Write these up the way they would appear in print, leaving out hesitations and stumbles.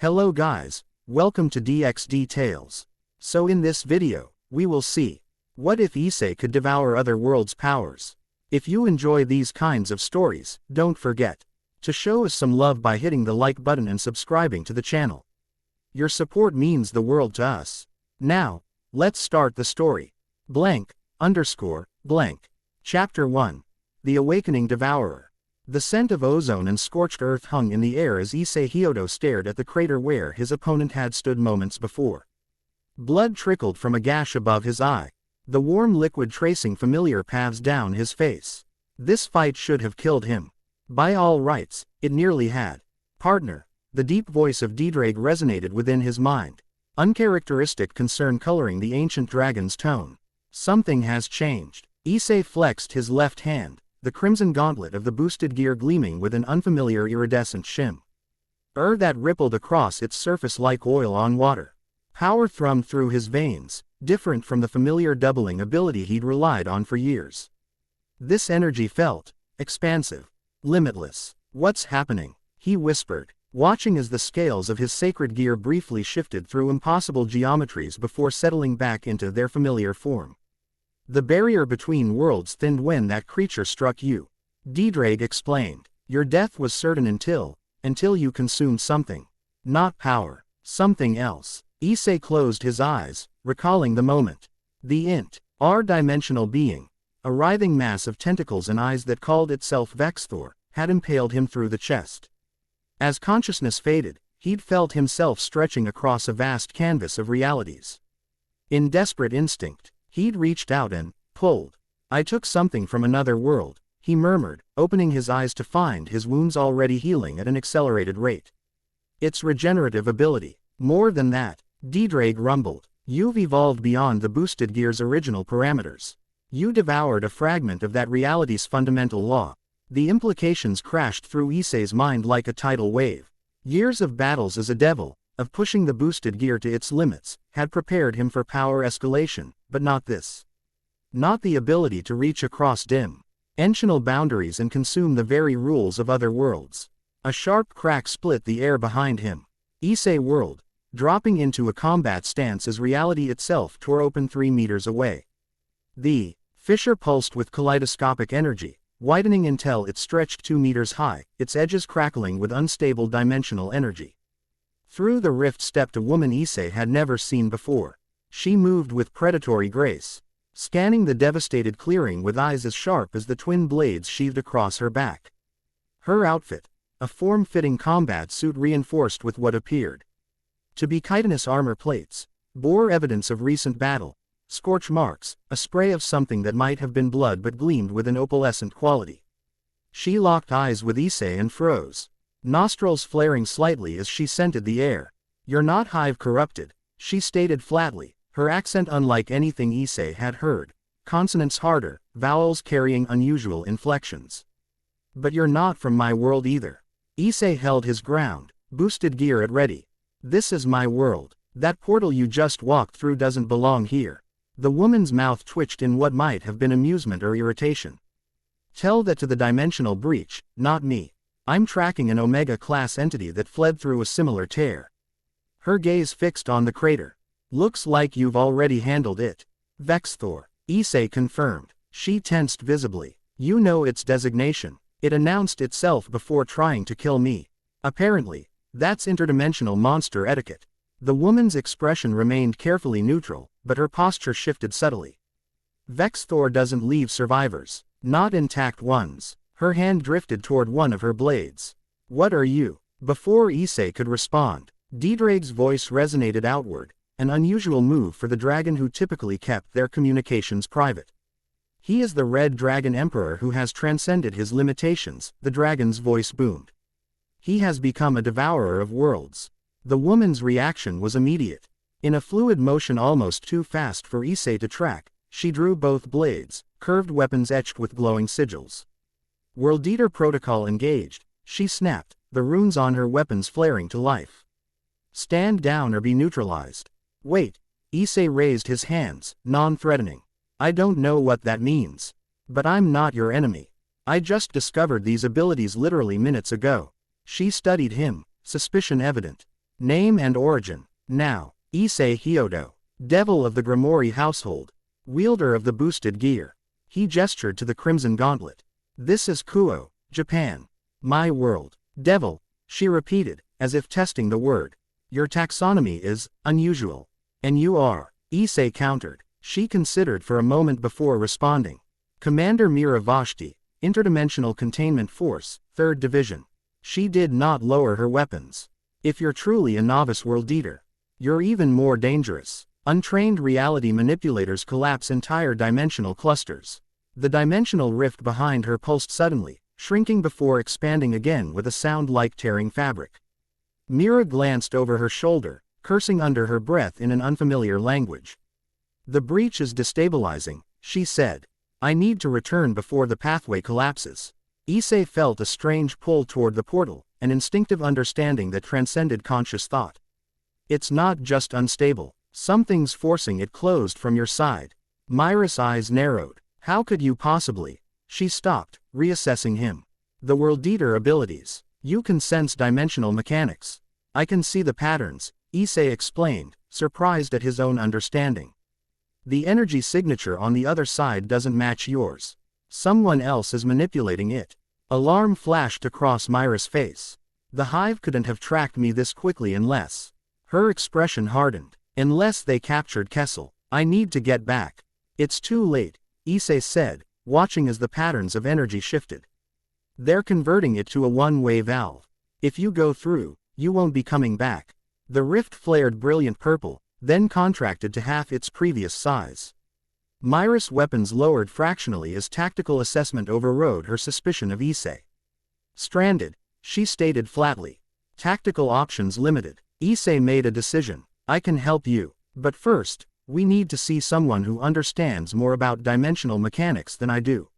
Hello guys, welcome to DXD Tales. So in this video, we will see, what if Issei could devour other worlds' powers? If you enjoy these kinds of stories, don't forget to show us some love by hitting the like button and subscribing to the channel. Your support means the world to us. Now, let's start the story. Chapter 1. The Awakening Devourer. The scent of ozone and scorched earth hung in the air as Issei Hyodo stared at the crater where his opponent had stood moments before. Blood trickled from a gash above his eye, the warm liquid tracing familiar paths down his face. This fight should have killed him. By all rights, it nearly had. Partner. The deep voice of Devour resonated within his mind, uncharacteristic concern coloring the ancient dragon's tone. Something has changed. Issei flexed his left hand, the crimson gauntlet of the boosted gear gleaming with an unfamiliar iridescent shim. That rippled across its surface like oil on water. Power thrummed through his veins, different from the familiar doubling ability he'd relied on for years. This energy felt expansive, limitless. What's happening? He whispered, watching as the scales of his sacred gear briefly shifted through impossible geometries before settling back into their familiar form. The barrier between worlds thinned when that creature struck you. Devour explained. Your death was certain until you consumed something. Not power. Something else. Issei closed his eyes, recalling the moment. The R-dimensional being, a writhing mass of tentacles and eyes that called itself Devour, had impaled him through the chest. As consciousness faded, he'd felt himself stretching across a vast canvas of realities. In desperate instinct, he'd reached out and pulled. I took something from another world, he murmured, opening his eyes to find his wounds already healing at an accelerated rate. Its regenerative ability. More than that, Devour rumbled. You've evolved beyond the boosted gear's original parameters. You devoured a fragment of that reality's fundamental law. The implications crashed through Issei's mind like a tidal wave. Years of battles as a devil, of pushing the boosted gear to its limits, had prepared him for power escalation, but not this. Not the ability to reach across dimensional boundaries and consume the very rules of other worlds. A sharp crack split the air behind him. Issei whirled, dropping into a combat stance as reality itself tore open 3 meters away. The fissure pulsed with kaleidoscopic energy, widening until it stretched 2 meters high, its edges crackling with unstable dimensional energy. Through the rift stepped a woman Issei had never seen before. She moved with predatory grace, scanning the devastated clearing with eyes as sharp as the twin blades sheathed across her back. Her outfit, a form-fitting combat suit reinforced with what appeared to be chitinous armor plates, bore evidence of recent battle, scorch marks, a spray of something that might have been blood but gleamed with an opalescent quality. She locked eyes with Issei and froze, nostrils flaring slightly as she scented the air. You're not hive corrupted, she stated flatly, her accent unlike anything Issei had heard, consonants harder, vowels carrying unusual inflections. But you're not from my world either. Issei held his ground, boosted gear at ready. This is my world. That portal you just walked through doesn't belong here. The woman's mouth twitched in what might have been amusement or irritation. Tell that to the dimensional breach, not me. I'm tracking an Omega-class entity that fled through a similar tear. Her gaze fixed on the crater. Looks like you've already handled it. Devour, Issei confirmed. She tensed visibly. You know its designation. It announced itself before trying to kill me. Apparently, that's interdimensional monster etiquette. The woman's expression remained carefully neutral, but her posture shifted subtly. Devour doesn't leave survivors, not intact ones. Her hand drifted toward one of her blades. What are you? Before Issei could respond, Devour's voice resonated outward, an unusual move for the dragon who typically kept their communications private. He is the Red Dragon Emperor who has transcended his limitations, the dragon's voice boomed. He has become a devourer of worlds. The woman's reaction was immediate. In a fluid motion almost too fast for Issei to track, she drew both blades, curved weapons etched with glowing sigils. World Eater protocol engaged, she snapped, the runes on her weapons flaring to life. Stand down or be neutralized. Wait, Issei raised his hands, non-threatening. I don't know what that means. But I'm not your enemy. I just discovered these abilities literally minutes ago. She studied him, suspicion evident. Name and origin. Now, Issei Hyodo, devil of the Grimoire household, wielder of the boosted gear. He gestured to the crimson gauntlet. This is Kuo, Japan. My world. Devil, she repeated, as if testing the word. Your taxonomy is unusual. And you are, Issei countered. She considered for a moment before responding. Commander Mira Vashti, Interdimensional Containment Force, 3rd Division. She did not lower her weapons. If you're truly a novice world eater, you're even more dangerous. Untrained reality manipulators collapse entire dimensional clusters. The dimensional rift behind her pulsed suddenly, shrinking before expanding again with a sound like tearing fabric. Mira glanced over her shoulder, cursing under her breath in an unfamiliar language. The breach is destabilizing, she said. I need to return before the pathway collapses. Issei felt a strange pull toward the portal, an instinctive understanding that transcended conscious thought. It's not just unstable. Something's forcing it closed from your side. Myra's eyes narrowed. How could you possibly? She stopped, reassessing him. The World Eater abilities. You can sense dimensional mechanics. I can see the patterns, Issei explained, surprised at his own understanding. The energy signature on the other side doesn't match yours. Someone else is manipulating it. Alarm flashed across Myra's face. The hive couldn't have tracked me this quickly unless. Her expression hardened. Unless they captured Kessel. I need to get back. It's too late, Issei said, watching as the patterns of energy shifted. They're converting it to a one-way valve. If you go through, you won't be coming back. The rift flared brilliant purple, then contracted to half its previous size. Myra's weapons lowered fractionally as tactical assessment overrode her suspicion of Issei. Stranded, she stated flatly. Tactical options limited. Issei made a decision. I can help you, but first, we need to see someone who understands more about dimensional mechanics than I do.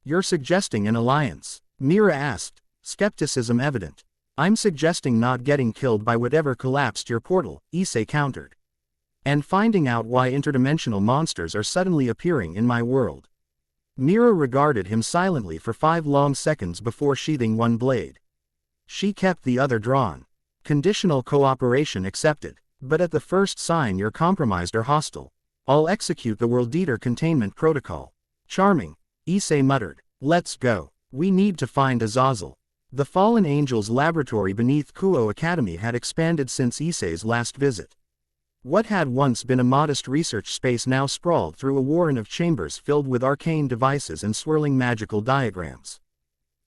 You're suggesting an alliance? Mira asked, skepticism evident. I'm suggesting not getting killed by whatever collapsed your portal, Issei countered. And finding out why interdimensional monsters are suddenly appearing in my world. Mira regarded him silently for 5 long seconds before sheathing one blade. She kept the other drawn. Conditional cooperation accepted. But at the first sign you're compromised or hostile, I'll execute the World Eater containment protocol. Charming, Issei muttered. Let's go. We need to find Azazel. The fallen angel's laboratory beneath Kuo Academy had expanded since Issei's last visit. What had once been a modest research space now sprawled through a warren of chambers filled with arcane devices and swirling magical diagrams.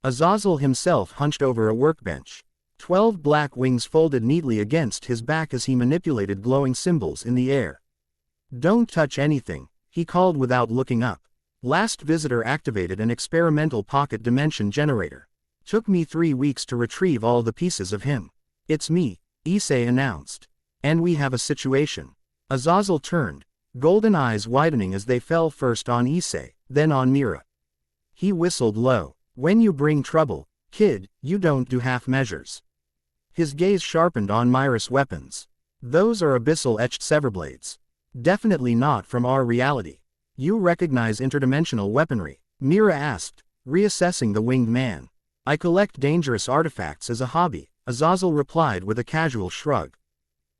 Azazel himself hunched over a workbench. 12 black wings folded neatly against his back as he manipulated glowing symbols in the air. Don't touch anything, he called without looking up. Last visitor activated an experimental pocket dimension generator. Took me 3 weeks to retrieve all the pieces of him. It's me, Issei announced. And we have a situation. Azazel turned, golden eyes widening as they fell first on Issei, then on Mira. He whistled low. When you bring trouble, kid, you don't do half measures. His gaze sharpened on Myra's weapons. Those are abyssal etched severblades. Definitely not from our reality. You recognize interdimensional weaponry? Mira asked, reassessing the winged man. I collect dangerous artifacts as a hobby, Azazel replied with a casual shrug.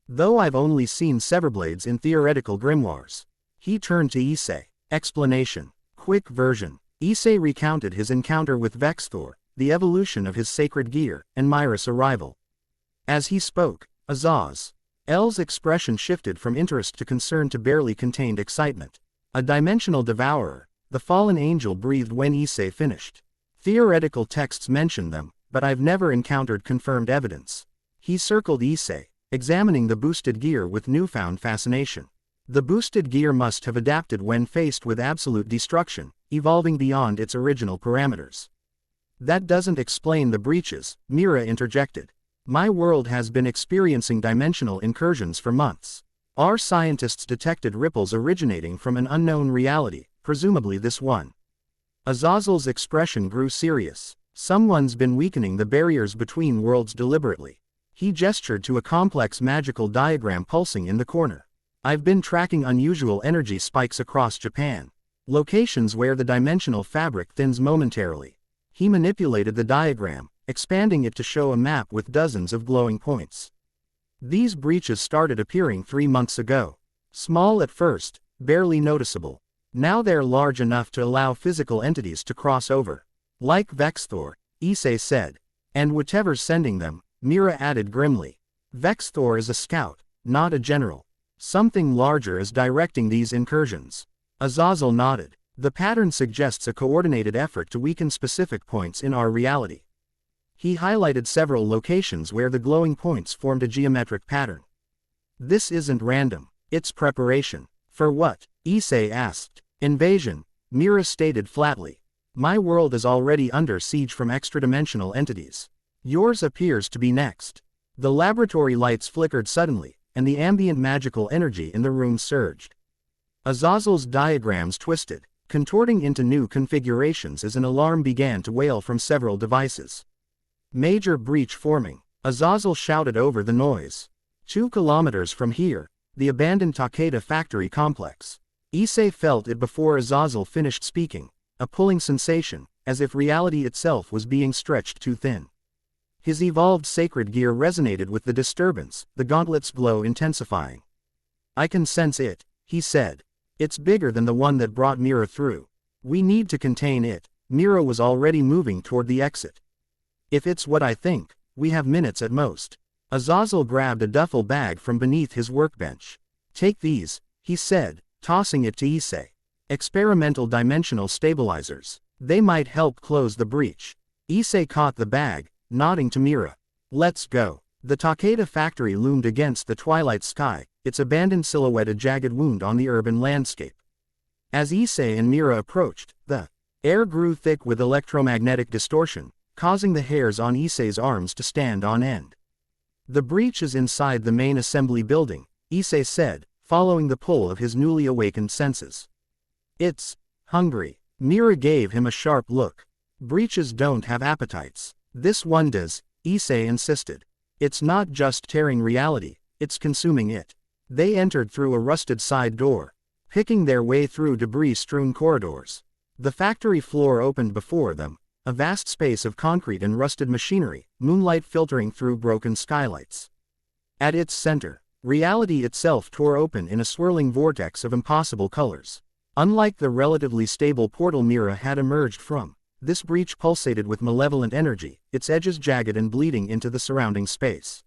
Though I've only seen severblades in theoretical grimoires. He turned to Issei. Explanation. Quick version. Issei recounted his encounter with Vexthor, the evolution of his sacred gear, and Myra's arrival. As he spoke, Azaz's expression shifted from interest to concern to barely contained excitement. A dimensional devourer, the fallen angel breathed when Issei finished. Theoretical texts mention them, but I've never encountered confirmed evidence. He circled Issei, examining the boosted gear with newfound fascination. The boosted gear must have adapted when faced with absolute destruction, evolving beyond its original parameters. That doesn't explain the breaches, Mira interjected. My world has been experiencing dimensional incursions for months. Our scientists detected ripples originating from an unknown reality, presumably this one. Azazel's expression grew serious. Someone's been weakening the barriers between worlds deliberately. He gestured to a complex magical diagram pulsing in the corner. I've been tracking unusual energy spikes across Japan. Locations where the dimensional fabric thins momentarily. He manipulated the diagram, expanding it to show a map with dozens of glowing points. These breaches started appearing 3 months ago. Small at first, barely noticeable. Now they're large enough to allow physical entities to cross over. Like Vexthor, Issei said. And whatever's sending them, Mira added grimly. Vexthor is a scout, not a general. Something larger is directing these incursions. Azazel nodded. The pattern suggests a coordinated effort to weaken specific points in our reality. He highlighted several locations where the glowing points formed a geometric pattern. This isn't random, it's preparation. For what? Issei asked. Invasion, Mira stated flatly. My world is already under siege from extra-dimensional entities. Yours appears to be next. The laboratory lights flickered suddenly, and the ambient magical energy in the room surged. Azazel's diagrams twisted, contorting into new configurations as an alarm began to wail from several devices. Major breach forming, Azazel shouted over the noise. 2 kilometers from here, the abandoned Takeda factory complex. Issei felt it before Azazel finished speaking, a pulling sensation, as if reality itself was being stretched too thin. His evolved sacred gear resonated with the disturbance, the gauntlet's glow intensifying. I can sense it, he said. It's bigger than the one that brought Mira through. We need to contain it. Mira was already moving toward the exit. If it's what I think, we have minutes at most. Azazel grabbed a duffel bag from beneath his workbench. Take these, he said, tossing it to Issei. Experimental dimensional stabilizers. They might help close the breach. Issei caught the bag, nodding to Mira. Let's go. The Takeda factory loomed against the twilight sky, its abandoned silhouette a jagged wound on the urban landscape. As Issei and Mira approached, the air grew thick with electromagnetic distortion, causing the hairs on Issei's arms to stand on end. The breach is inside the main assembly building, Issei said, following the pull of his newly awakened senses. It's hungry. Mira gave him a sharp look. Breaches don't have appetites. This one does, Issei insisted. It's not just tearing reality, it's consuming it. They entered through a rusted side door, picking their way through debris-strewn corridors. The factory floor opened before them, a vast space of concrete and rusted machinery, moonlight filtering through broken skylights. At its center, reality itself tore open in a swirling vortex of impossible colors. Unlike the relatively stable portal Mira had emerged from, this breach pulsated with malevolent energy, its edges jagged and bleeding into the surrounding space.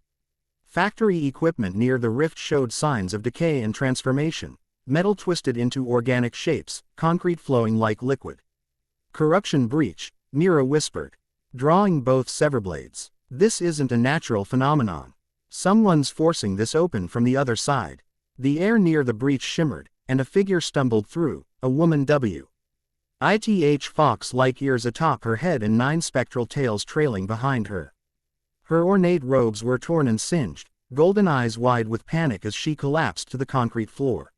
Factory equipment near the rift showed signs of decay and transformation, metal twisted into organic shapes, concrete flowing like liquid. Corruption breach, Mira whispered, drawing both severblades. This isn't a natural phenomenon. Someone's forcing this open from the other side. The air near the breach shimmered, and a figure stumbled through, a woman with fox-like ears atop her head and 9 spectral tails trailing behind her. Her ornate robes were torn and singed, golden eyes wide with panic as she collapsed to the concrete floor.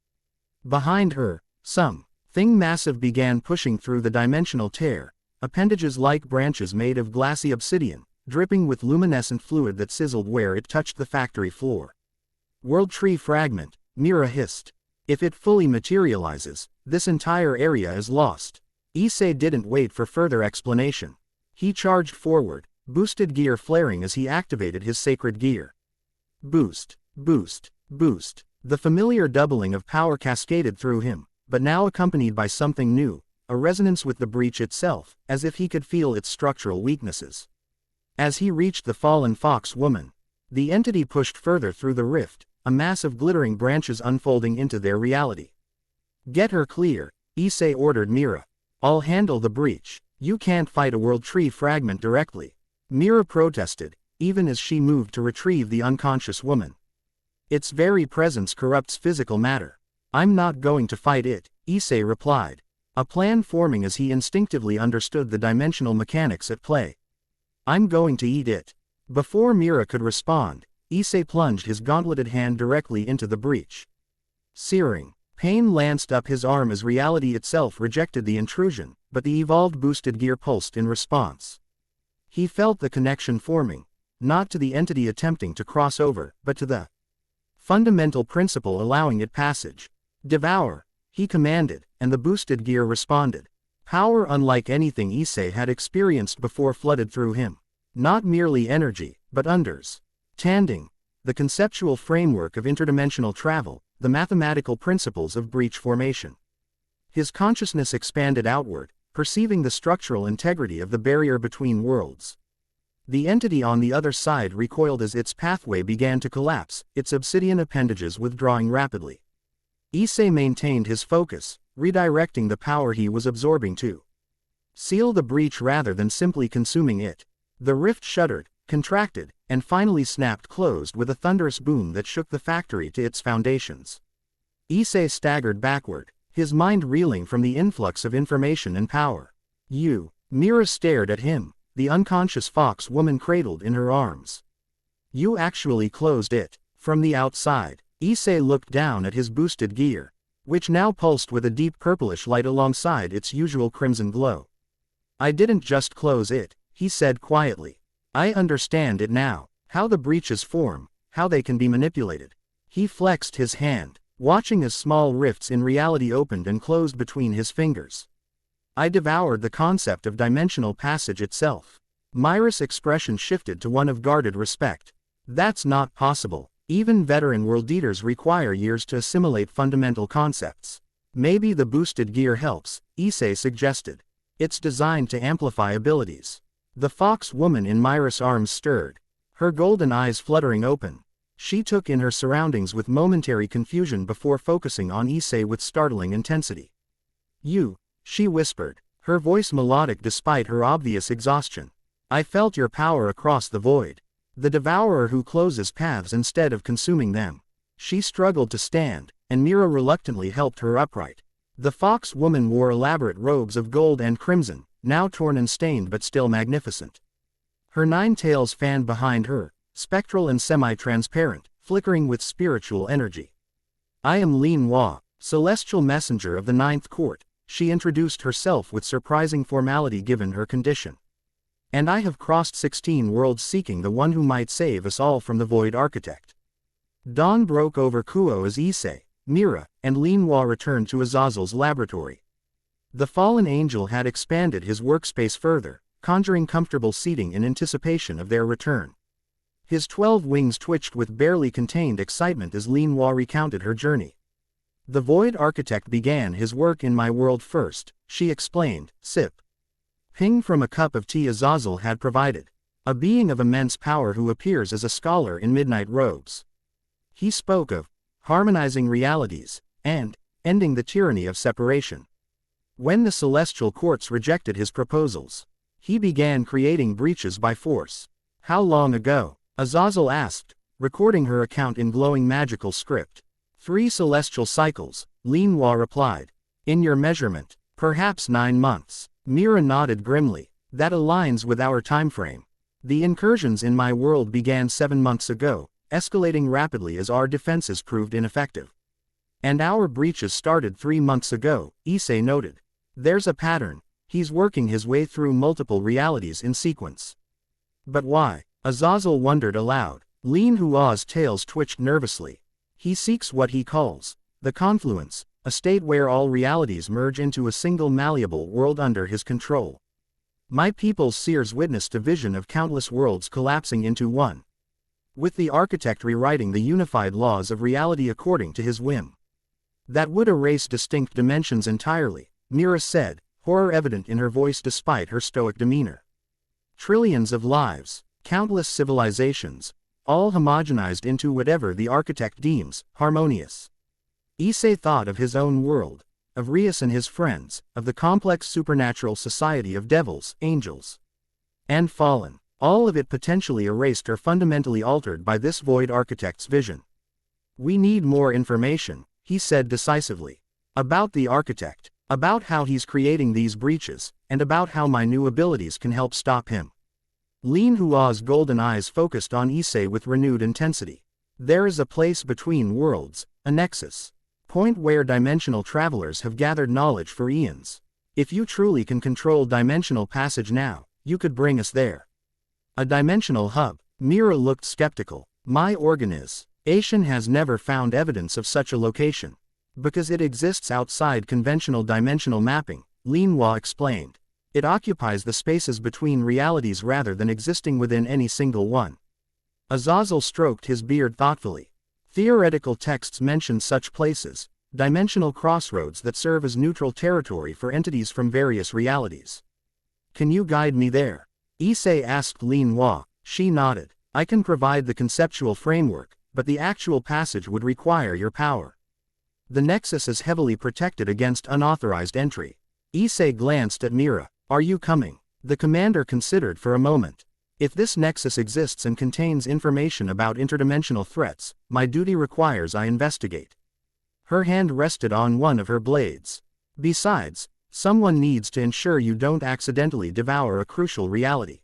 Behind her, something massive began pushing through the dimensional tear, appendages like branches made of glassy obsidian, dripping with luminescent fluid that sizzled where it touched the factory floor. World Tree Fragment, Mira hissed. If it fully materializes, this entire area is lost. Issei didn't wait for further explanation. He charged forward, boosted gear flaring as he activated his sacred gear. Boost, boost, boost. The familiar doubling of power cascaded through him, but now accompanied by something new, a resonance with the breach itself, as if he could feel its structural weaknesses. As he reached the fallen fox woman, the entity pushed further through the rift, a mass of glittering branches unfolding into their reality. Get her clear, Issei ordered Mira. I'll handle the breach. You can't fight a World Tree Fragment directly. Mira protested, even as she moved to retrieve the unconscious woman. Its very presence corrupts physical matter. I'm not going to fight it, Issei replied, a plan forming as he instinctively understood the dimensional mechanics at play. I'm going to eat it. Before Mira could respond, Issei plunged his gauntleted hand directly into the breach. Searing pain lanced up his arm as reality itself rejected the intrusion, but the evolved boosted gear pulsed in response. He felt the connection forming, not to the entity attempting to cross over, but to the fundamental principle allowing it passage. Devour, he commanded, and the boosted gear responded. Power unlike anything Issei had experienced before flooded through him. Not merely energy, but understanding. the conceptual framework of interdimensional travel, the mathematical principles of breach formation. His consciousness expanded outward, perceiving the structural integrity of the barrier between worlds. The entity on the other side recoiled as its pathway began to collapse, its obsidian appendages withdrawing rapidly. Issei maintained his focus, redirecting the power he was absorbing to seal the breach rather than simply consuming it. The rift shuddered, contracted, and finally snapped closed with a thunderous boom that shook the factory to its foundations. Issei staggered backward, his mind reeling from the influx of information and power. "You." Mira stared at him, the unconscious fox woman cradled in her arms. "You actually closed it." From the outside, Issei looked down at his boosted gear, which now pulsed with a deep purplish light alongside its usual crimson glow. "I didn't just close it," he said quietly. "I understand it now, how the breaches form, how they can be manipulated." He flexed his hand, watching as small rifts in reality opened and closed between his fingers. "I devoured the concept of dimensional passage itself." Myra's expression shifted to one of guarded respect. "That's not possible. Even veteran world eaters require years to assimilate fundamental concepts." "Maybe the boosted gear helps," Issei suggested. "It's designed to amplify abilities." The fox woman in Myra's arms stirred, her golden eyes fluttering open. She took in her surroundings with momentary confusion before focusing on Issei with startling intensity. "You," she whispered, her voice melodic despite her obvious exhaustion. "I felt your power across the void. The devourer who closes paths instead of consuming them." She struggled to stand, and Mira reluctantly helped her upright. The fox woman wore elaborate robes of gold and crimson, now torn and stained but still magnificent. Her 9 tails fanned behind her, spectral and semi-transparent, flickering with spiritual energy. "I am Lin Hua, celestial messenger of the 9th court," she introduced herself with surprising formality given her condition. "And I have crossed 16 worlds seeking the one who might save us all from the Void Architect." Dawn broke over Kuo as Issei, Mira, and Lin Hua returned to Azazel's laboratory. The fallen angel had expanded his workspace further, conjuring comfortable seating in anticipation of their return. His 12 wings twitched with barely contained excitement as Lin Hua recounted her journey. "The Void Architect began his work in my world first," she explained, sip. Ping from a cup of tea Azazel had provided. "A being of immense power who appears as a scholar in midnight robes." He spoke of harmonizing realities, and ending the tyranny of separation. When the celestial courts rejected his proposals, he began creating breaches by force. "How long ago?" Azazel asked, recording her account in glowing magical script. 3 celestial cycles, Lin Hua replied. "In your measurement, perhaps 9 months." Mira nodded grimly. "That aligns with our timeframe. The incursions in my world began 7 months ago, escalating rapidly as our defenses proved ineffective. And our breaches started 3 months ago," Issei noted. "There's a pattern. He's working his way through multiple realities in sequence." "But why?" Azazel wondered aloud. Lin Hua's tails twitched nervously. "He seeks what he calls the confluence, a state where all realities merge into a single malleable world under his control. My people's seers witnessed a vision of countless worlds collapsing into one, with the architect rewriting the unified laws of reality according to his whim. That would erase distinct dimensions entirely," Mira said, horror evident in her voice despite her stoic demeanor. "Trillions of lives, countless civilizations, all homogenized into whatever the architect deems harmonious." Issei thought of his own world, of Rias and his friends, of the complex supernatural society of devils, angels, and fallen, all of it potentially erased or fundamentally altered by this void architect's vision. "We need more information," he said decisively. "About the architect, about how he's creating these breaches, and about how my new abilities can help stop him." Lin Hua's golden eyes focused on Issei with renewed intensity. "There is a place between worlds, a nexus. Point where dimensional travelers have gathered knowledge for eons. If you truly can control dimensional passage now, you could bring us there." "A dimensional hub?" Mira looked skeptical. "My organization has never found evidence of such a location. Because it exists outside conventional dimensional mapping," Lin Hua explained. "It occupies the spaces between realities rather than existing within any single one." Azazel stroked his beard thoughtfully. Theoretical texts mention such places, dimensional crossroads that serve as neutral territory for entities from various realities. Can you guide me there? Issei asked Lin Hua. She nodded. I can provide the conceptual framework, but the actual passage would require your power. The Nexus is heavily protected against unauthorized entry. Issei glanced at Mira. Are you coming? The commander considered for a moment. If this Nexus exists and contains information about interdimensional threats, my duty requires I investigate. Her hand rested on one of her blades. Besides, someone needs to ensure you don't accidentally devour a crucial reality.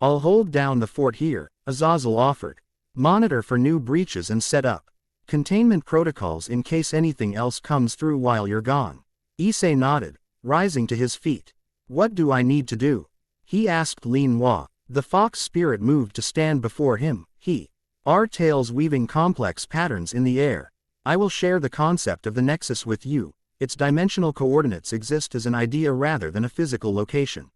I'll hold down the fort here, Azazel offered. Monitor for new breaches and set up containment protocols in case anything else comes through while you're gone. Issei nodded, rising to his feet. What do I need to do? He asked Lin Hua. The fox spirit moved to stand before him. Our tails weaving complex patterns in the air. I will share the concept of the Nexus with you. Its dimensional coordinates exist as an idea rather than a physical location.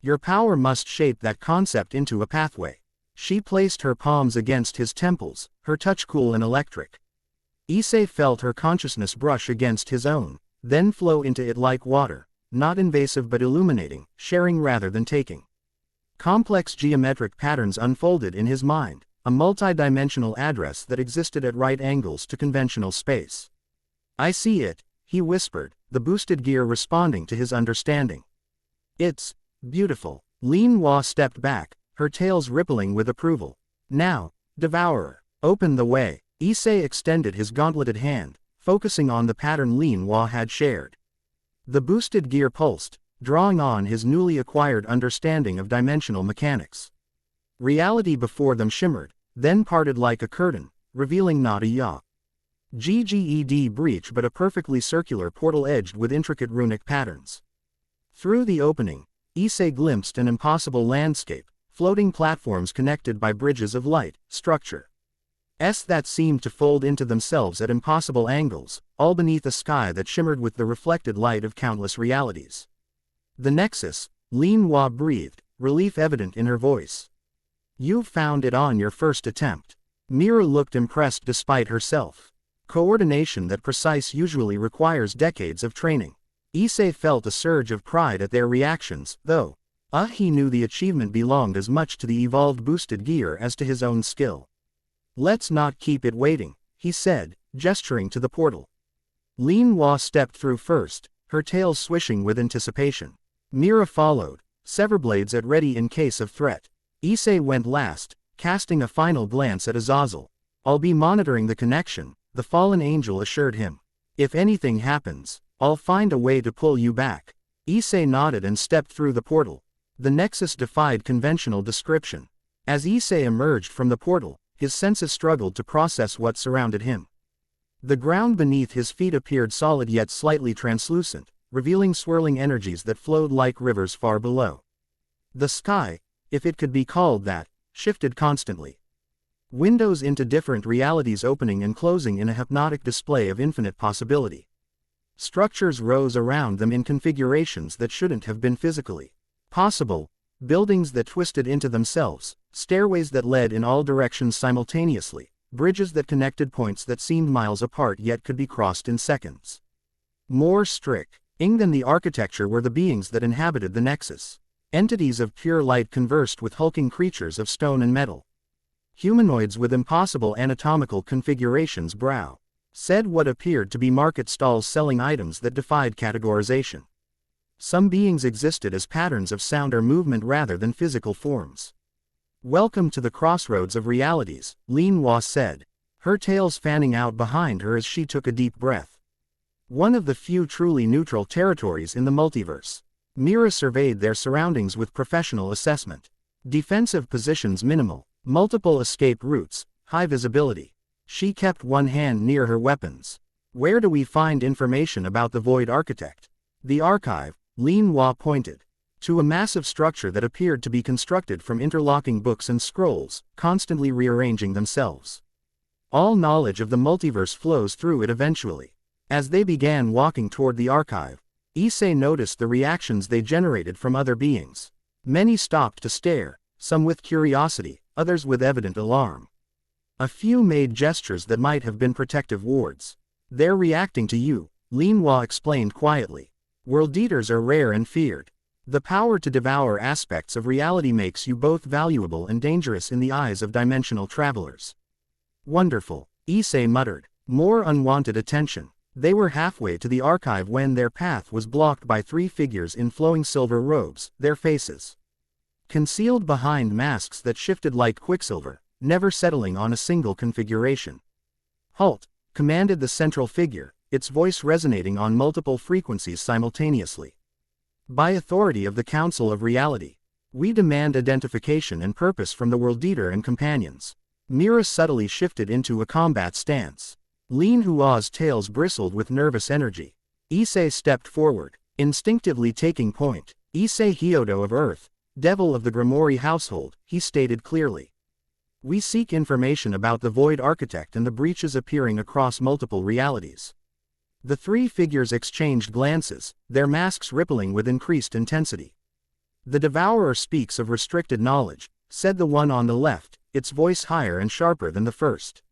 Your power must shape that concept into a pathway. She placed her palms against his temples, her touch cool and electric. Issei felt her consciousness brush against his own, then flow into it like water, not invasive but illuminating, sharing rather than taking. Complex geometric patterns unfolded in his mind, a multidimensional address that existed at right angles to conventional space. I see it, he whispered, the boosted gear responding to his understanding. It's beautiful. Lin Hua stepped back, her tails rippling with approval. Now, Devourer, open the way. Issei extended his gauntleted hand, focusing on the pattern Lin Hua had shared. The boosted gear pulsed, drawing on his newly acquired understanding of dimensional mechanics. Reality before them shimmered, then parted like a curtain, revealing not a GGED breach but a perfectly circular portal edged with intricate runic patterns. Through the opening, Issei glimpsed an impossible landscape, floating platforms connected by bridges of light, structure. That seemed to fold into themselves at impossible angles, all beneath a sky that shimmered with the reflected light of countless realities. The Nexus, Lin Hua breathed, relief evident in her voice. You've found it on your first attempt. Mira looked impressed despite herself. Coordination that precise usually requires decades of training. Issei felt a surge of pride at their reactions, though. He knew the achievement belonged as much to the evolved boosted gear as to his own skill. Let's not keep it waiting, he said, gesturing to the portal. Lin Hua stepped through first, her tail swishing with anticipation. Mira followed, severblades at ready in case of threat. Issei went last, casting a final glance at Azazel. I'll be monitoring the connection, the fallen angel assured him. If anything happens, I'll find a way to pull you back. Issei nodded and stepped through the portal. The Nexus defied conventional description. As Issei emerged from the portal, his senses struggled to process what surrounded him. The ground beneath his feet appeared solid yet slightly translucent, revealing swirling energies that flowed like rivers far below. The sky, if it could be called that, shifted constantly. Windows into different realities opening and closing in a hypnotic display of infinite possibility. Structures rose around them in configurations that shouldn't have been physically possible, buildings that twisted into themselves, stairways that led in all directions simultaneously, bridges that connected points that seemed miles apart yet could be crossed in seconds. More strict than the architecture were the beings that inhabited the Nexus. Entities of pure light conversed with hulking creatures of stone and metal. Humanoids with impossible anatomical configurations said what appeared to be market stalls selling items that defied categorization. Some beings existed as patterns of sound or movement rather than physical forms. Welcome to the crossroads of realities, Lin Hua said, her tails fanning out behind her as she took a deep breath. One of the few truly neutral territories in the multiverse. Mira surveyed their surroundings with professional assessment. Defensive positions minimal, multiple escape routes, high visibility. She kept one hand near her weapons. Where do we find information about the Void Architect? The archive, Lin Hua pointed. To a massive structure that appeared to be constructed from interlocking books and scrolls, constantly rearranging themselves. All knowledge of the multiverse flows through it eventually. As they began walking toward the archive, Issei noticed the reactions they generated from other beings. Many stopped to stare, some with curiosity, others with evident alarm. A few made gestures that might have been protective wards. They're reacting to you, Lin Hua explained quietly. World Eaters are rare and feared. The power to devour aspects of reality makes you both valuable and dangerous in the eyes of dimensional travelers. Wonderful, Issei muttered. More unwanted attention. They were halfway to the archive when their path was blocked by three figures in flowing silver robes, their faces concealed behind masks that shifted like quicksilver, never settling on a single configuration. "Halt," commanded the central figure, its voice resonating on multiple frequencies simultaneously. "By authority of the Council of Reality, we demand identification and purpose from the World Eater and companions." Mira subtly shifted into a combat stance. Lin Hua's tails bristled with nervous energy. Issei stepped forward, instinctively taking point. "Issei Hyodo of Earth, Devil of the Grimoire household," he stated clearly. "We seek information about the Void Architect and the breaches appearing across multiple realities." The three figures exchanged glances, their masks rippling with increased intensity. "The Devourer speaks of restricted knowledge," said the one on the left, its voice higher and sharper than the first.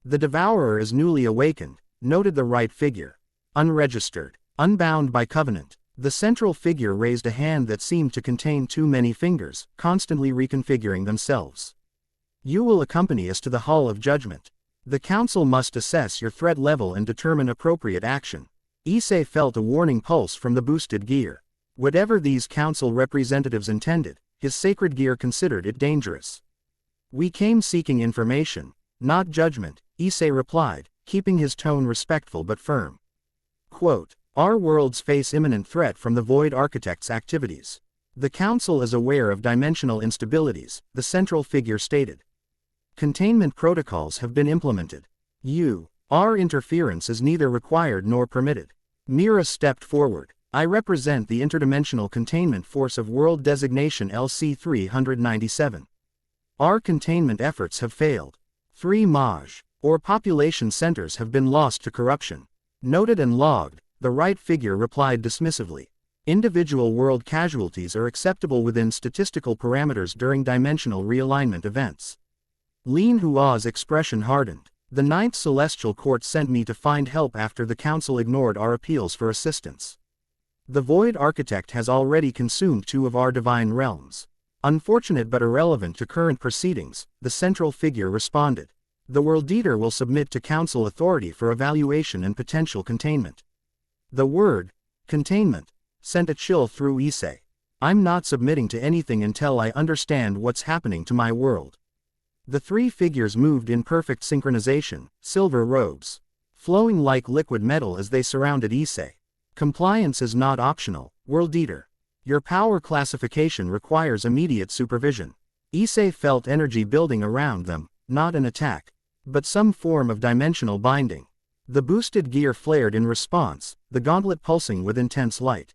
"The Devourer is newly awakened," noted the right figure. "Unregistered, unbound by covenant." The central figure raised a hand that seemed to contain too many fingers, constantly reconfiguring themselves. "You will accompany us to the Hall of Judgment. The Council must assess your threat level and determine appropriate action." Issei felt a warning pulse from the boosted gear. Whatever these Council representatives intended, his sacred gear considered it dangerous. "We came seeking information, not judgment," Issei replied, keeping his tone respectful but firm. Quote, "Our worlds face imminent threat from the Void Architect's activities. The Council is aware of dimensional instabilities," the central figure stated. "Containment protocols have been implemented. Our interference is neither required nor permitted." Mira stepped forward. "I represent the Interdimensional Containment Force of World Designation LC-397. Our containment efforts have failed. 3 Maj, or population centers have been lost to corruption." Noted and logged, the right figure replied dismissively. "Individual world casualties are acceptable within statistical parameters during dimensional realignment events." Lin Hua's expression hardened. "The Ninth Celestial Court sent me to find help after the Council ignored our appeals for assistance. The Void Architect has already consumed 2 of our divine realms." "Unfortunate but irrelevant to current proceedings," the central figure responded. "The World Eater will submit to Council authority for evaluation and potential containment." The word, containment, sent a chill through Issei. "I'm not submitting to anything until I understand what's happening to my world." The three figures moved in perfect synchronization, silver robes flowing like liquid metal as they surrounded Issei. "Compliance is not optional, World Eater. Your power classification requires immediate supervision." Issei felt energy building around them, not an attack, but some form of dimensional binding. The boosted gear flared in response, the gauntlet pulsing with intense light.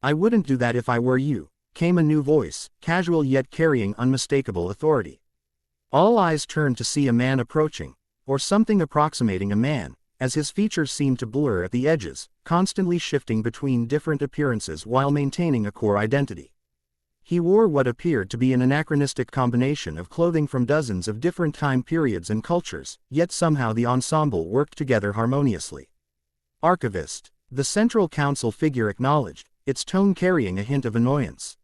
"I wouldn't do that if I were you," came a new voice, casual yet carrying unmistakable authority. All eyes turned to see a man approaching, or something approximating a man, as his features seemed to blur at the edges, constantly shifting between different appearances while maintaining a core identity. He wore what appeared to be an anachronistic combination of clothing from dozens of different time periods and cultures, yet somehow the ensemble worked together harmoniously. "Archivist," the Central Council figure acknowledged, its tone carrying a hint of annoyance.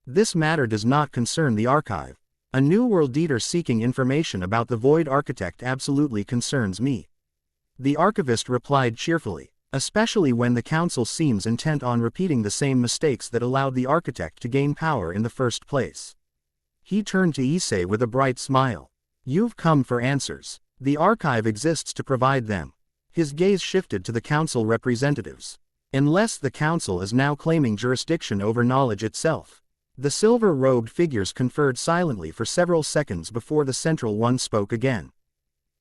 "This matter does not concern the archive. A new World Eater seeking information about the Void Architect absolutely concerns me." The archivist replied cheerfully, "Especially when the Council seems intent on repeating the same mistakes that allowed the Architect to gain power in the first place." He turned to Issei with a bright smile. "You've come for answers. The archive exists to provide them." His gaze shifted to the Council representatives. "Unless the Council is now claiming jurisdiction over knowledge itself." The silver-robed figures conferred silently for several seconds before the central one spoke again.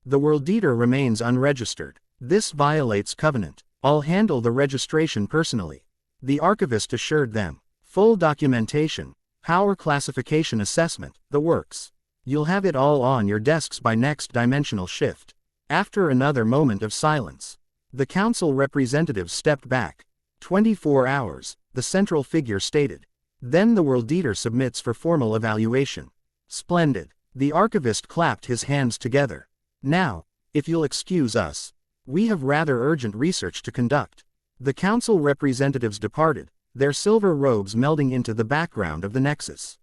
"The World Eater remains unregistered. This violates covenant. I'll handle the registration personally." The archivist assured them. "Full documentation, power classification assessment, the works. You'll have it all on your desks by next dimensional shift." After another moment of silence, the Council representatives stepped back. 24 hours, the central figure stated. "Then the World Eater submits for formal evaluation." "Splendid." The archivist clapped his hands together. Now, if you'll excuse us, we have rather urgent research to conduct. The council representatives departed, their silver robes melding into the background of the nexus.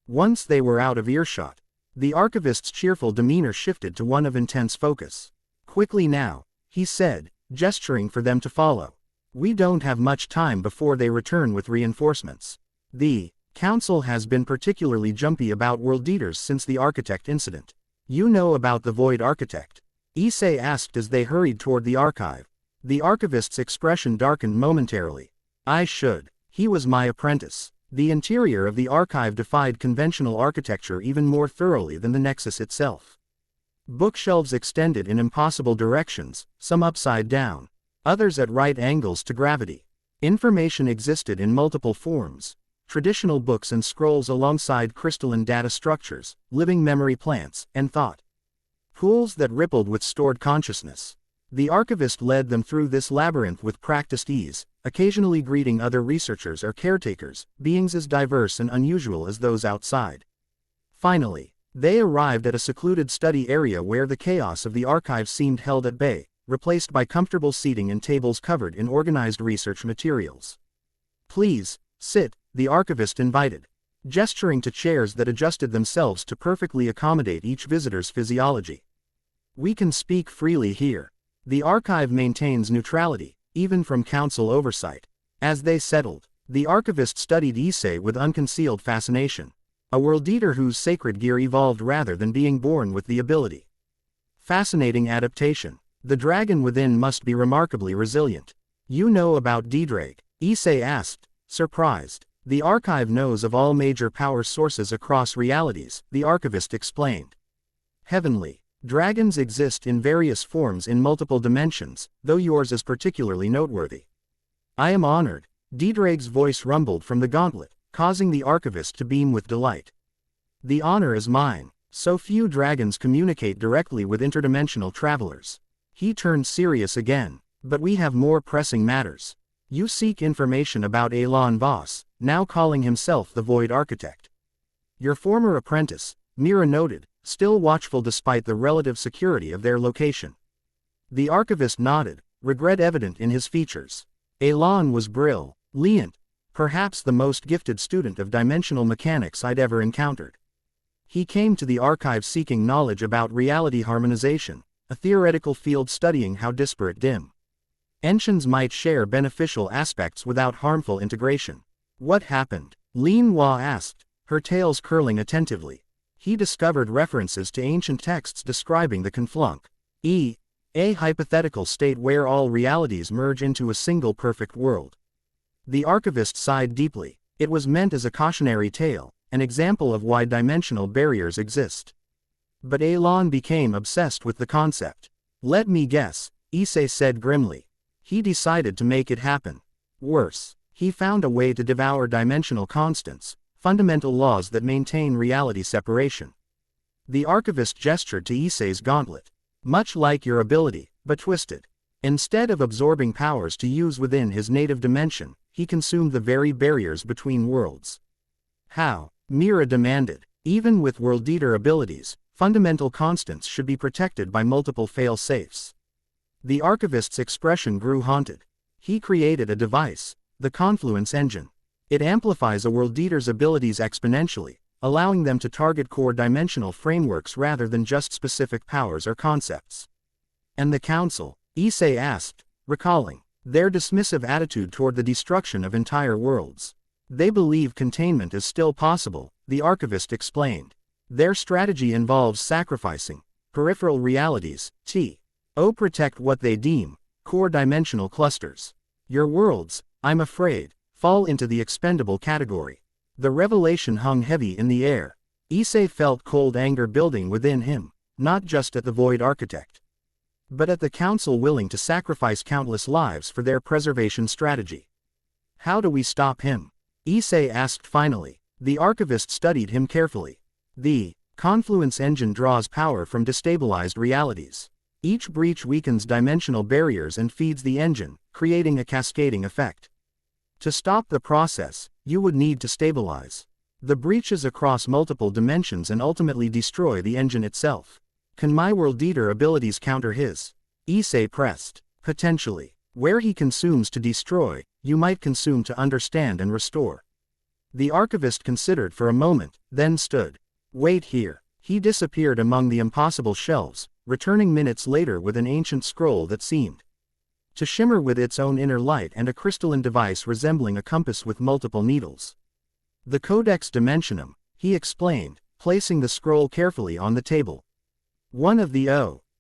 Once they were out of earshot, the archivist's cheerful demeanor shifted to one of intense focus. Quickly now, he said, gesturing for them to follow. We don't have much time before they return with reinforcements. The council has been particularly jumpy about world eaters since the architect incident. You know about the Void Architect? Issei asked as they hurried toward the archive. The archivist's expression darkened momentarily. I should. He was my apprentice. The interior of the archive defied conventional architecture even more thoroughly than the nexus itself. Bookshelves extended in impossible directions, some upside down, others at right angles to gravity. Information existed in multiple forms. Traditional books and scrolls alongside crystalline data structures, living memory plants, and thought pools that rippled with stored consciousness. The archivist led them through this labyrinth with practiced ease, occasionally greeting other researchers or caretakers, beings as diverse and unusual as those outside. Finally, they arrived at a secluded study area where the chaos of the archive seemed held at bay, replaced by comfortable seating and tables covered in organized research materials. Please, sit, the archivist invited, gesturing to chairs that adjusted themselves to perfectly accommodate each visitor's physiology. We can speak freely here. The archive maintains neutrality, even from council oversight. As they settled, the archivist studied Issei with unconcealed fascination. A world eater whose sacred gear evolved rather than being born with the ability. Fascinating adaptation. The dragon within must be remarkably resilient. You know about Dedrag? Issei asked, surprised. The archive knows of all major power sources across realities, the archivist explained. Heavenly. Dragons exist in various forms in multiple dimensions, though yours is particularly noteworthy. I am honored. Dedrag's voice rumbled from the gauntlet, causing the archivist to beam with delight. The honor is mine. So few dragons communicate directly with interdimensional travelers. He turned serious again. But we have more pressing matters. You seek information about Elan Voss, now calling himself the Void Architect. Your former apprentice, Mira noted, still watchful despite the relative security of their location. The archivist nodded, regret evident in his features. Elan was brilliant, perhaps the most gifted student of dimensional mechanics I'd ever encountered. He came to the archive seeking knowledge about reality harmonization, a theoretical field studying how disparate dimensions might share beneficial aspects without harmful integration. What happened? Lin Hua asked, her tails curling attentively. He discovered references to ancient texts describing the conflunk. A hypothetical state where all realities merge into a single perfect world. The archivist sighed deeply. It was meant as a cautionary tale, an example of why dimensional barriers exist. But Elan became obsessed with the concept. Let me guess, Issei said grimly. He decided to make it happen. Worse, he found a way to devour dimensional constants, fundamental laws that maintain reality separation. The archivist gestured to Issei's gauntlet. Much like your ability, but twisted. Instead of absorbing powers to use within his native dimension, he consumed the very barriers between worlds. How? Mira demanded. Even with world eater abilities, fundamental constants should be protected by multiple fail-safes. The archivist's expression grew haunted. He created a device, the Confluence Engine. It amplifies a world eater's abilities exponentially, allowing them to target core dimensional frameworks rather than just specific powers or concepts. And the council? Issei asked, recalling their dismissive attitude toward the destruction of entire worlds. They believe containment is still possible, the archivist explained. Their strategy involves sacrificing peripheral realities, protect what they deem core dimensional clusters. Your worlds, I'm afraid, fall into the expendable category. The revelation hung heavy in the air. Issei felt cold anger building within him, not just at the Void Architect, but at the council willing to sacrifice countless lives for their preservation strategy. How do we stop him? Issei asked finally. The archivist studied him carefully. The Confluence Engine draws power from destabilized realities. Each breach weakens dimensional barriers and feeds the engine, creating a cascading effect. To stop the process, you would need to stabilize The breaches across multiple dimensions and ultimately destroy the engine itself. Can my World Eater abilities counter his? Issei pressed. Potentially. Where he consumes to destroy, you might consume to understand and restore. The archivist considered for a moment, then stood. Wait here. He disappeared among the impossible shelves, returning minutes later with an ancient scroll that seemed to shimmer with its own inner light and a crystalline device resembling a compass with multiple needles. The Codex Dimensionum, he explained, placing the scroll carefully on the table. One of the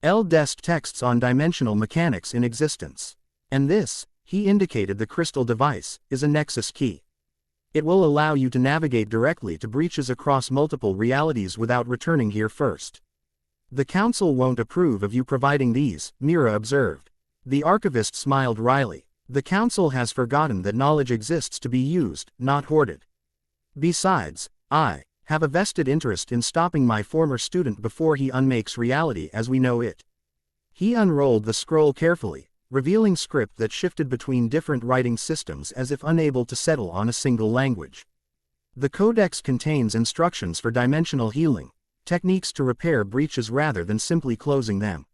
oldest texts on dimensional mechanics in existence. And this, he indicated the crystal device, is a nexus key. It will allow you to navigate directly to breaches across multiple realities without returning here first. The Council won't approve of you providing these, Mira observed. The archivist smiled wryly. The Council has forgotten that knowledge exists to be used, not hoarded. Besides, I have a vested interest in stopping my former student before he unmakes reality as we know it. He unrolled the scroll carefully, revealing script that shifted between different writing systems as if unable to settle on a single language. The codex contains instructions for dimensional healing, techniques to repair breaches rather than simply closing them.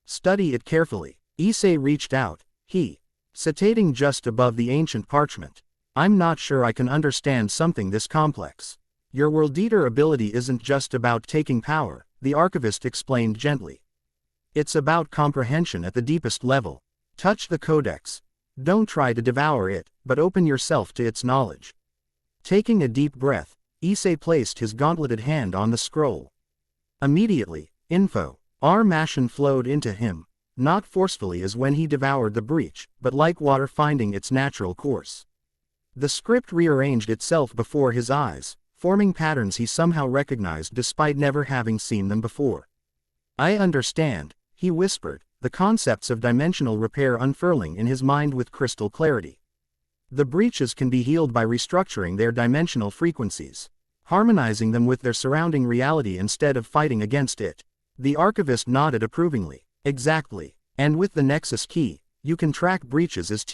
Study it carefully. Issei reached out, he citating just above the ancient parchment. I'm not sure I can understand something this complex. Your World Eater ability isn't just about taking power, the archivist explained gently. It's about comprehension at the deepest level. Touch the codex. Don't try to devour it, but open yourself to its knowledge. Taking a deep breath, Issei placed his gauntleted hand on the scroll. Immediately, information flowed into him, not forcefully as when he devoured the breach, but like water finding its natural course. The script rearranged itself before his eyes, forming patterns he somehow recognized despite never having seen them before. I understand, he whispered, the concepts of dimensional repair unfurling in his mind with crystal clarity. The breaches can be healed by restructuring their dimensional frequencies, harmonizing them with their surrounding reality instead of fighting against it. The archivist nodded approvingly. Exactly. And with the Nexus key, you can track breaches as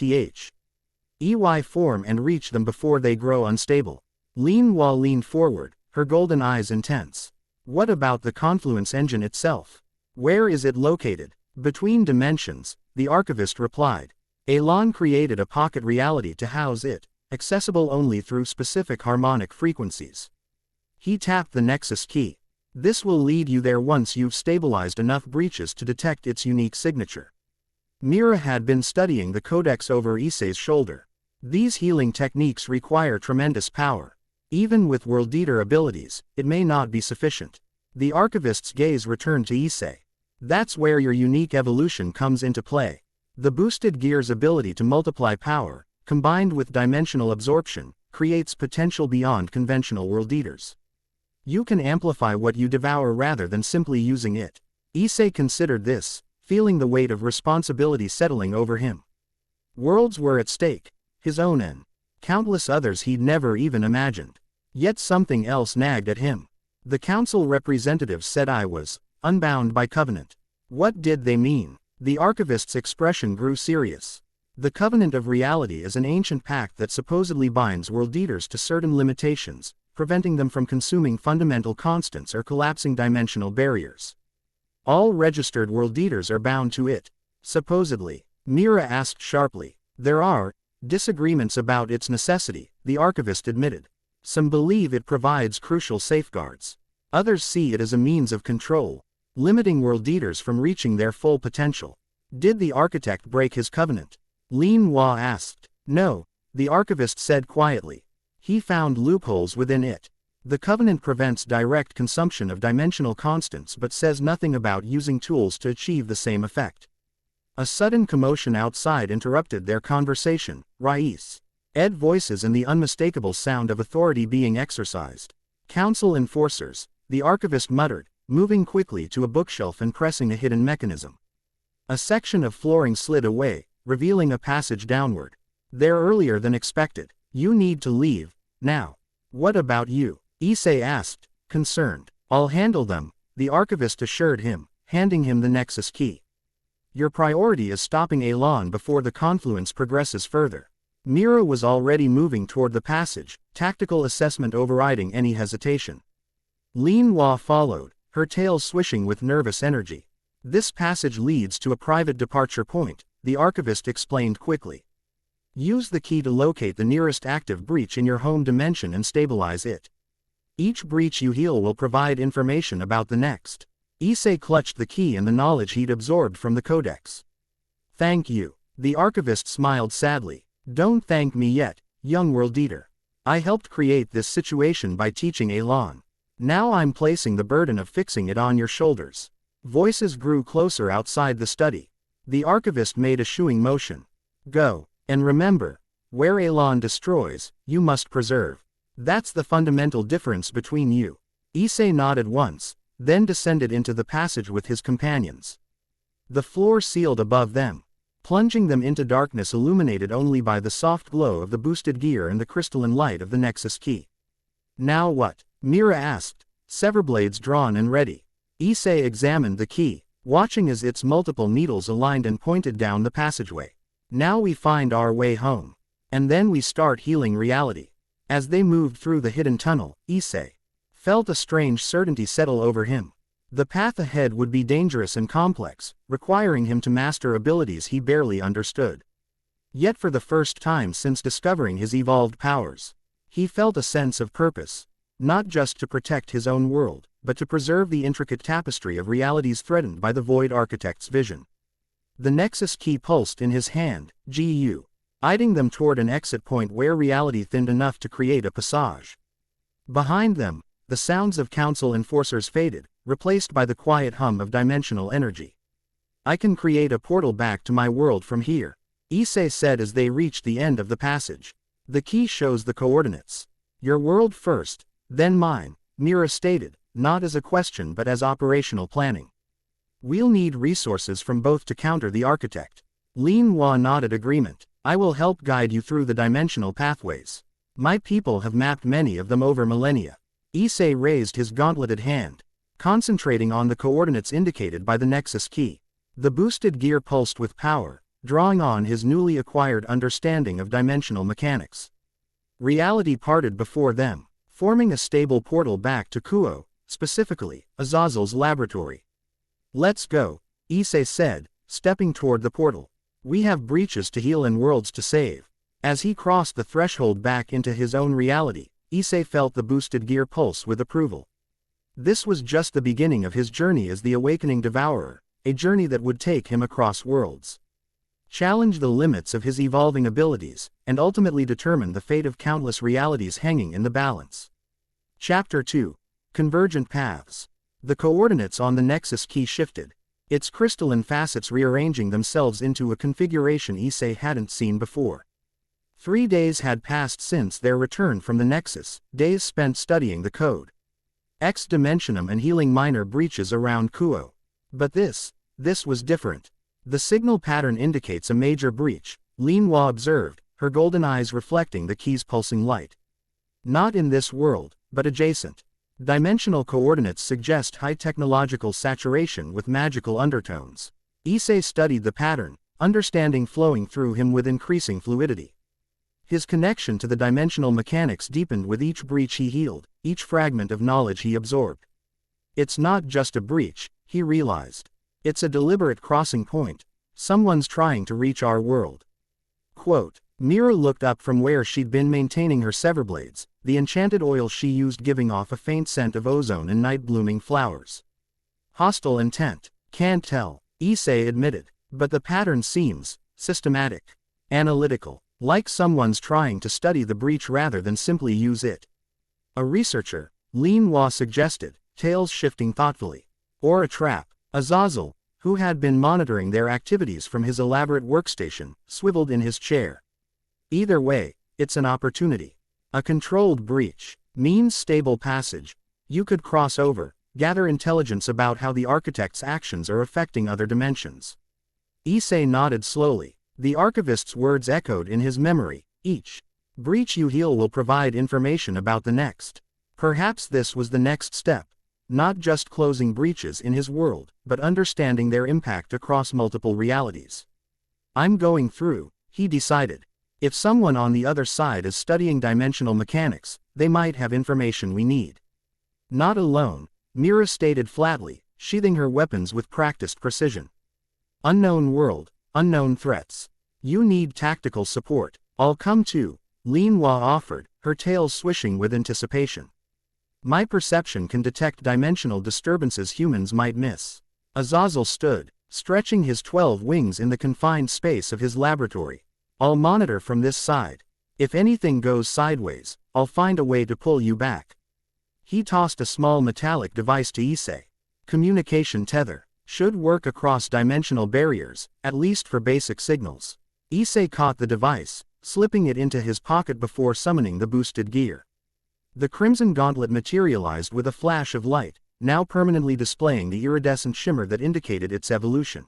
EY form and reach them before they grow unstable. Lin Hua leaned forward, her golden eyes intense. What about the confluence engine itself? Where is it located? Between dimensions, the archivist replied. Elan created a pocket reality to house it, accessible only through specific harmonic frequencies. He tapped the Nexus key. This will lead you there once you've stabilized enough breaches to detect its unique signature. Mira had been studying the codex over Issei's shoulder. These healing techniques require tremendous power. Even with World Eater abilities, it may not be sufficient. The archivist's gaze returned to Issei. That's where your unique evolution comes into play. The boosted gear's ability to multiply power, combined with dimensional absorption, creates potential beyond conventional World Eaters. You can amplify what you devour rather than simply using it. Issei considered this, feeling the weight of responsibility settling over him. Worlds were at stake, his own and countless others he'd never even imagined. Yet something else nagged at him. The council representatives said I was unbound by covenant. What did they mean? The archivist's expression grew serious. The covenant of reality is an ancient pact that supposedly binds World Eaters to certain limitations, preventing them from consuming fundamental constants or collapsing dimensional barriers. All registered World Eaters are bound to it. Supposedly, Mira asked sharply. There are disagreements about its necessity, the archivist admitted. Some believe it provides crucial safeguards. Others see it as a means of control, limiting World Eaters from reaching their full potential. Did the architect break his covenant? Lin Hua asked. No, the archivist said quietly. He found loopholes within it. The covenant prevents direct consumption of dimensional constants but says nothing about using tools to achieve the same effect. A sudden commotion outside interrupted their conversation. Rais. Ed voices and the unmistakable sound of authority being exercised. Council enforcers, the archivist muttered, moving quickly to a bookshelf and pressing a hidden mechanism. A section of flooring slid away, revealing a passage downward. They're earlier than expected. You need to leave, now. What about you? Issei asked, concerned. I'll handle them, the archivist assured him, handing him the Nexus key. Your priority is stopping Elan before the confluence progresses further. Mira was already moving toward the passage, tactical assessment overriding any hesitation. Lin Hua followed, her tail swishing with nervous energy. This passage leads to a private departure point, the archivist explained quickly. Use the key to locate the nearest active breach in your home dimension and stabilize it. Each breach you heal will provide information about the next. Issei clutched the key and the knowledge he'd absorbed from the codex. Thank you. The archivist smiled sadly. Don't thank me yet, young world eater. I helped create this situation by teaching Elan. Now I'm placing the burden of fixing it on your shoulders. Voices grew closer outside the study. The archivist made a shooing motion. Go, and remember, where Elan destroys, you must preserve. That's the fundamental difference between you. Issei nodded once, then descended into the passage with his companions. The floor sealed above them, plunging them into darkness illuminated only by the soft glow of the boosted gear and the crystalline light of the Nexus key. Now what? Mira asked, severblades drawn and ready. Issei examined the key, watching as its multiple needles aligned and pointed down the passageway. Now we find our way home. And then we start healing reality. As they moved through the hidden tunnel, Issei felt a strange certainty settle over him. The path ahead would be dangerous and complex, requiring him to master abilities he barely understood. Yet for the first time since discovering his evolved powers, he felt a sense of purpose, not just to protect his own world, but to preserve the intricate tapestry of realities threatened by the Void Architect's vision. The Nexus key pulsed in his hand, GU, guiding them toward an exit point where reality thinned enough to create a passage. Behind them, the sounds of Council enforcers faded, replaced by the quiet hum of dimensional energy. I can create a portal back to my world from here, Issei said as they reached the end of the passage. The key shows the coordinates. Your world first, then mine, Mira stated, not as a question but as operational planning. We'll need resources from both to counter the architect. Lin Hua nodded agreement. I will help guide you through the dimensional pathways. My people have mapped many of them over millennia. Issei raised his gauntleted hand, concentrating on the coordinates indicated by the Nexus key. The boosted gear pulsed with power, drawing on his newly acquired understanding of dimensional mechanics. Reality parted before them, forming a stable portal back to Kuo, specifically, Azazel's laboratory. Let's go, Issei said, stepping toward the portal. We have breaches to heal and worlds to save. As he crossed the threshold back into his own reality, Issei felt the boosted gear pulse with approval. This was just the beginning of his journey as the awakening devourer, a journey that would take him across worlds, challenge the limits of his evolving abilities, and ultimately determine the fate of countless realities hanging in the balance. Chapter 2. Convergent Paths. The coordinates on the Nexus key shifted, its crystalline facets rearranging themselves into a configuration Issei hadn't seen before. 3 days had passed since their return from the Nexus, days spent studying the code. X-Dimensionum and healing minor breaches around Kuo. But this was different. The signal pattern indicates a major breach, Lin Hua observed, her golden eyes reflecting the key's pulsing light. Not in this world, but adjacent. Dimensional coordinates suggest high technological saturation with magical undertones. Issei studied the pattern, understanding flowing through him with increasing fluidity. His connection to the dimensional mechanics deepened with each breach he healed, each fragment of knowledge he absorbed. It's not just a breach, he realized. It's a deliberate crossing point. Someone's trying to reach our world. Quote, Mira looked up from where she'd been maintaining her severblades, the enchanted oil she used giving off a faint scent of ozone and night-blooming flowers. Hostile intent. Can't tell, Issei admitted, but the pattern seems systematic, analytical, like someone's trying to study the breach rather than simply use it. A researcher, Lin Hua suggested, tails shifting thoughtfully. Or a trap. Azazel, who had been monitoring their activities from his elaborate workstation, swiveled in his chair. Either way, it's an opportunity. A controlled breach means stable passage. You could cross over, gather intelligence about how the architect's actions are affecting other dimensions. Issei nodded slowly. The archivist's words echoed in his memory. Each breach you heal will provide information about the next. Perhaps this was the next step. Not just closing breaches in his world, but understanding their impact across multiple realities. I'm going through, he decided. If someone on the other side is studying dimensional mechanics, they might have information we need. Not alone, Mira stated flatly, sheathing her weapons with practiced precision. Unknown world, unknown threats. You need tactical support. I'll come too, Lin Hua offered, her tail swishing with anticipation. My perception can detect dimensional disturbances humans might miss. Azazel stood, stretching his 12 wings in the confined space of his laboratory. I'll monitor from this side. If anything goes sideways, I'll find a way to pull you back. He tossed a small metallic device to Issei. Communication tether. Should work across dimensional barriers, at least for basic signals. Issei caught the device, slipping it into his pocket before summoning the boosted gear. The crimson gauntlet materialized with a flash of light, now permanently displaying the iridescent shimmer that indicated its evolution.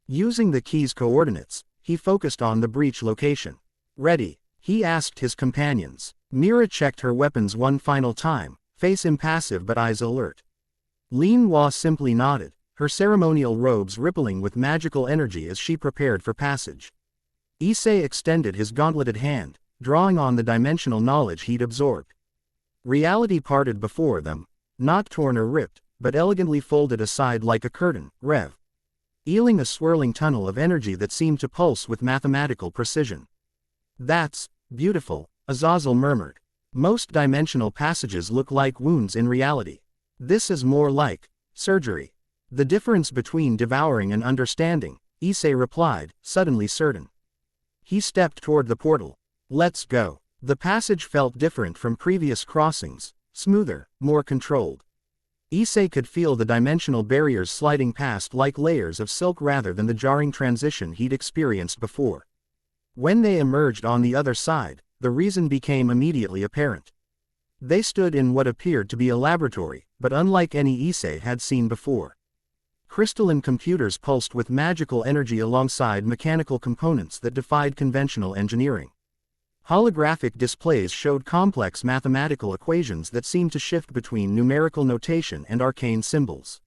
Using the key's coordinates, he focused on the breach location. Ready, he asked his companions. Mira checked her weapons one final time, face impassive but eyes alert. Lin Hua simply nodded, her ceremonial robes rippling with magical energy as she prepared for passage. Issei extended his gauntleted hand, drawing on the dimensional knowledge he'd absorbed. Reality parted before them, not torn or ripped, but elegantly folded aside like a curtain, revealing a swirling tunnel of energy that seemed to pulse with mathematical precision. That's beautiful, Azazel murmured. Most dimensional passages look like wounds in reality. This is more like surgery. The difference between devouring and understanding, Issei replied, suddenly certain. He stepped toward the portal. Let's go. The passage felt different from previous crossings, smoother, more controlled. Issei could feel the dimensional barriers sliding past like layers of silk rather than the jarring transition he'd experienced before. When they emerged on the other side, the reason became immediately apparent. They stood in what appeared to be a laboratory, but unlike any Issei had seen before. Crystalline computers pulsed with magical energy alongside mechanical components that defied conventional engineering. Holographic displays showed complex mathematical equations that seemed to shift between numerical notation and arcane symbols.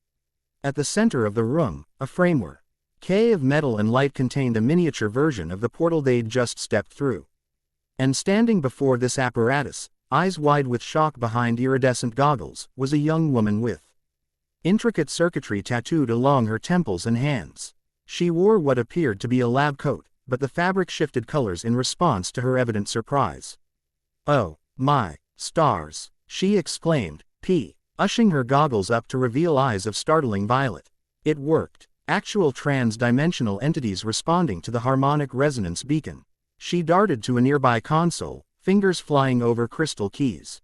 At the center of the room, a framework of metal and light contained a miniature version of the portal they'd just stepped through. And standing before this apparatus, eyes wide with shock behind iridescent goggles, was a young woman with intricate circuitry tattooed along her temples and hands. She wore what appeared to be a lab coat, but the fabric shifted colors in response to her evident surprise. Oh, my stars, she exclaimed, ushing her goggles up to reveal eyes of startling violet. It worked. Actual trans-dimensional entities responding to the harmonic resonance beacon. She darted to a nearby console, fingers flying over crystal keys.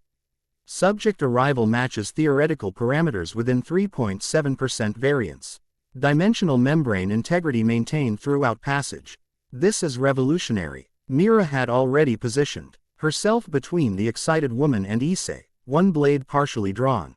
Subject arrival matches theoretical parameters within 3.7% variance. Dimensional membrane integrity maintained throughout passage. This is revolutionary. Mira had already positioned herself between the excited woman and Issei, one blade partially drawn.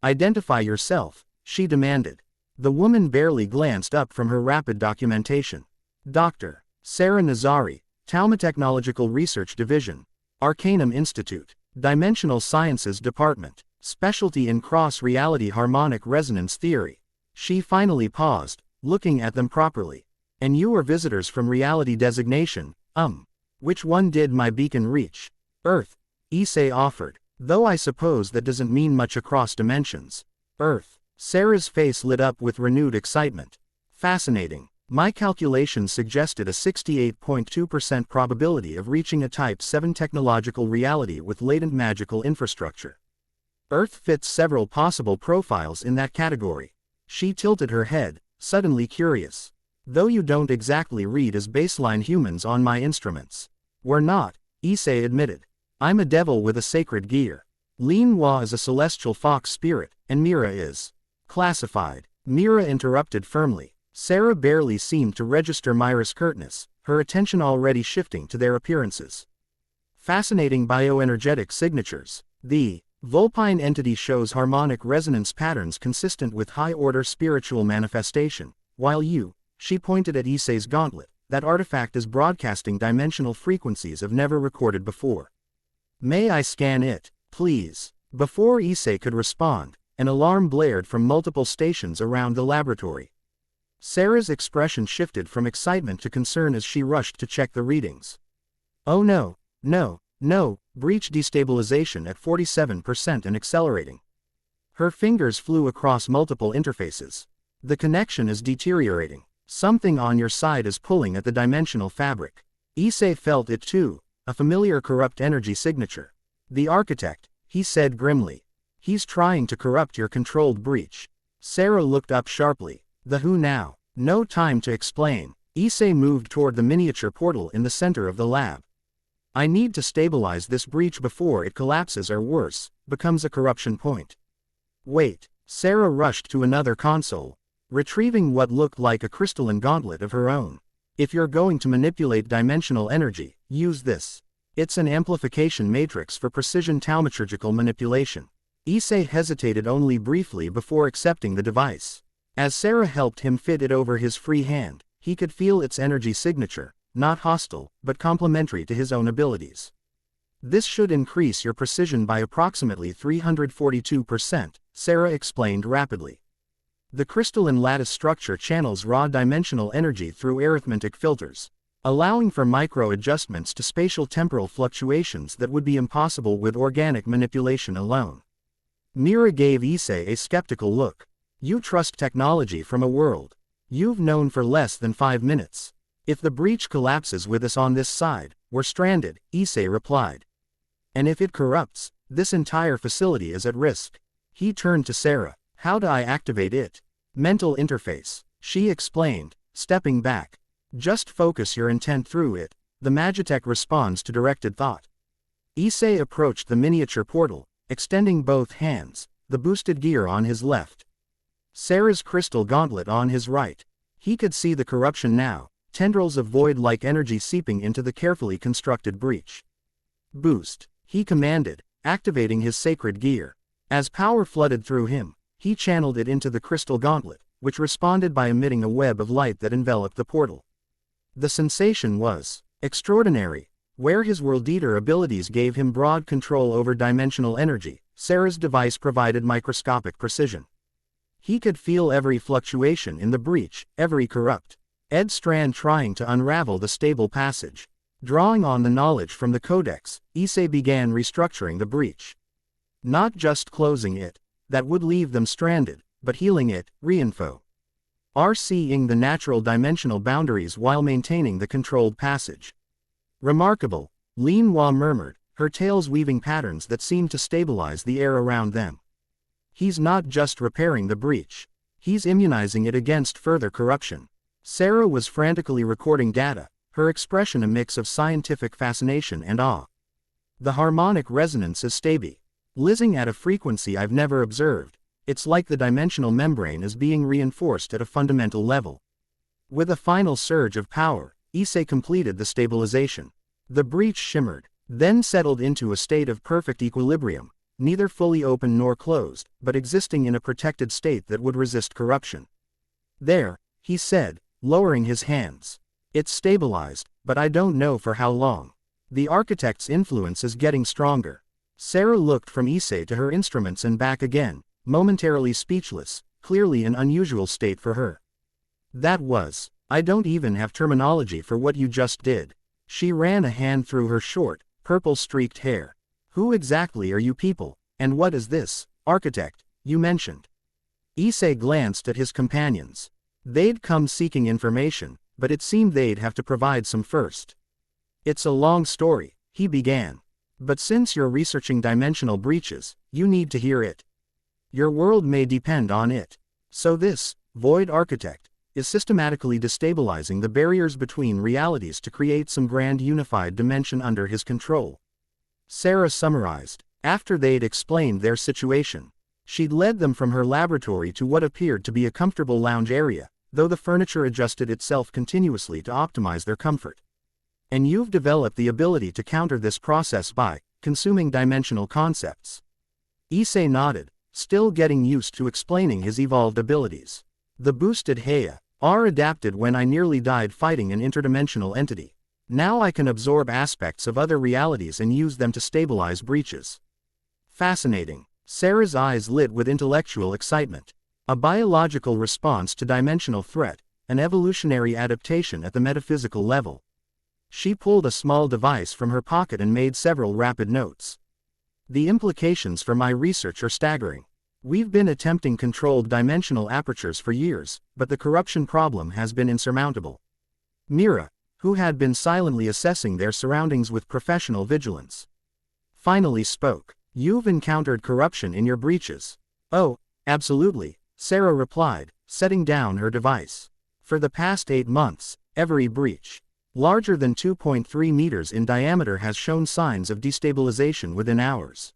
Identify yourself, she demanded. The woman barely glanced up from her rapid documentation. Dr. Sarah Nazari, Technological Research Division, Arcanum Institute, Dimensional Sciences Department, Specialty in Cross-Reality Harmonic Resonance Theory. She finally paused, looking at them properly. And you are visitors from reality designation, Which one did my beacon reach? Earth, Issei offered, though I suppose that doesn't mean much across dimensions. Earth. Sarah's face lit up with renewed excitement. Fascinating. My calculations suggested a 68.2% probability of reaching a Type 7 technological reality with latent magical infrastructure. Earth fits several possible profiles in that category. She tilted her head, suddenly curious. Though you don't exactly read as baseline humans on my instruments. We're not, Issei admitted. I'm a devil with a sacred gear. Lin Hua is a celestial fox spirit, and Mira is classified. Mira interrupted firmly. Sarah barely seemed to register Mira's curtness, her attention already shifting to their appearances. Fascinating bioenergetic signatures. The Vulpine entity shows harmonic resonance patterns consistent with high-order spiritual manifestation, while she pointed at Issei's gauntlet, that artifact is broadcasting dimensional frequencies of never recorded before. May I scan it, please? Before Issei could respond, an alarm blared from multiple stations around the laboratory. Sarah's expression shifted from excitement to concern as she rushed to check the readings. Oh no, no, no, breach destabilization at 47% and accelerating. Her fingers flew across multiple interfaces. The connection is deteriorating. Something on your side is pulling at the dimensional fabric. Issei felt it too, a familiar corrupt energy signature. The architect, he said grimly. He's trying to corrupt your controlled breach. Sarah looked up sharply. The who now? No time to explain. Issei moved toward the miniature portal in the center of the lab. I need to stabilize this breach before it collapses or worse, becomes a corruption point. Wait. Sarah rushed to another console, retrieving what looked like a crystalline gauntlet of her own. If you're going to manipulate dimensional energy, use this. It's an amplification matrix for precision taumaturgical manipulation. Issei hesitated only briefly before accepting the device. As Sarah helped him fit it over his free hand, he could feel its energy signature, not hostile, but complementary to his own abilities. This should increase your precision by approximately 342%, Sarah explained rapidly. The crystalline lattice structure channels raw dimensional energy through arithmetic filters, allowing for micro-adjustments to spatial temporal fluctuations that would be impossible with organic manipulation alone. Mira gave Issei a skeptical look. You trust technology from a world you've known for less than 5 minutes. If the breach collapses with us on this side, we're stranded, Issei replied. And if it corrupts, this entire facility is at risk. He turned to Sarah. How do I activate it? Mental interface, she explained, stepping back. Just focus your intent through it. The Magitech responds to directed thought. Issei approached the miniature portal, extending both hands, the boosted gear on his left, Sarah's crystal gauntlet on his right. He could see the corruption now, tendrils of void-like energy seeping into the carefully constructed breach. Boost, he commanded, activating his sacred gear. As power flooded through him, he channeled it into the crystal gauntlet, which responded by emitting a web of light that enveloped the portal. The sensation was extraordinary. Where his World Eater abilities gave him broad control over dimensional energy, Sarah's device provided microscopic precision. He could feel every fluctuation in the breach, every corrupt strand trying to unravel the stable passage. Drawing on the knowledge from the codex, Issei began restructuring the breach. Not just closing it, that would leave them stranded, but healing it, reinfo. RCing the natural dimensional boundaries while maintaining the controlled passage. Remarkable, Lin Hua murmured, her tails weaving patterns that seemed to stabilize the air around them. He's not just repairing the breach. He's immunizing it against further corruption. Sarah was frantically recording data, her expression a mix of scientific fascination and awe. The harmonic resonance is stable, lizzing at a frequency I've never observed. It's like the dimensional membrane is being reinforced at a fundamental level. With a final surge of power, Issei completed the stabilization. The breach shimmered, then settled into a state of perfect equilibrium, neither fully open nor closed, but existing in a protected state that would resist corruption. There, he said, lowering his hands. It's stabilized, but I don't know for how long. The architect's influence is getting stronger. Sarah looked from Issei to her instruments and back again, momentarily speechless, clearly an unusual state for her. That was, I don't even have terminology for what you just did. She ran a hand through her short, purple-streaked hair. Who exactly are you people, and what is this, architect, you mentioned? Issei glanced at his companions. They'd come seeking information, but it seemed they'd have to provide some first. It's a long story, he began. But since you're researching dimensional breaches, you need to hear it. Your world may depend on it. So this, Void Architect, is systematically destabilizing the barriers between realities to create some grand unified dimension under his control. Sarah summarized. After they'd explained their situation, she'd led them from her laboratory to what appeared to be a comfortable lounge area, though the furniture adjusted itself continuously to optimize their comfort. And you've developed the ability to counter this process by consuming dimensional concepts. Issei nodded, still getting used to explaining his evolved abilities. The boosted Heya are adapted when I nearly died fighting an interdimensional entity. Now I can absorb aspects of other realities and use them to stabilize breaches. Fascinating. Sarah's eyes lit with intellectual excitement. A biological response to dimensional threat, an evolutionary adaptation at the metaphysical level. She pulled a small device from her pocket and made several rapid notes. The implications for my research are staggering. We've been attempting controlled dimensional apertures for years, but the corruption problem has been insurmountable. Mira, who had been silently assessing their surroundings with professional vigilance, finally spoke. You've encountered corruption in your breaches. Oh, absolutely, Sarah replied, setting down her device. For the past 8 months, every breach, larger than 2.3 meters in diameter, has shown signs of destabilization within hours.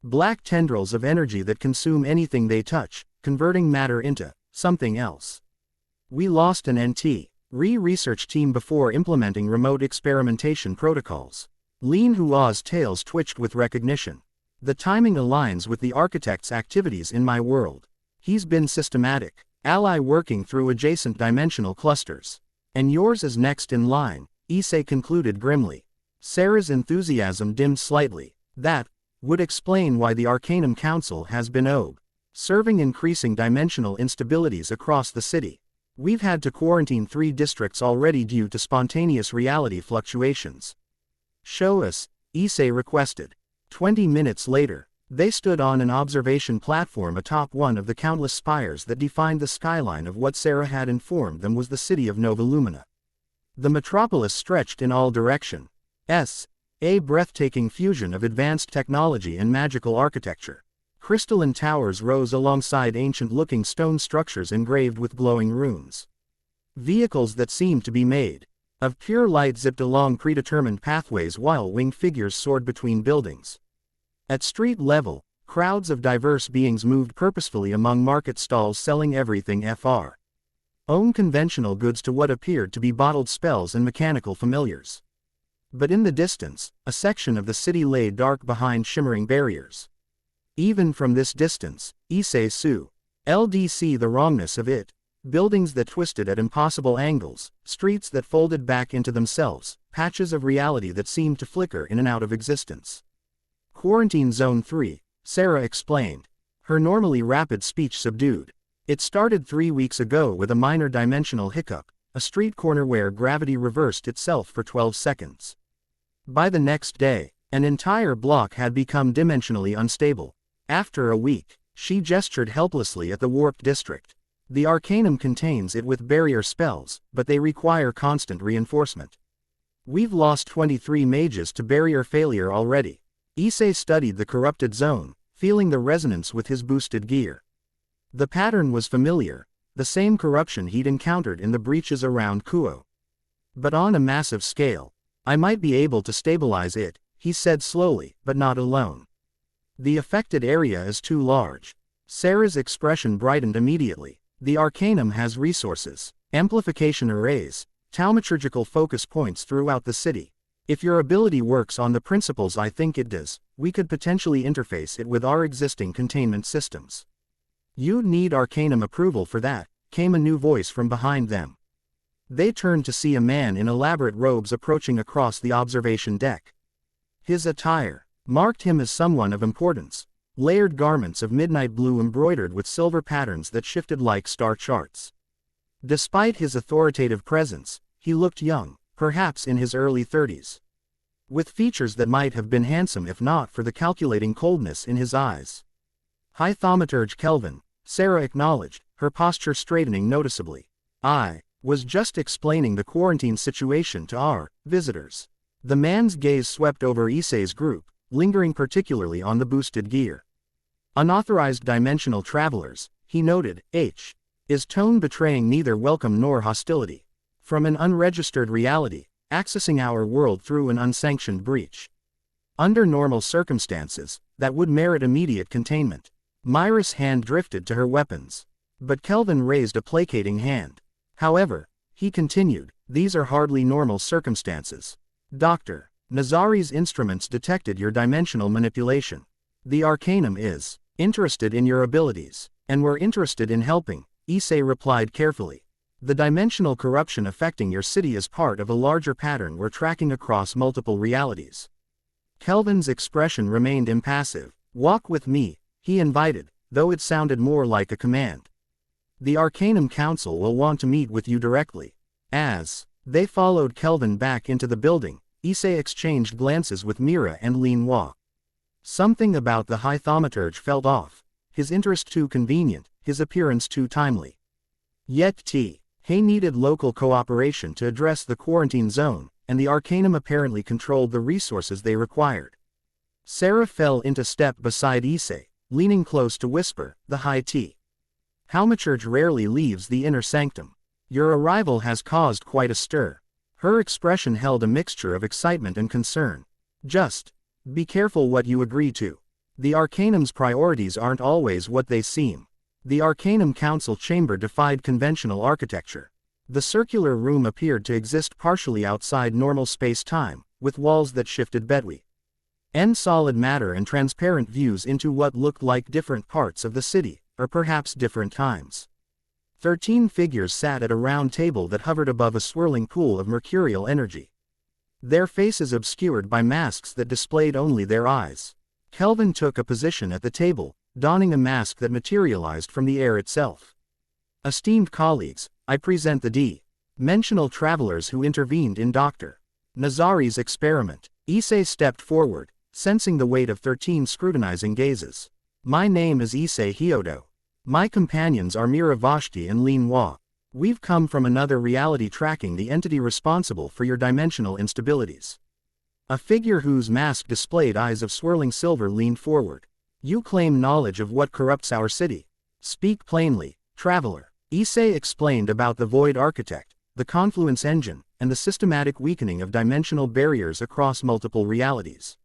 Black tendrils of energy that consume anything they touch, converting matter into something else. We lost an research team before implementing remote experimentation protocols. Lin Hua's tails twitched with recognition. The timing aligns with the architect's activities in my world. He's been systematic, ally working through adjacent dimensional clusters. And yours is next in line, Issei concluded grimly. Sarah's enthusiasm dimmed slightly. That would explain why the Arcanum Council has been serving increasing dimensional instabilities across the city. We've had to quarantine 3 districts already due to spontaneous reality fluctuations. Show us, Issei requested. 20 minutes later, they stood on an observation platform atop one of the countless spires that defined the skyline of what Sarah had informed them was the city of Nova Lumina. The metropolis stretched in all directions, a breathtaking fusion of advanced technology and magical architecture. Crystalline towers rose alongside ancient-looking stone structures engraved with glowing runes. Vehicles that seemed to be made of pure light zipped along predetermined pathways while winged figures soared between buildings. At street level, crowds of diverse beings moved purposefully among market stalls selling everything from conventional goods to what appeared to be bottled spells and mechanical familiars. But in the distance, a section of the city lay dark behind shimmering barriers. Even from this distance, Issei saw the wrongness of it. Buildings that twisted at impossible angles, streets that folded back into themselves, patches of reality that seemed to flicker in and out of existence. Quarantine Zone 3, Sarah explained, her normally rapid speech subdued. It started 3 weeks ago with a minor dimensional hiccup, a street corner where gravity reversed itself for 12 seconds. By the next day, an entire block had become dimensionally unstable. After a week, she gestured helplessly at the warped district. The Arcanum contains it with barrier spells, but they require constant reinforcement. We've lost 23 mages to barrier failure already. Issei studied the corrupted zone, feeling the resonance with his boosted gear. The pattern was familiar, the same corruption he'd encountered in the breaches around Kuo. But on a massive scale, I might be able to stabilize it, he said slowly, but not alone. The affected area is too large. Sarah's expression brightened immediately. The Arcanum has resources, amplification arrays, thaumaturgical focus points throughout the city. If your ability works on the principles I think it does, we could potentially interface it with our existing containment systems. You'd need Arcanum approval for that, came a new voice from behind them. They turned to see a man in elaborate robes approaching across the observation deck. His attire marked him as someone of importance. Layered garments of midnight blue embroidered with silver patterns that shifted like star charts. Despite his authoritative presence, he looked young, perhaps in his early 30s. With features that might have been handsome if not for the calculating coldness in his eyes. High thaumaturge Kelvin, Sarah acknowledged, her posture straightening noticeably. I was just explaining the quarantine situation to our visitors. The man's gaze swept over Issei's group, lingering particularly on the boosted gear. Unauthorized dimensional travelers, he noted, his tone betraying neither welcome nor hostility. From an unregistered reality, accessing our world through an unsanctioned breach. Under normal circumstances, that would merit immediate containment. Myra's hand drifted to her weapons. But Kelvin raised a placating hand. However, he continued, these are hardly normal circumstances. Dr. Nazari's instruments detected your dimensional manipulation. The Arcanum is interested in your abilities, and we're interested in helping, Issei replied carefully. The dimensional corruption affecting your city is part of a larger pattern we're tracking across multiple realities. Kelvin's expression remained impassive. Walk with me, he invited, though it sounded more like a command. The Arcanum Council will want to meet with you directly. As They followed Kelvin back into the building. Issei exchanged glances with Mira and Lin Hua. Something about the high thaumaturge felt off. His interest too convenient, his appearance too timely. Yet He needed local cooperation to address the quarantine zone, and the Arcanum apparently controlled the resources they required. Sarah fell into step beside Issei, leaning close to whisper, "The high thaumaturge rarely leaves the inner sanctum. Your arrival has caused quite a stir." Her expression held a mixture of excitement and concern. "Just be careful what you agree to. The Arcanum's priorities aren't always what they seem." The Arcanum Council chamber defied conventional architecture. The circular room appeared to exist partially outside normal space-time, with walls that shifted between solid matter and transparent views into what looked like different parts of the city, or perhaps different times. 13 figures sat at a round table that hovered above a swirling pool of mercurial energy. Their faces obscured by masks that displayed only their eyes. Kelvin took a position at the table, donning a mask that materialized from the air itself. "Esteemed colleagues, I present the dimensional travelers who intervened in Dr. Nazari's experiment." Issei stepped forward, sensing the weight of 13 scrutinizing gazes. "My name is Issei Hyodo. My companions are Mira Vashti and Lin Hua. We've come from another reality tracking the entity responsible for your dimensional instabilities." A figure whose mask displayed eyes of swirling silver leaned forward. "You claim knowledge of what corrupts our city. Speak plainly, traveler." Issei explained about the Void Architect, the Confluence Engine, and the systematic weakening of dimensional barriers across multiple realities.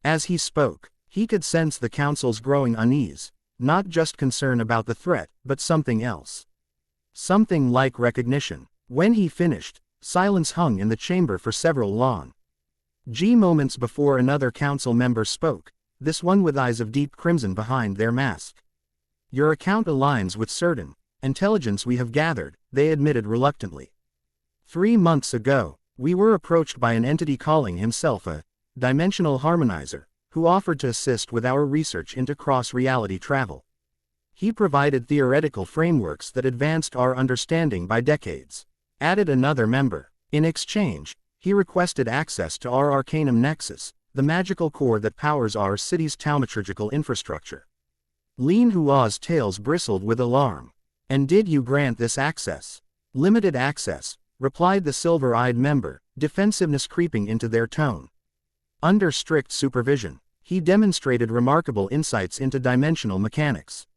As he spoke, he could sense the Council's growing unease, not just concern about the threat, but something else. Something like recognition. When he finished, silence hung in the chamber for several long moments before another council member spoke, this one with eyes of deep crimson behind their mask. "Your account aligns with certain intelligence we have gathered," they admitted reluctantly. 3 months ago, we were approached by an entity calling himself a dimensional harmonizer, who offered to assist with our research into cross-reality travel. He provided theoretical frameworks that advanced our understanding by decades. Added another member. In exchange, he requested access to our Arcanum Nexus, the magical core that powers our city's thaumaturgical infrastructure. Lin Hua's tails bristled with alarm. "And did you grant this access?" "Limited access," replied the silver-eyed member, defensiveness creeping into their tone. "Under strict supervision, he demonstrated remarkable insights into dimensional mechanics.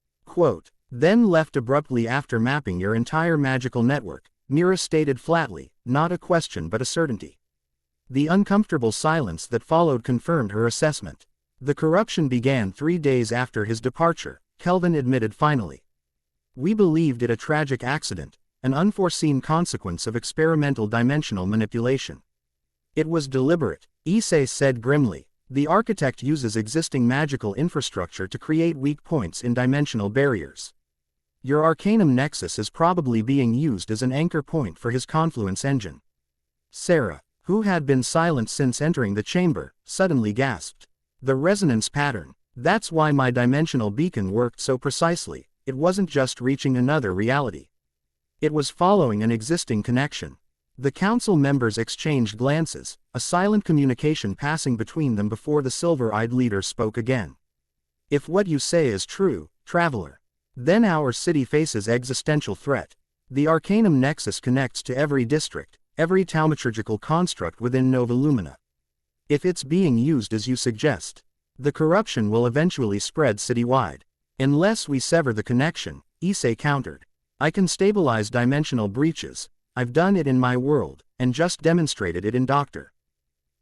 Then left abruptly after mapping your entire magical network," Mira stated flatly, not a question but a certainty. The uncomfortable silence that followed confirmed her assessment. "The corruption began 3 days after his departure," Kelvin admitted finally. "We believed it a tragic accident, an unforeseen consequence of experimental dimensional manipulation." "It was deliberate," Issei said grimly. "The architect uses existing magical infrastructure to create weak points in dimensional barriers. Your Arcanum Nexus is probably being used as an anchor point for his Confluence Engine." Sarah, who had been silent since entering the chamber, suddenly gasped. "The resonance pattern. That's why my dimensional beacon worked so precisely. It wasn't just reaching another reality. It was following an existing connection." The council members exchanged glances, a silent communication passing between them before the silver-eyed leader spoke again. "If what you say is true, traveler, then our city faces existential threat. The Arcanum Nexus connects to every district, every thaumaturgical construct within Nova Lumina. If it's being used as you suggest, the corruption will eventually spread citywide. Unless we sever the connection," Issei countered. "I can stabilize dimensional breaches. I've done it in my world, and just demonstrated it in Dr.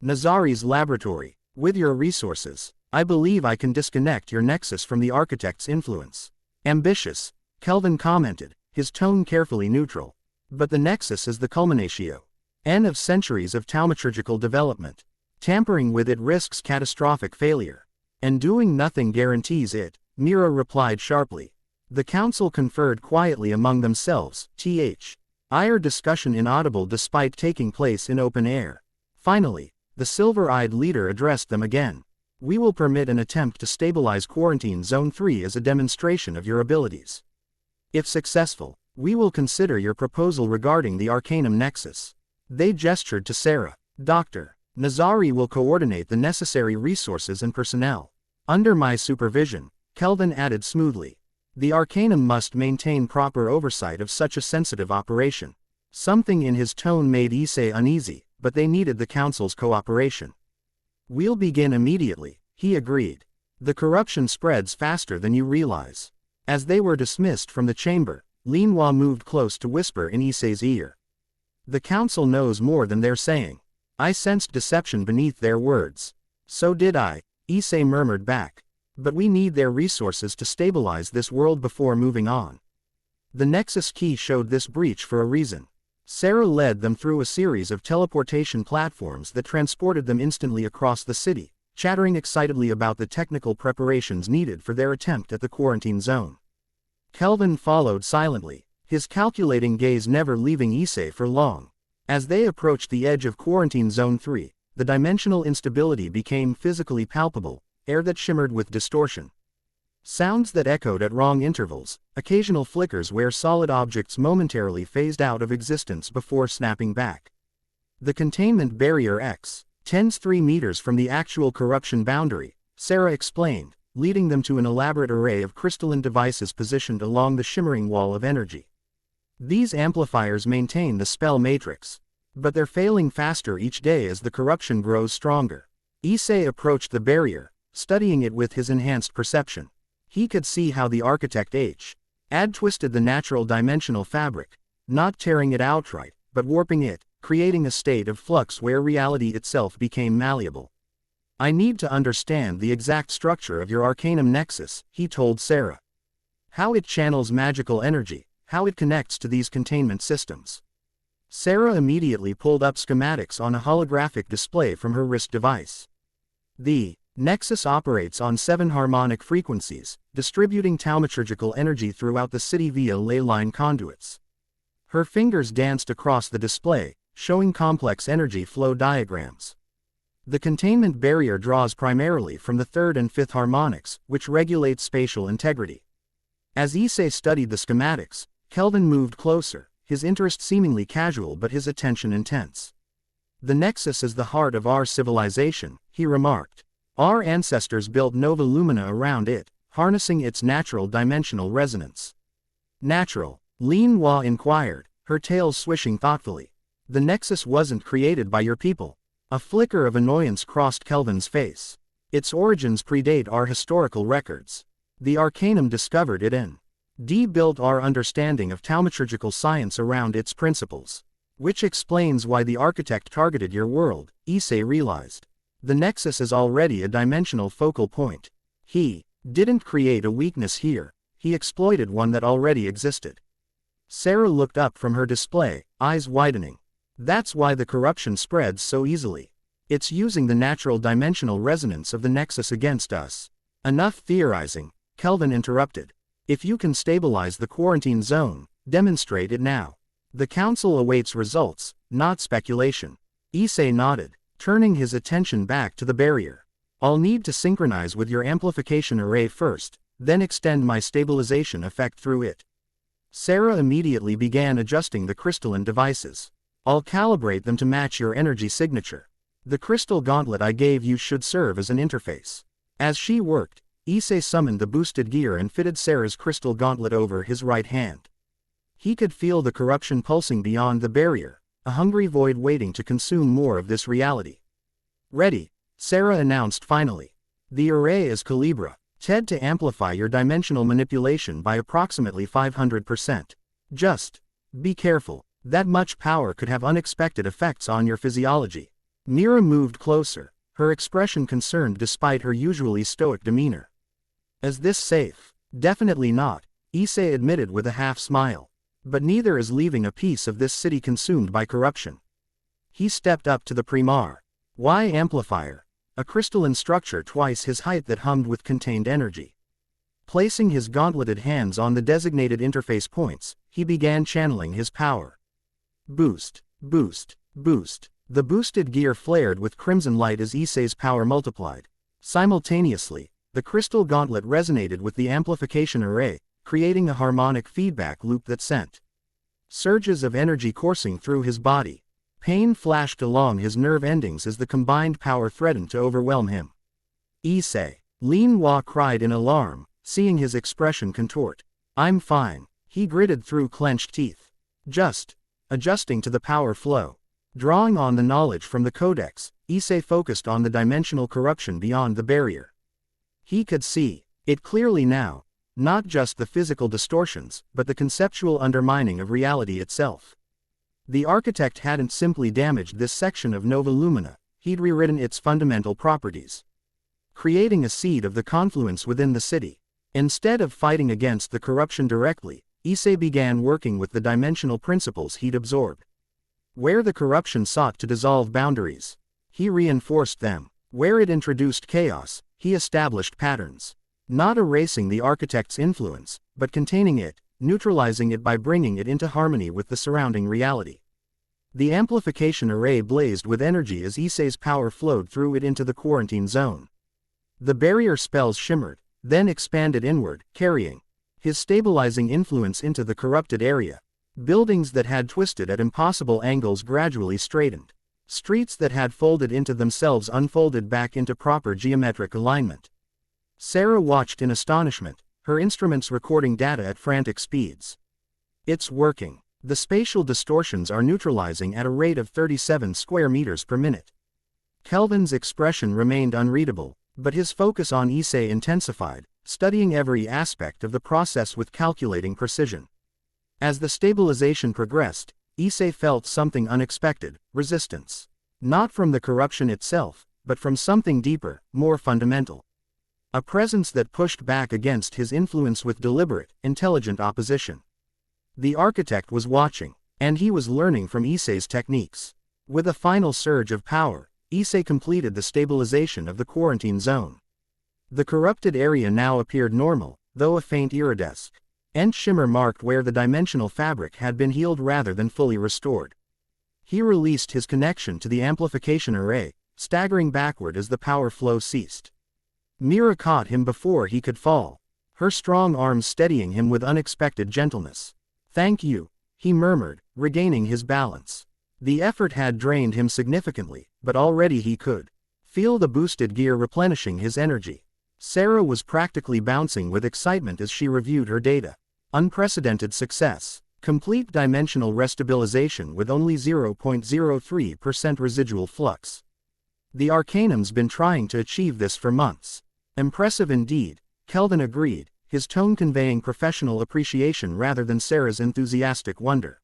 Nazari's laboratory. With your resources, I believe I can disconnect your nexus from the architect's influence." "Ambitious," Kelvin commented, his tone carefully neutral. "But the nexus is the culminatio of centuries of thaumaturgical development. Tampering with it risks catastrophic failure. And doing nothing guarantees it," Mira replied sharply. The council conferred quietly among themselves, Our discussion inaudible despite taking place in open air. Finally, the silver-eyed leader addressed them again. "We will permit an attempt to stabilize Quarantine Zone 3 as a demonstration of your abilities. If successful, we will consider your proposal regarding the Arcanum Nexus." They gestured to Sarah. Dr. Nazari will coordinate the necessary resources and personnel. Under my supervision, Kelvin added smoothly. The Arcanum must maintain proper oversight of such a sensitive operation. Something in his tone made Issei uneasy, but they needed the Council's cooperation. We'll begin immediately, he agreed. The corruption spreads faster than you realize. As they were dismissed from the chamber, Lin Hua moved close to whisper in Issei's ear. The Council knows more than they're saying. I sensed deception beneath their words. So did I, Issei murmured back. But we need their resources to stabilize this world before moving on. The Nexus key showed this breach for a reason. Sarah led them through a series of teleportation platforms that transported them instantly across the city, chattering excitedly about the technical preparations needed for their attempt at the quarantine zone. Kelvin followed silently, his calculating gaze never leaving Issei for long. As they approached the edge of Quarantine Zone 3, the dimensional instability became physically palpable, air that shimmered with distortion. Sounds that echoed at wrong intervals, occasional flickers where solid objects momentarily phased out of existence before snapping back. The containment barrier X tends 3 meters from the actual corruption boundary, Sarah explained, leading them to an elaborate array of crystalline devices positioned along the shimmering wall of energy. These amplifiers maintain the spell matrix. But they're failing faster each day as the corruption grows stronger. Issei approached the barrier, studying it with his enhanced perception. He could see how the architect had twisted the natural dimensional fabric, not tearing it outright, but warping it, creating a state of flux where reality itself became malleable. I need to understand the exact structure of your Arcanum Nexus, he told Sarah. How it channels magical energy, how it connects to these containment systems. Sarah immediately pulled up schematics on a holographic display from her wrist device. The Nexus operates on 7 harmonic frequencies, distributing thaumaturgical energy throughout the city via ley line conduits. Her fingers danced across the display, showing complex energy flow diagrams. The containment barrier draws primarily from the 3rd and 5th harmonics, which regulate spatial integrity. As Issei studied the schematics, Kelvin moved closer, his interest seemingly casual but his attention intense. The Nexus is the heart of our civilization, he remarked. Our ancestors built Nova Lumina around it, harnessing its natural dimensional resonance. Natural? Lin Hua inquired, her tail swishing thoughtfully. The Nexus wasn't created by your people. A flicker of annoyance crossed Kelvin's face. Its origins predate our historical records. The Arcanum discovered it in built our understanding of thaumaturgical science around its principles. Which explains why the architect targeted your world, Issei realized. The Nexus is already a dimensional focal point. He didn't create a weakness here, he exploited one that already existed. Sarah looked up from her display, eyes widening. That's why the corruption spreads so easily. It's using the natural dimensional resonance of the Nexus against us. Enough theorizing, Kelvin interrupted. If you can stabilize the quarantine zone, demonstrate it now. The Council awaits results, not speculation. Issei nodded, turning his attention back to the barrier. I'll need to synchronize with your amplification array first, then extend my stabilization effect through it. Sarah immediately began adjusting the crystalline devices. I'll calibrate them to match your energy signature. The crystal gauntlet I gave you should serve as an interface. As she worked, Issei summoned the boosted gear and fitted Sarah's crystal gauntlet over his right hand. He could feel the corruption pulsing beyond the barrier, a hungry void waiting to consume more of this reality. Ready, Sarah announced finally. The array is Calibra, TED to amplify your dimensional manipulation by approximately 500%. Just be careful, that much power could have unexpected effects on your physiology. Mira moved closer, her expression concerned despite her usually stoic demeanor. Is this safe? Definitely not, Issei admitted with a half smile. But neither is leaving a piece of this city consumed by corruption. He stepped up to the primar. Y amplifier, a crystalline structure twice his height that hummed with contained energy. Placing his gauntleted hands on the designated interface points, he began channeling his power. Boost, boost, boost. The boosted gear flared with crimson light as Issei's power multiplied. Simultaneously, the crystal gauntlet resonated with the amplification array, creating a harmonic feedback loop that sent surges of energy coursing through his body. Pain flashed along his nerve endings as the combined power threatened to overwhelm him. Issei. Lin Hua cried in alarm, seeing his expression contort. I'm fine, he gritted through clenched teeth. Just adjusting to the power flow. Drawing on the knowledge from the codex, Issei focused on the dimensional corruption beyond the barrier. He could see it clearly now, not just the physical distortions, but the conceptual undermining of reality itself. The architect hadn't simply damaged this section of Nova Lumina, he'd rewritten its fundamental properties, creating a seed of the confluence within the city. Instead of fighting against the corruption directly, Issei began working with the dimensional principles he'd absorbed. Where the corruption sought to dissolve boundaries, he reinforced them. Where it introduced chaos, he established patterns. Not erasing the architect's influence, but containing it, neutralizing it by bringing it into harmony with the surrounding reality. The amplification array blazed with energy as Issei's power flowed through it into the quarantine zone. The barrier spells shimmered, then expanded inward, carrying his stabilizing influence into the corrupted area. Buildings that had twisted at impossible angles gradually straightened. Streets that had folded into themselves unfolded back into proper geometric alignment. Sarah watched in astonishment, her instruments recording data at frantic speeds. It's working. The spatial distortions are neutralizing at a rate of 37 square meters per minute. Kelvin's expression remained unreadable, but his focus on Issei intensified, studying every aspect of the process with calculating precision. As the stabilization progressed, Issei felt something unexpected: resistance. Not from the corruption itself, but from something deeper, more fundamental. A presence that pushed back against his influence with deliberate, intelligent opposition. The architect was watching, and he was learning from Issei's techniques. With a final surge of power, Issei completed the stabilization of the quarantine zone. The corrupted area now appeared normal, though a faint iridescent shimmer marked where the dimensional fabric had been healed rather than fully restored. He released his connection to the amplification array, staggering backward as the power flow ceased. Mira caught him before he could fall, her strong arms steadying him with unexpected gentleness. "Thank you," he murmured, regaining his balance. The effort had drained him significantly, but already he could feel the boosted gear replenishing his energy. Sarah was practically bouncing with excitement as she reviewed her data. Unprecedented success. Complete dimensional restabilization with only 0.03% residual flux. The Arcanum's been trying to achieve this for months. Impressive indeed, Kelvin agreed, his tone conveying professional appreciation rather than Sarah's enthusiastic wonder.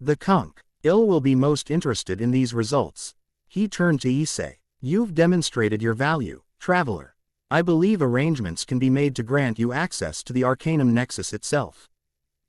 The Conch Il will be most interested in these results. He turned to Issei. You've demonstrated your value, traveler. I believe arrangements can be made to grant you access to the Arcanum Nexus itself.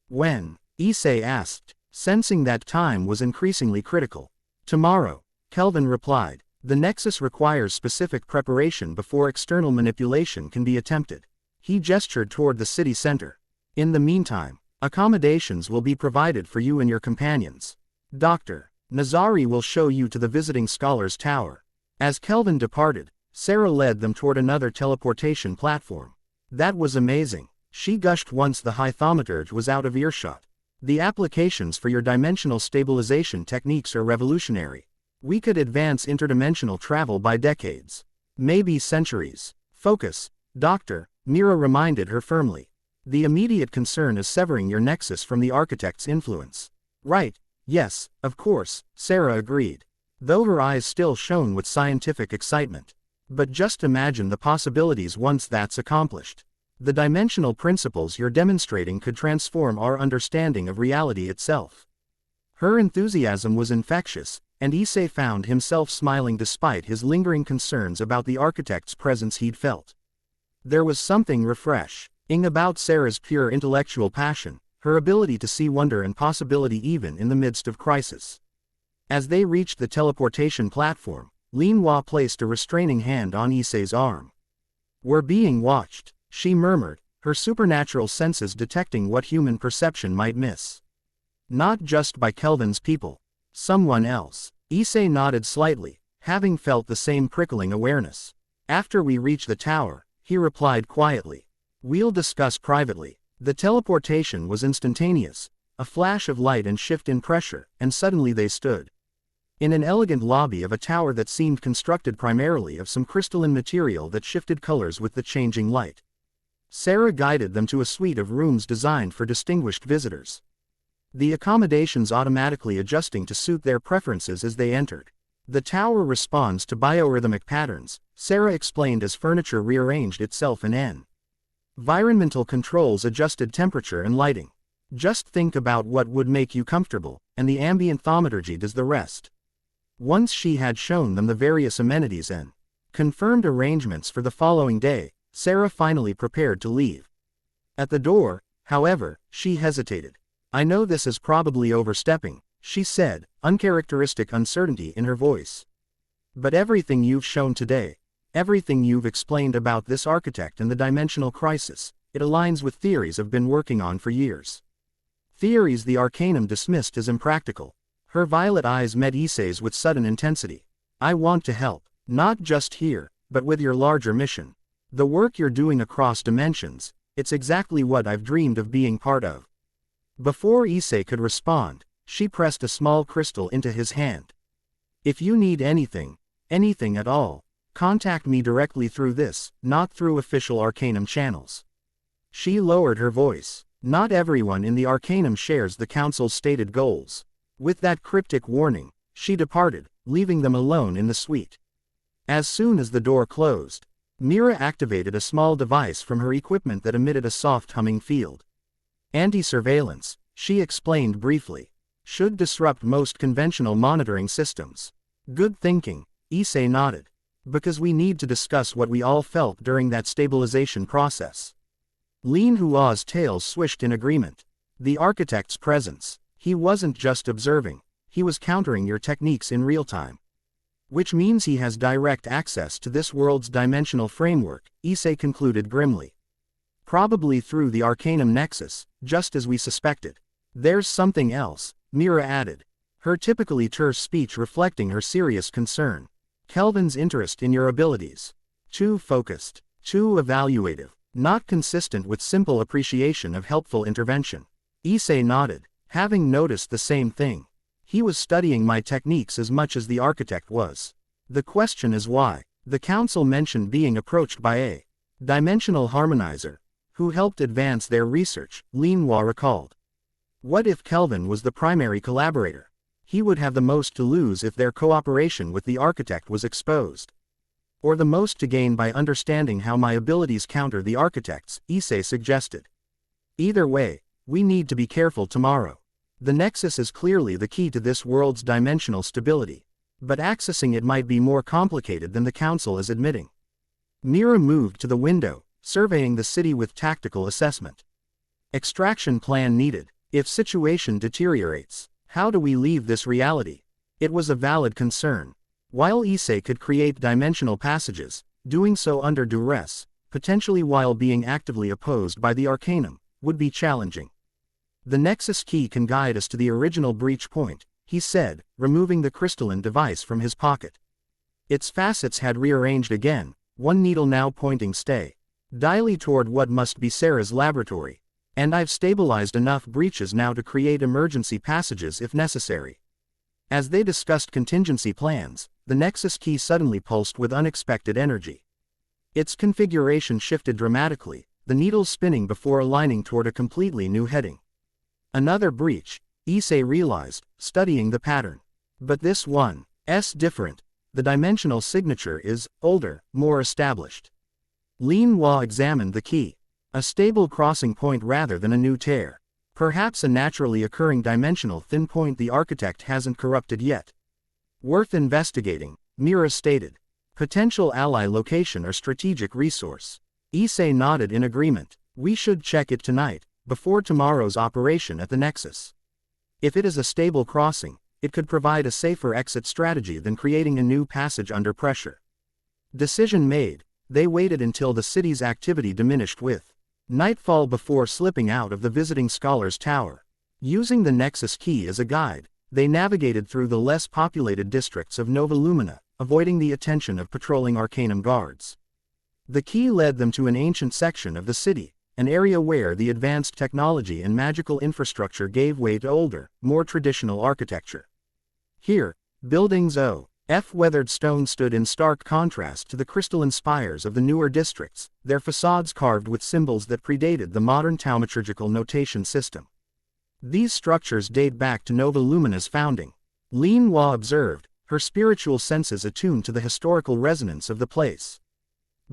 When? Issei asked, sensing that time was increasingly critical. Tomorrow, Kelvin replied. The Nexus requires specific preparation before external manipulation can be attempted. He gestured toward the city center. In the meantime, accommodations will be provided for you and your companions. Dr. Nazari will show you to the visiting scholars' tower. As Kelvin departed, Sarah led them toward another teleportation platform. That was amazing, she gushed once the hyphometer was out of earshot. The applications for your dimensional stabilization techniques are revolutionary. We could advance interdimensional travel by decades. Maybe centuries. Focus, Doctor, Mira reminded her firmly. The immediate concern is severing your nexus from the architect's influence. Right, yes, of course, Sarah agreed, though her eyes still shone with scientific excitement. But just imagine the possibilities once that's accomplished. The dimensional principles you're demonstrating could transform our understanding of reality itself. Her enthusiasm was infectious, and Issei found himself smiling despite his lingering concerns about the architect's presence he'd felt. There was something refreshing about Sarah's pure intellectual passion, her ability to see wonder and possibility even in the midst of crisis. As they reached the teleportation platform, Lin Hua placed a restraining hand on Issei's arm. We're being watched, she murmured, her supernatural senses detecting what human perception might miss. Not just by Kelvin's people. Someone else. Issei nodded slightly, having felt the same prickling awareness. After we reach the tower, he replied quietly. We'll discuss privately. The teleportation was instantaneous, a flash of light and shift in pressure, and suddenly they stood In an elegant lobby of a tower that seemed constructed primarily of some crystalline material that shifted colors with the changing light. Sarah guided them to a suite of rooms designed for distinguished visitors. The accommodations automatically adjusting to suit their preferences as they entered. The tower responds to biorhythmic patterns, Sarah explained as furniture rearranged itself in environmental controls adjusted temperature and lighting. Just think about what would make you comfortable, and the ambient thaumaturgy does the rest. Once she had shown them the various amenities and confirmed arrangements for the following day, Sarah finally prepared to leave. At the door, however, she hesitated. I know this is probably overstepping, she said, uncharacteristic uncertainty in her voice. But everything you've shown today, everything you've explained about this architect and the dimensional crisis, it aligns with theories I've been working on for years. Theories the Arcanum dismissed as impractical. Her violet eyes met Issei's with sudden intensity. I want to help, not just here, but with your larger mission. The work you're doing across dimensions, it's exactly what I've dreamed of being part of. Before Issei could respond, she pressed a small crystal into his hand. If you need anything, anything at all, contact me directly through this, not through official Arcanum channels. She lowered her voice. Not everyone in the Arcanum shares the Council's stated goals. With that cryptic warning, she departed, leaving them alone in the suite. As soon as the door closed, Mira activated a small device from her equipment that emitted a soft humming field. Anti-surveillance, she explained briefly, should disrupt most conventional monitoring systems. Good thinking, Issei nodded. Because we need to discuss what we all felt during that stabilization process. Lin Hua's tail swished in agreement. The architect's presence. He wasn't just observing, he was countering your techniques in real time. Which means he has direct access to this world's dimensional framework, Issei concluded grimly. Probably through the Arcanum Nexus, just as we suspected. There's something else, Mira added, her typically terse speech reflecting her serious concern. Kelvin's interest in your abilities. Too focused, too evaluative, not consistent with simple appreciation of helpful intervention. Issei nodded, having noticed the same thing. He was studying my techniques as much as the architect was. The question is why. The council mentioned being approached by a dimensional harmonizer, who helped advance their research, Lin Hua recalled. What if Kelvin was the primary collaborator? He would have the most to lose if their cooperation with the architect was exposed. Or the most to gain by understanding how my abilities counter the architect's, Issei suggested. Either way, we need to be careful tomorrow. The Nexus is clearly the key to this world's dimensional stability. But accessing it might be more complicated than the council is admitting. Mira moved to the window, surveying the city with tactical assessment. Extraction plan needed. If situation deteriorates, how do we leave this reality? It was a valid concern. While Issei could create dimensional passages, doing so under duress, potentially while being actively opposed by the Arcanum, would be challenging. The Nexus key can guide us to the original breach point, he said, removing the crystalline device from his pocket. Its facets had rearranged again, one needle now pointing steadily toward what must be Sarah's laboratory. And I've stabilized enough breaches now to create emergency passages if necessary. As they discussed contingency plans, the Nexus key suddenly pulsed with unexpected energy. Its configuration shifted dramatically, the needles spinning before aligning toward a completely new heading. Another breach, Issei realized, studying the pattern. But this one's different. The dimensional signature is older, more established. Lin Hua examined the key. A stable crossing point rather than a new tear. Perhaps a naturally occurring dimensional thin point the architect hasn't corrupted yet. Worth investigating, Mira stated. Potential ally location or strategic resource. Issei nodded in agreement. We should check it tonight, before tomorrow's operation at the Nexus. If it is a stable crossing, it could provide a safer exit strategy than creating a new passage under pressure. Decision made, they waited until the city's activity diminished with nightfall before slipping out of the visiting scholars' tower. Using the Nexus key as a guide, they navigated through the less populated districts of Nova Lumina, avoiding the attention of patrolling Arcanum guards. The key led them to an ancient section of the city, an area where the advanced technology and magical infrastructure gave way to older, more traditional architecture. Here, Buildings O. F. weathered stone stood in stark contrast to the crystalline spires of the newer districts, their facades carved with symbols that predated the modern taumaturgical notation system. These structures date back to Nova Lumina's founding. Lin Hua observed, her spiritual senses attuned to the historical resonance of the place.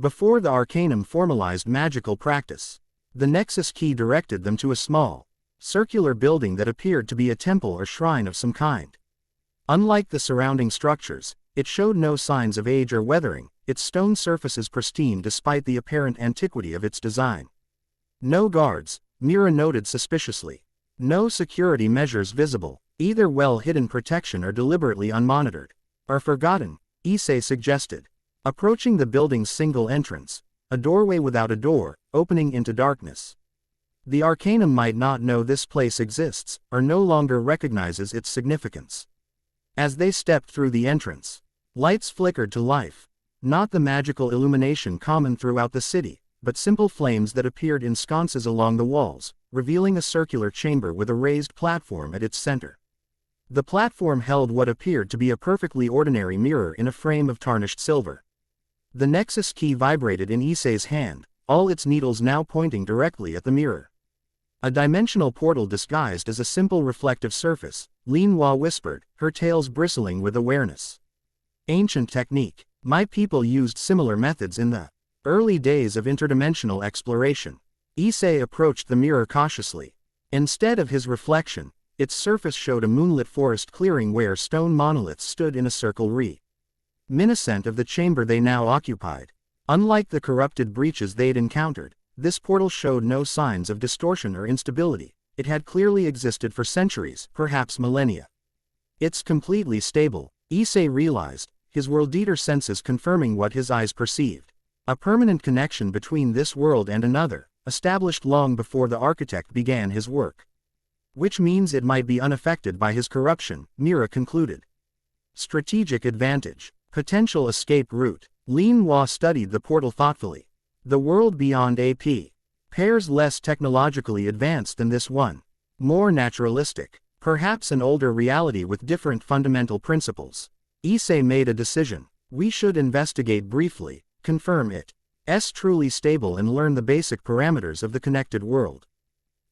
Before the Arcanum formalized magical practice, the Nexus Key directed them to a small, circular building that appeared to be a temple or shrine of some kind. Unlike the surrounding structures, it showed no signs of age or weathering, its stone surfaces pristine despite the apparent antiquity of its design. No guards, Mira noted suspiciously. No security measures visible, either well-hidden protection or deliberately unmonitored. Or forgotten, Issei suggested. Approaching the building's single entrance, a doorway without a door, opening into darkness. The Arcanum might not know this place exists, or no longer recognizes its significance. As they stepped through the entrance, lights flickered to life, not the magical illumination common throughout the city, but simple flames that appeared in sconces along the walls, revealing a circular chamber with a raised platform at its center. The platform held what appeared to be a perfectly ordinary mirror in a frame of tarnished silver. The Nexus Key vibrated in Issei's hand, all its needles now pointing directly at the mirror. A dimensional portal disguised as a simple reflective surface, Lin Hua whispered, her tails bristling with awareness. Ancient technique. My people used similar methods in the early days of interdimensional exploration. Issei approached the mirror cautiously. Instead of his reflection, its surface showed a moonlit forest clearing where stone monoliths stood in a circle reminiscent of the chamber they now occupied. Unlike the corrupted breaches they'd encountered, this portal showed no signs of distortion or instability. It had clearly existed for centuries, perhaps millennia. It's completely stable, Issei realized, his world-eater senses confirming what his eyes perceived. A permanent connection between this world and another, established long before the architect began his work. Which means it might be unaffected by his corruption, Mira concluded. Strategic advantage. Potential escape route. Lin Hua studied the portal thoughtfully. The world beyond AP. Pairs less technologically advanced than this one. More naturalistic. Perhaps an older reality with different fundamental principles. Issei made a decision. We should investigate briefly, confirm it's truly stable and learn the basic parameters of the connected world.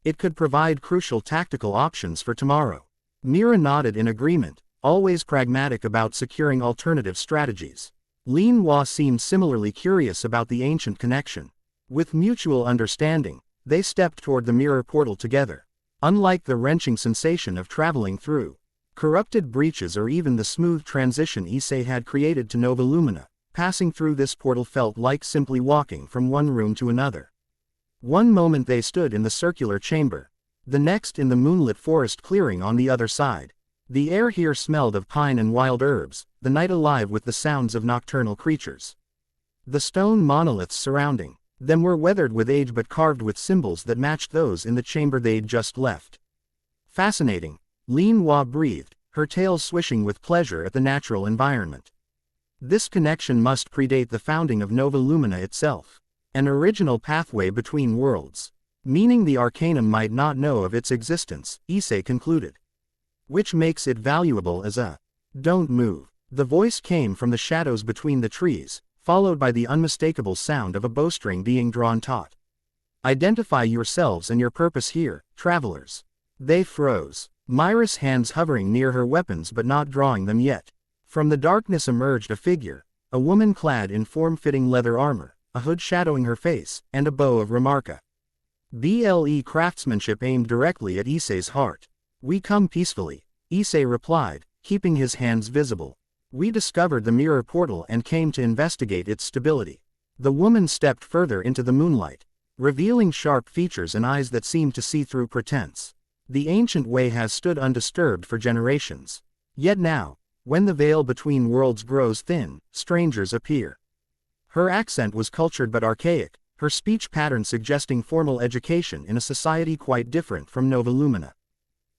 It could provide crucial tactical options for tomorrow. Mira nodded in agreement, always pragmatic about securing alternative strategies. Lin Hua seemed similarly curious about the ancient connection. With mutual understanding, they stepped toward the mirror portal together. Unlike the wrenching sensation of traveling through corrupted breaches or even the smooth transition Issei had created to Nova Lumina, passing through this portal felt like simply walking from one room to another. One moment they stood in the circular chamber, the next in the moonlit forest clearing on the other side. The air here smelled of pine and wild herbs, the night alive with the sounds of nocturnal creatures. The stone monoliths surrounding them were weathered with age but carved with symbols that matched those in the chamber they'd just left. Fascinating, Lin Hua breathed, her tail swishing with pleasure at the natural environment. This connection must predate the founding of Nova Lumina itself. An original pathway between worlds. Meaning the Arcanum might not know of its existence, Issei concluded. Which makes it valuable as a don't move. The voice came from the shadows between the trees, followed by the unmistakable sound of a bowstring being drawn taut. Identify yourselves and your purpose here, travelers. They froze, Myra's hands hovering near her weapons but not drawing them yet. From the darkness emerged a figure, a woman clad in form-fitting leather armor, a hood shadowing her face, and a bow of remarka. BLE craftsmanship aimed directly at Issei's heart. We come peacefully, Issei replied, keeping his hands visible. We discovered the mirror portal and came to investigate its stability. The woman stepped further into the moonlight, revealing sharp features and eyes that seemed to see through pretense. The ancient way has stood undisturbed for generations. Yet now, when the veil between worlds grows thin, strangers appear. Her accent was cultured but archaic, her speech pattern suggesting formal education in a society quite different from Nova Lumina.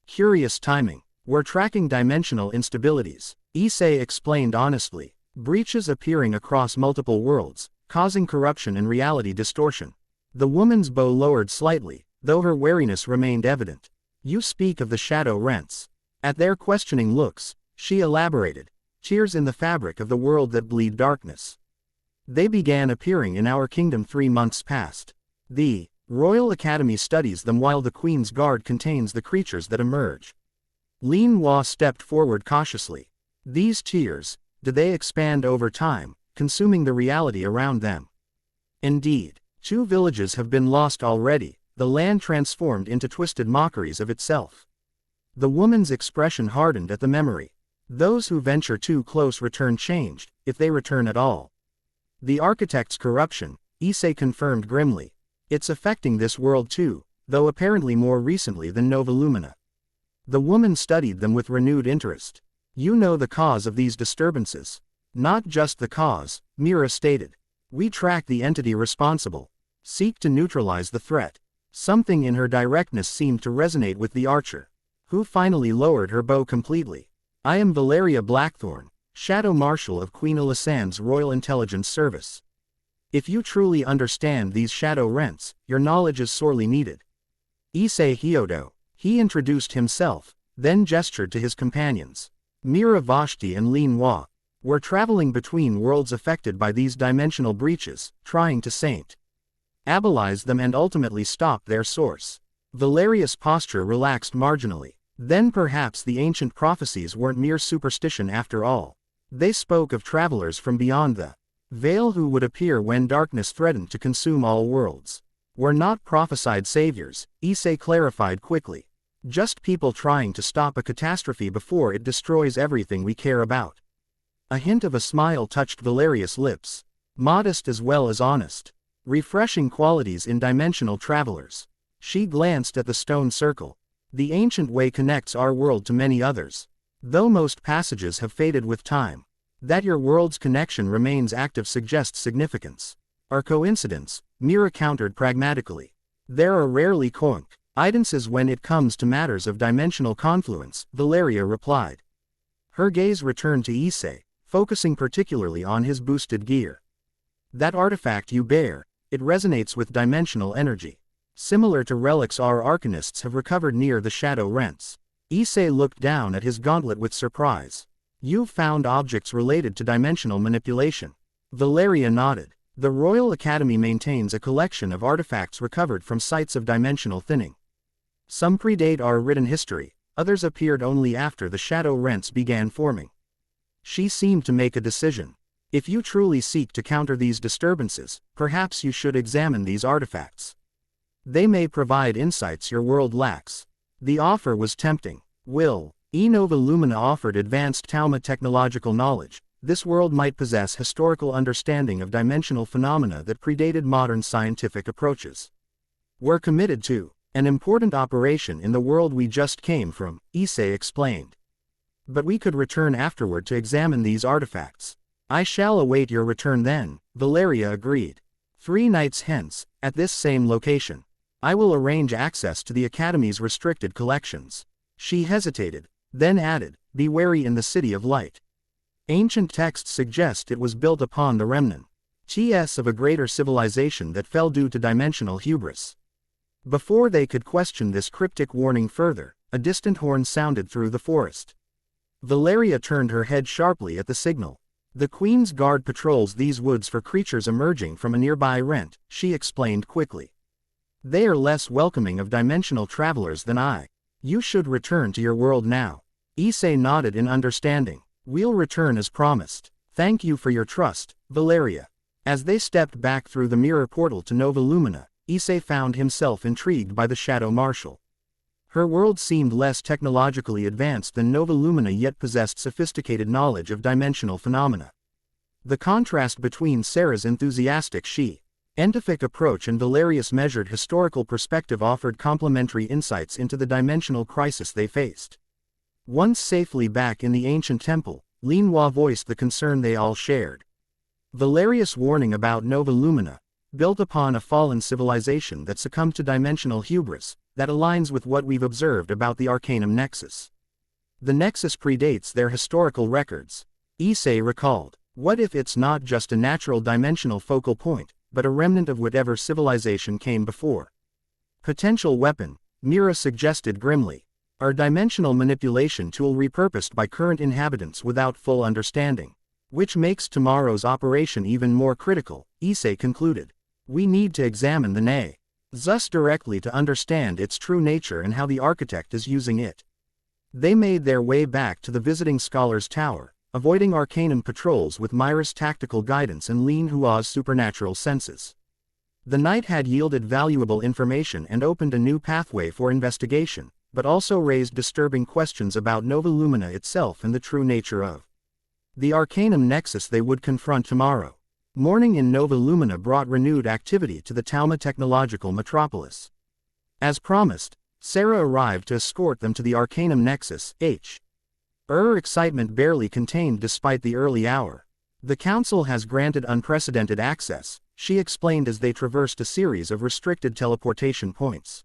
Curious timing. We're tracking dimensional instabilities, Issei explained honestly. Breaches appearing across multiple worlds, causing corruption and reality distortion. The woman's bow lowered slightly, though her wariness remained evident. You speak of the shadow rents. At their questioning looks, She elaborated. Tears in the fabric of the world that bleed darkness. They began appearing in our kingdom 3 months past. The Royal Academy studies them while the Queen's Guard contains the creatures that emerge. Lin Hua stepped forward cautiously. These tears, do they expand over time, consuming the reality around them? Indeed, 2 villages have been lost already, the land transformed into twisted mockeries of itself. The woman's expression hardened at the memory. Those who venture too close return changed, if they return at all. The architect's corruption, Issei confirmed grimly. It's affecting this world too, though apparently more recently than Nova Lumina. The woman studied them with renewed interest. You know the cause of these disturbances. Not just the cause, Mira stated. We track the entity responsible. Seek to neutralize the threat. Something in her directness seemed to resonate with the archer, who finally lowered her bow completely. I am Valeria Blackthorn, Shadow Marshal of Queen Alisande's Royal Intelligence Service. If you truly understand these shadow rents, your knowledge is sorely needed. Issei Hyodo. He introduced himself, then gestured to his companions. Mira Vashti and Lin Hua were traveling between worlds affected by these dimensional breaches, trying to stabilize them and ultimately stop their source. Valeria's posture relaxed marginally. Then perhaps the ancient prophecies weren't mere superstition after all. They spoke of travelers from beyond the veil who would appear when darkness threatened to consume all worlds. Were not prophesied saviors, Issei clarified quickly. Just people trying to stop a catastrophe before it destroys everything we care about. A hint of a smile touched Valeria's lips. Modest as well as honest. Refreshing qualities in dimensional travelers. She glanced at the stone circle. The ancient way connects our world to many others. Though most passages have faded with time, that your world's connection remains active suggests significance. Or coincidence, Mira countered pragmatically. There are rarely coincidences when it comes to matters of dimensional confluence, Valeria replied. Her gaze returned to Issei, focusing particularly on his boosted gear. That artifact you bear, it resonates with dimensional energy. Similar to relics our arcanists have recovered near the shadow rents. Issei looked down at his gauntlet with surprise. You've found objects related to dimensional manipulation. Valeria nodded. The Royal Academy maintains a collection of artifacts recovered from sites of dimensional thinning. Some predate our written history, others appeared only after the shadow rents began forming. She seemed to make a decision. If you truly seek to counter these disturbances, perhaps you should examine these artifacts. They may provide insights your world lacks. The offer was tempting. Nova Lumina offered advanced Talma technological knowledge. This world might possess historical understanding of dimensional phenomena that predated modern scientific approaches. We're committed to an important operation in the world we just came from, Issei explained. But we could return afterward to examine these artifacts. I shall await your return then, Valeria agreed. 3 nights hence, at this same location. I will arrange access to the Academy's restricted collections. She hesitated, then added, be wary in the City of Light. Ancient texts suggest it was built upon the remnants of a greater civilization that fell due to dimensional hubris. Before they could question this cryptic warning further, a distant horn sounded through the forest. Valeria turned her head sharply at the signal. The Queen's Guard patrols these woods for creatures emerging from a nearby rent, she explained quickly. They are less welcoming of dimensional travelers than I. You should return to your world now. Issei nodded in understanding. We'll return as promised. Thank you for your trust, Valeria. As they stepped back through the mirror portal to Nova Lumina, Issei found himself intrigued by the Shadow Marshal. Her world seemed less technologically advanced than Nova Lumina yet possessed sophisticated knowledge of dimensional phenomena. The contrast between Sarah's enthusiastic scientific approach and Valeria's measured historical perspective offered complementary insights into the dimensional crisis they faced. Once safely back in the ancient temple, Lin Hua voiced the concern they all shared. Valeria's warning about Nova Lumina, built upon a fallen civilization that succumbed to dimensional hubris, that aligns with what we've observed about the Arcanum Nexus. The Nexus predates their historical records. Issei recalled. What if it's not just a natural dimensional focal point, but a remnant of whatever civilization came before? Potential weapon, Mira suggested grimly. A dimensional manipulation tool repurposed by current inhabitants without full understanding. Which makes tomorrow's operation even more critical, Issei concluded. We need to examine the Ne. Thus directly to understand its true nature and how the architect is using it. They made their way back to the visiting scholar's tower, avoiding Arcanum patrols with Myra's tactical guidance and Lin Hua's supernatural senses. The night had yielded valuable information and opened a new pathway for investigation, but also raised disturbing questions about Nova Lumina itself and the true nature of the Arcanum Nexus they would confront tomorrow. Morning in Nova Lumina brought renewed activity to the Talma technological metropolis. As promised, Sarah arrived to escort them to the Arcanum Nexus. Her excitement barely contained despite the early hour. The Council has granted unprecedented access, she explained as they traversed a series of restricted teleportation points.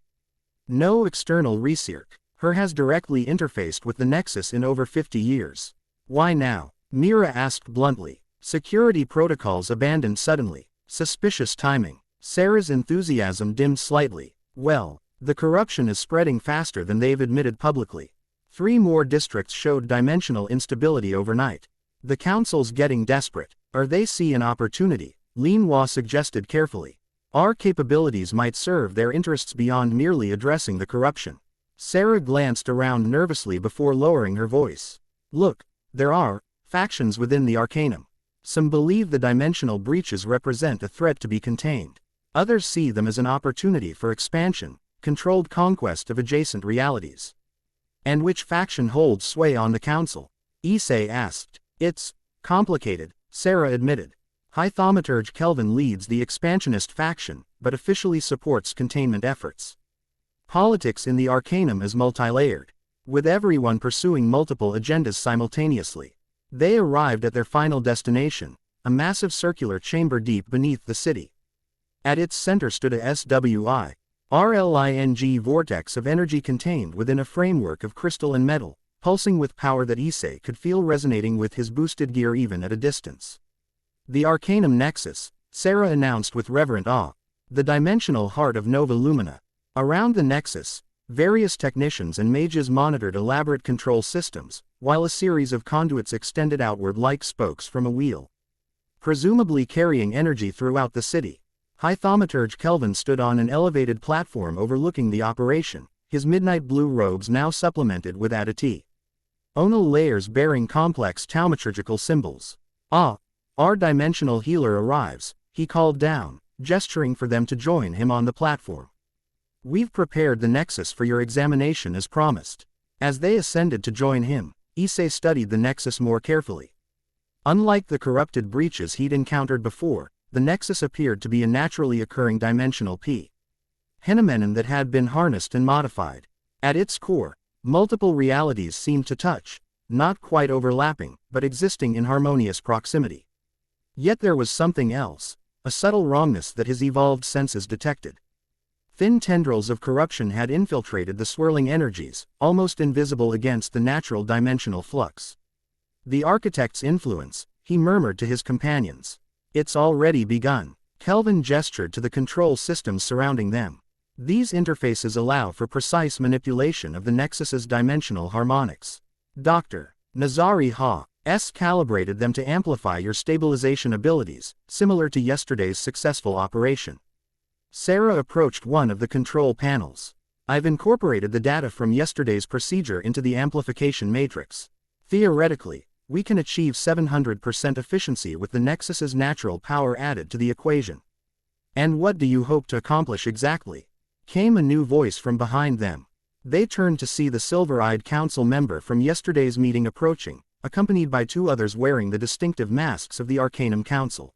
No external research. Her has directly interfaced with the Nexus in over 50 years. Why now? Mira asked bluntly. Security protocols abandoned suddenly. Suspicious timing. Sarah's enthusiasm dimmed slightly. Well, the corruption is spreading faster than they've admitted publicly. 3 more districts showed dimensional instability overnight. The Council's getting desperate. They see an opportunity, Lin Hua suggested carefully. Our capabilities might serve their interests beyond merely addressing the corruption. Sarah glanced around nervously before lowering her voice. Look, there are factions within the Arcanum. Some believe the dimensional breaches represent a threat to be contained. Others see them as an opportunity for expansion, controlled conquest of adjacent realities. And which faction holds sway on the Council? Issei asked. It's complicated, Sarah admitted. High Thaumaturge Kelvin leads the expansionist faction, but officially supports containment efforts. Politics in the Arcanum is multi-layered, with everyone pursuing multiple agendas simultaneously. They arrived at their final destination, a massive circular chamber deep beneath the city. At its center stood a SWI-RLING vortex of energy contained within a framework of crystal and metal, pulsing with power that Issei could feel resonating with his boosted gear even at a distance. The Arcanum Nexus, Sarah announced with reverent awe, the dimensional heart of Nova Lumina. Around the Nexus, various technicians and mages monitored elaborate control systems, while a series of conduits extended outward like spokes from a wheel, presumably carrying energy throughout the city. High Thaumaturge Kelvin stood on an elevated platform overlooking the operation, his midnight blue robes now supplemented with Onal layers bearing complex taumaturgical symbols. Our dimensional healer arrives, he called down, gesturing for them to join him on the platform. We've prepared the Nexus for your examination as promised. As they ascended to join him, Issei studied the Nexus more carefully. Unlike the corrupted breaches he'd encountered before, the Nexus appeared to be a naturally occurring dimensional phenomenon that had been harnessed and modified. At its core, multiple realities seemed to touch, not quite overlapping, but existing in harmonious proximity. Yet there was something else, a subtle wrongness that his evolved senses detected. Thin tendrils of corruption had infiltrated the swirling energies, almost invisible against the natural dimensional flux. The architect's influence, he murmured to his companions. It's already begun. Kelvin gestured to the control systems surrounding them. These interfaces allow for precise manipulation of the Nexus's dimensional harmonics. Dr. Nazari Ha.'s calibrated them to amplify your stabilization abilities, similar to yesterday's successful operation. Sarah approached one of the control panels. I've incorporated the data from yesterday's procedure into the amplification matrix. Theoretically, we can achieve 700% efficiency with the Nexus's natural power added to the equation. And what do you hope to accomplish exactly? Came a new voice from behind them. They turned to see the silver-eyed council member from yesterday's meeting approaching, accompanied by 2 others wearing the distinctive masks of the Arcanum Council.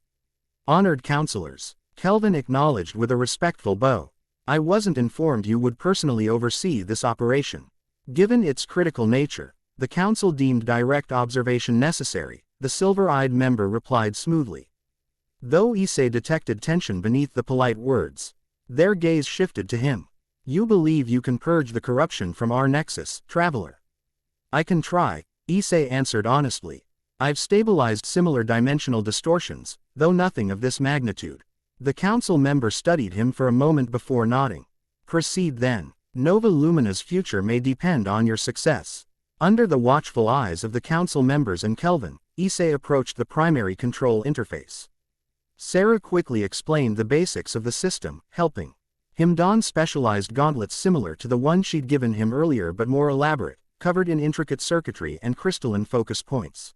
Honored counselors, Kelvin acknowledged with a respectful bow. I wasn't informed you would personally oversee this operation. Given its critical nature, the council deemed direct observation necessary, the silver-eyed member replied smoothly. Though Issei detected tension beneath the polite words, their gaze shifted to him. You believe you can purge the corruption from our Nexus, traveler? I can try, Issei answered honestly. I've stabilized similar dimensional distortions, though nothing of this magnitude. The council member studied him for a moment before nodding. Proceed then. Nova Lumina's future may depend on your success. Under the watchful eyes of the council members and Kelvin, Issei approached the primary control interface. Sarah quickly explained the basics of the system, helping him don specialized gauntlets similar to the one she'd given him earlier but more elaborate, covered in intricate circuitry and crystalline focus points.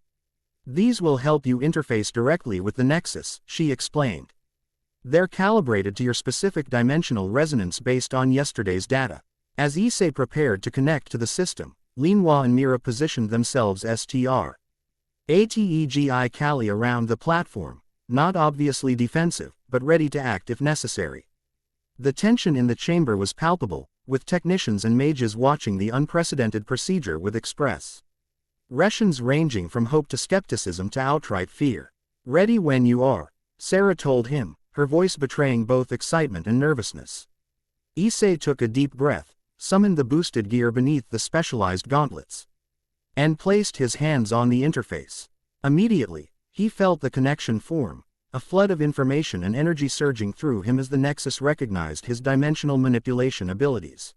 These will help you interface directly with the Nexus, she explained. They're calibrated to your specific dimensional resonance based on yesterday's data. As Issei prepared to connect to the system, Linhua and Mira positioned themselves Strategi Kali around the platform, not obviously defensive, but ready to act if necessary. The tension in the chamber was palpable, with technicians and mages watching the unprecedented procedure with express reactions ranging from hope to skepticism to outright fear. "Ready when you are," Sarah told him, her voice betraying both excitement and nervousness. Issei took a deep breath, summoned the boosted gear beneath the specialized gauntlets, and placed his hands on the interface. Immediately, he felt the connection form, a flood of information and energy surging through him as the Nexus recognized his dimensional manipulation abilities.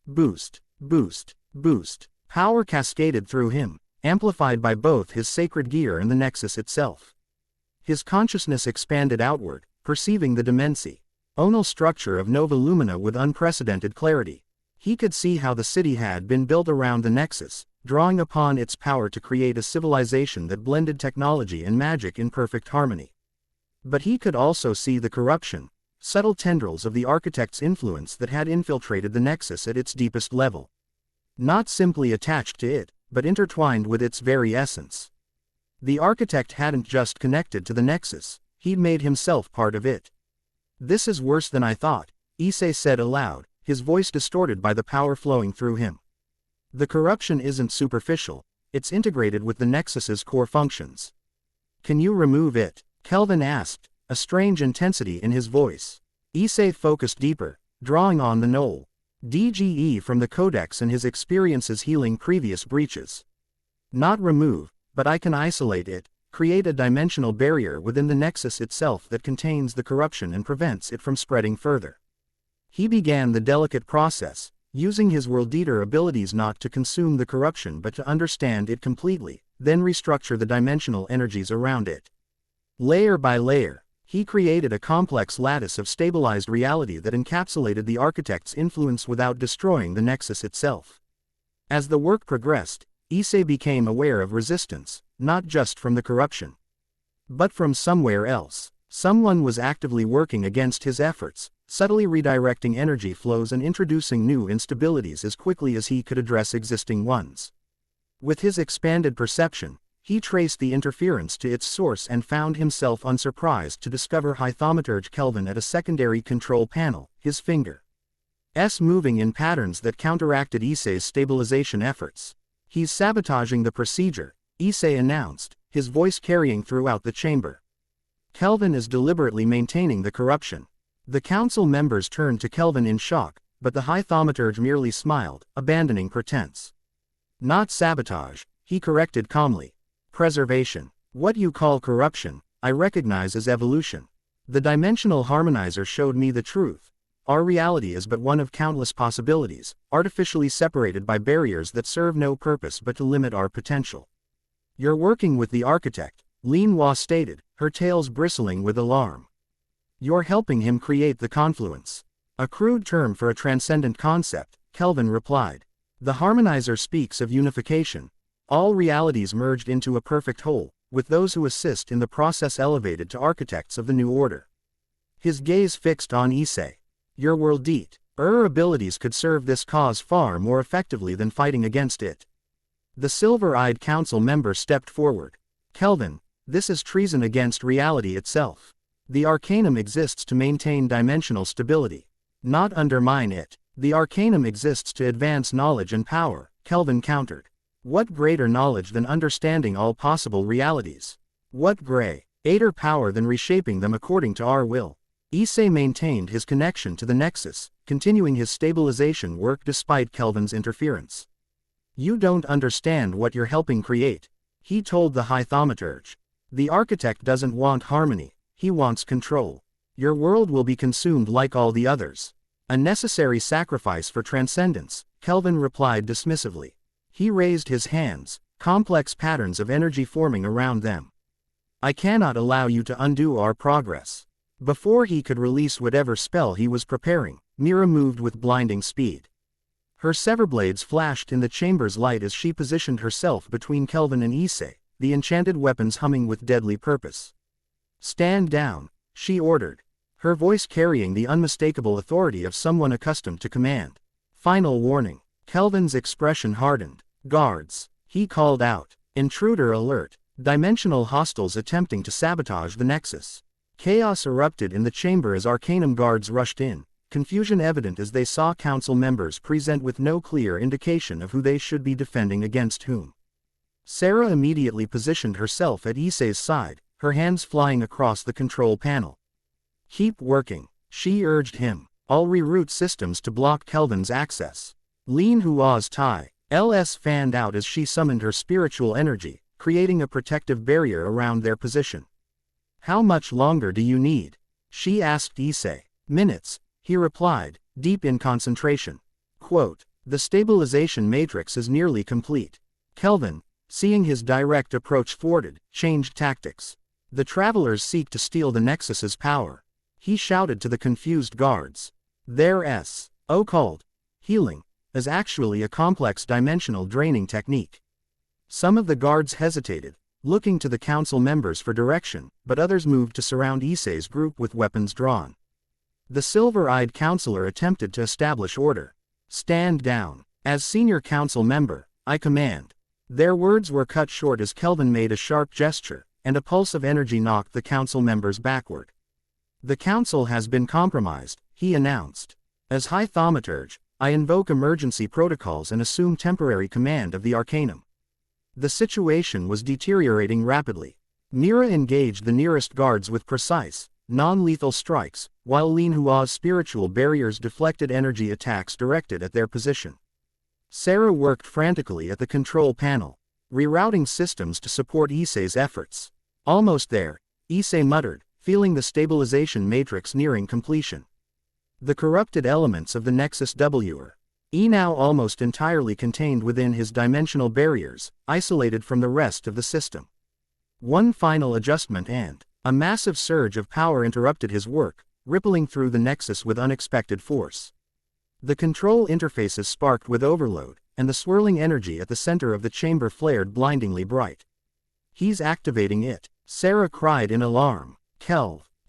Boost, boost, boost. Power cascaded through him, amplified by both his sacred gear and the Nexus itself. His consciousness expanded outward, perceiving the dimensional structure of Nova Lumina with unprecedented clarity. He could see how the city had been built around the Nexus, drawing upon its power to create a civilization that blended technology and magic in perfect harmony. But he could also see the corruption, subtle tendrils of the architect's influence that had infiltrated the Nexus at its deepest level. Not simply attached to it, but intertwined with its very essence. The architect hadn't just connected to the Nexus, he'd made himself part of it. "This is worse than I thought," Issei said aloud, his voice distorted by the power flowing through him. "The corruption isn't superficial, it's integrated with the Nexus's core functions." "Can you remove it?" Kelvin asked, a strange intensity in his voice. Issei focused deeper, drawing on the Knoll DGE from the Codex and his experiences healing previous breaches. "Not remove, but I can isolate it, create a dimensional barrier within the Nexus itself that contains the corruption and prevents it from spreading further." He began the delicate process, using his world eater abilities not to consume the corruption but to understand it completely, then restructure the dimensional energies around it. Layer by layer, he created a complex lattice of stabilized reality that encapsulated the architect's influence without destroying the Nexus itself. As the work progressed, Issei became aware of resistance, not just from the corruption, but from somewhere else. Someone was actively working against his efforts, subtly redirecting energy flows and introducing new instabilities as quickly as he could address existing ones. With his expanded perception, he traced the interference to its source and found himself unsurprised to discover Hythaumaturge Kelvin at a secondary control panel, his fingers moving in patterns that counteracted Issei's stabilization efforts. "He's sabotaging the procedure," Issei announced, his voice carrying throughout the chamber. "Kelvin is deliberately maintaining the corruption." The council members turned to Kelvin in shock, but the Hythaumaturge merely smiled, abandoning pretense. "Not sabotage," he corrected calmly. "Preservation. What you call corruption, I recognize as evolution. The dimensional harmonizer showed me the truth. Our reality is but one of countless possibilities, artificially separated by barriers that serve no purpose but to limit our potential." "You're working with the architect," Linhua stated, her tails bristling with alarm. "You're helping him create the confluence." "A crude term for a transcendent concept," Kelvin replied. "The harmonizer speaks of unification. All realities merged into a perfect whole, with those who assist in the process elevated to architects of the new order." His gaze fixed on Issei. "Your world-eat abilities could serve this cause far more effectively than fighting against it." The silver-eyed council member stepped forward. "Kelvin, this is treason against reality itself. The Arcanum exists to maintain dimensional stability, not undermine it. The Arcanum exists to advance knowledge and power," Kelvin countered. "What greater knowledge than understanding all possible realities? What greater power than reshaping them according to our will?" Issei maintained his connection to the Nexus, continuing his stabilization work despite Kelvin's interference. "You don't understand what you're helping create," he told the Hythaumaturge. "The architect doesn't want harmony, he wants control. Your world will be consumed like all the others." A necessary sacrifice for transcendence, Kelvin replied dismissively. He raised his hands, complex patterns of energy forming around them. I cannot allow you to undo our progress. Before he could release whatever spell he was preparing, Mira moved with blinding speed. Her severblades flashed in the chamber's light as she positioned herself between Kelvin and Issei, the enchanted weapons humming with deadly purpose. Stand down, she ordered, her voice carrying the unmistakable authority of someone accustomed to command. Final warning. Kelvin's expression hardened. Guards, he called out. Intruder alert. Dimensional hostiles attempting to sabotage the Nexus. Chaos erupted in the chamber as Arcanum guards rushed in, confusion evident as they saw council members present with no clear indication of who they should be defending against whom. Sarah immediately positioned herself at Issei's side, her hands flying across the control panel. Keep working, she urged him. I'll reroute systems to block Kelvin's access. Lin Hua's Tai, LS fanned out as she summoned her spiritual energy, creating a protective barrier around their position. How much longer do you need? She asked Issei. Minutes, he replied, deep in concentration. Quote, the stabilization matrix is nearly complete. Kelvin, seeing his direct approach thwarted, changed tactics. The travelers seek to steal the Nexus's power. He shouted to the confused guards. Their occult healing is actually a complex dimensional draining technique. Some of the guards hesitated, looking to the council members for direction, but others moved to surround Issei's group with weapons drawn. The silver-eyed counselor attempted to establish order. Stand down. As senior council member, I command. Their words were cut short as Kelvin made a sharp gesture, and a pulse of energy knocked the council members backward. The council has been compromised, he announced. As High Thaumaturge, I invoke emergency protocols and assume temporary command of the Arcanum. The situation was deteriorating rapidly. Mira engaged the nearest guards with precise, non-lethal strikes, while Lin Hua's spiritual barriers deflected energy attacks directed at their position. Sarah worked frantically at the control panel, rerouting systems to support Issei's efforts. Almost there, Issei muttered, feeling the stabilization matrix nearing completion. The corrupted elements of the Nexus were now almost entirely contained within his dimensional barriers, isolated from the rest of the system. One final adjustment and a massive surge of power interrupted his work, rippling through the Nexus with unexpected force. The control interfaces sparked with overload, and the swirling energy at the center of the chamber flared blindingly bright. He's activating it, Sarah cried in alarm.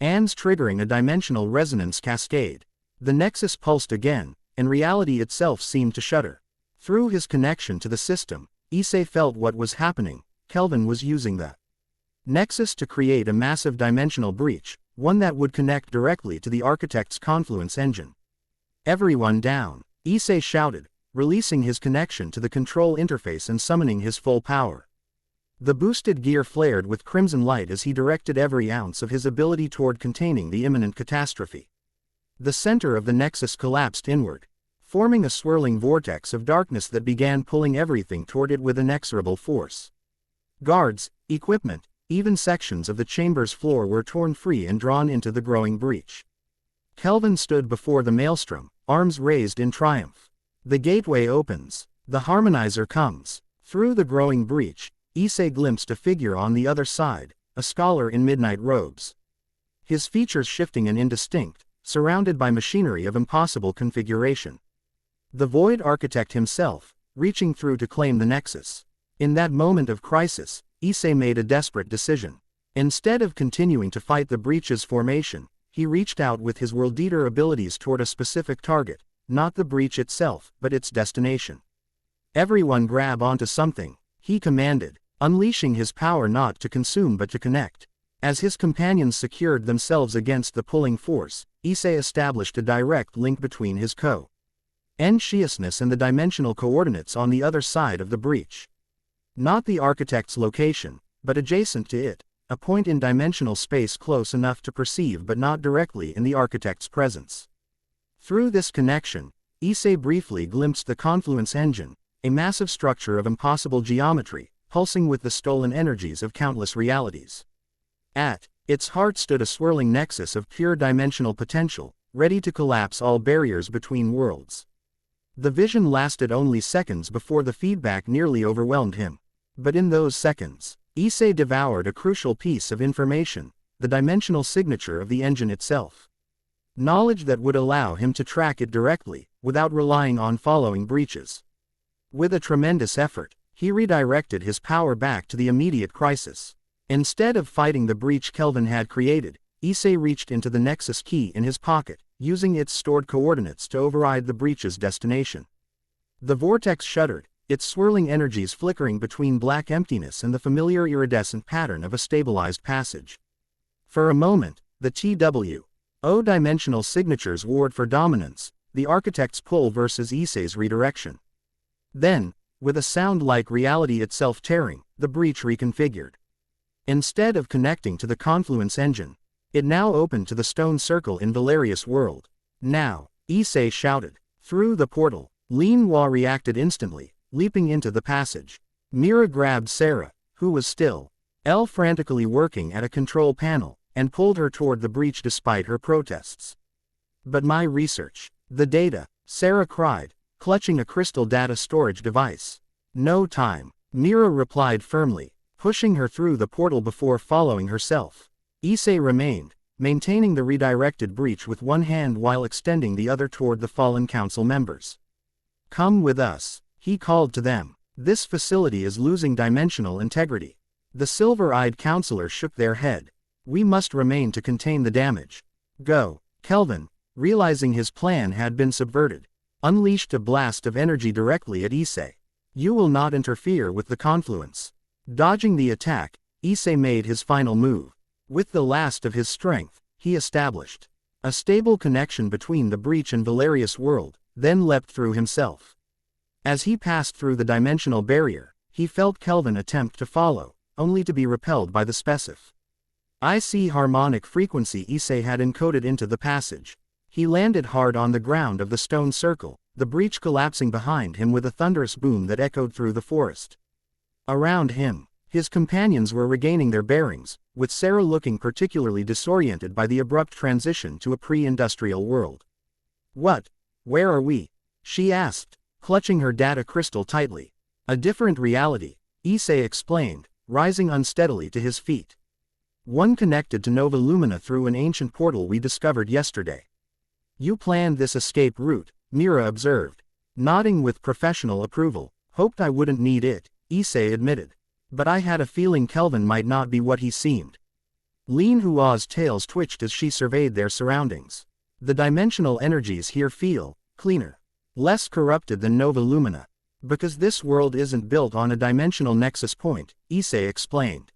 Anne's triggering a dimensional resonance cascade. The Nexus pulsed again, and reality itself seemed to shudder. Through his connection to the system, Issei felt what was happening. Kelvin was using the Nexus to create a massive dimensional breach, one that would connect directly to the Architect's confluence engine. Everyone down, Issei shouted, releasing his connection to the control interface and summoning his full power. The boosted gear flared with crimson light as he directed every ounce of his ability toward containing the imminent catastrophe. The center of the Nexus collapsed inward, forming a swirling vortex of darkness that began pulling everything toward it with inexorable force. Guards, equipment, even sections of the chamber's floor were torn free and drawn into the growing breach. Kelvin stood before the maelstrom, arms raised in triumph. The gateway opens. The harmonizer comes. Through the growing breach, Issei glimpsed a figure on the other side, a scholar in midnight robes. His features shifting and indistinct, surrounded by machinery of impossible configuration. The Void Architect himself, reaching through to claim the Nexus. In that moment of crisis, Issei made a desperate decision. Instead of continuing to fight the breach's formation, he reached out with his World Eater abilities toward a specific target, not the breach itself, but its destination. Everyone grab onto something, he commanded, unleashing his power not to consume but to connect. As his companions secured themselves against the pulling force, Issei established a direct link between his consciousness and the dimensional coordinates on the other side of the breach. Not the Architect's location, but adjacent to it, a point in dimensional space close enough to perceive but not directly in the Architect's presence. Through this connection, Issei briefly glimpsed the confluence engine, a massive structure of impossible geometry, pulsing with the stolen energies of countless realities. At its heart stood a swirling nexus of pure dimensional potential, ready to collapse all barriers between worlds. The vision lasted only seconds before the feedback nearly overwhelmed him. But in those seconds, Issei devoured a crucial piece of information, the dimensional signature of the engine itself. Knowledge that would allow him to track it directly, without relying on following breaches. With a tremendous effort, he redirected his power back to the immediate crisis. Instead of fighting the breach Kelvin had created, Issei reached into the Nexus key in his pocket, using its stored coordinates to override the breach's destination. The vortex shuddered, its swirling energies flickering between black emptiness and the familiar iridescent pattern of a stabilized passage. For a moment, the TWO dimensional signatures warred for dominance, the architect's pull versus Issei's redirection. Then, with a sound like reality itself tearing, the breach reconfigured. Instead of connecting to the confluence engine, it now opened to the stone circle in Valerius' world. Now, Issei shouted. Through the portal, Lin Hua reacted instantly, leaping into the passage. Mira grabbed Sarah, who was still frantically working at a control panel, and pulled her toward the breach despite her protests. But my research, the data, Sarah cried, clutching a crystal data storage device. No time, Mira replied firmly, pushing her through the portal before following herself. Issei remained, maintaining the redirected breach with one hand while extending the other toward the fallen council members. Come with us, he called to them. This facility is losing dimensional integrity. The silver-eyed counselors shook their head. We must remain to contain the damage. Go. Kelvin, realizing his plan had been subverted, unleashed a blast of energy directly at Issei. You will not interfere with the confluence. Dodging the attack, Issei made his final move. With the last of his strength, he established a stable connection between the breach and Valerius' world, then leapt through himself. As he passed through the dimensional barrier, he felt Kelvin attempt to follow, only to be repelled by the specific harmonic frequency Issei had encoded into the passage. He landed hard on the ground of the stone circle, the breach collapsing behind him with a thunderous boom that echoed through the forest. Around him, his companions were regaining their bearings, with Sarah looking particularly disoriented by the abrupt transition to a pre-industrial world. What? Where are we? She asked, clutching her data crystal tightly. A different reality, Issei explained, rising unsteadily to his feet. One connected to Nova Lumina through an ancient portal we discovered yesterday. You planned this escape route, Mira observed. Nodding with professional approval. Hoped I wouldn't need it, Issei admitted. But I had a feeling Kelvin might not be what he seemed. Lin Hua's tails twitched as she surveyed their surroundings. The dimensional energies here feel cleaner, less corrupted than Nova Lumina. Because this world isn't built on a dimensional nexus point, Issei explained.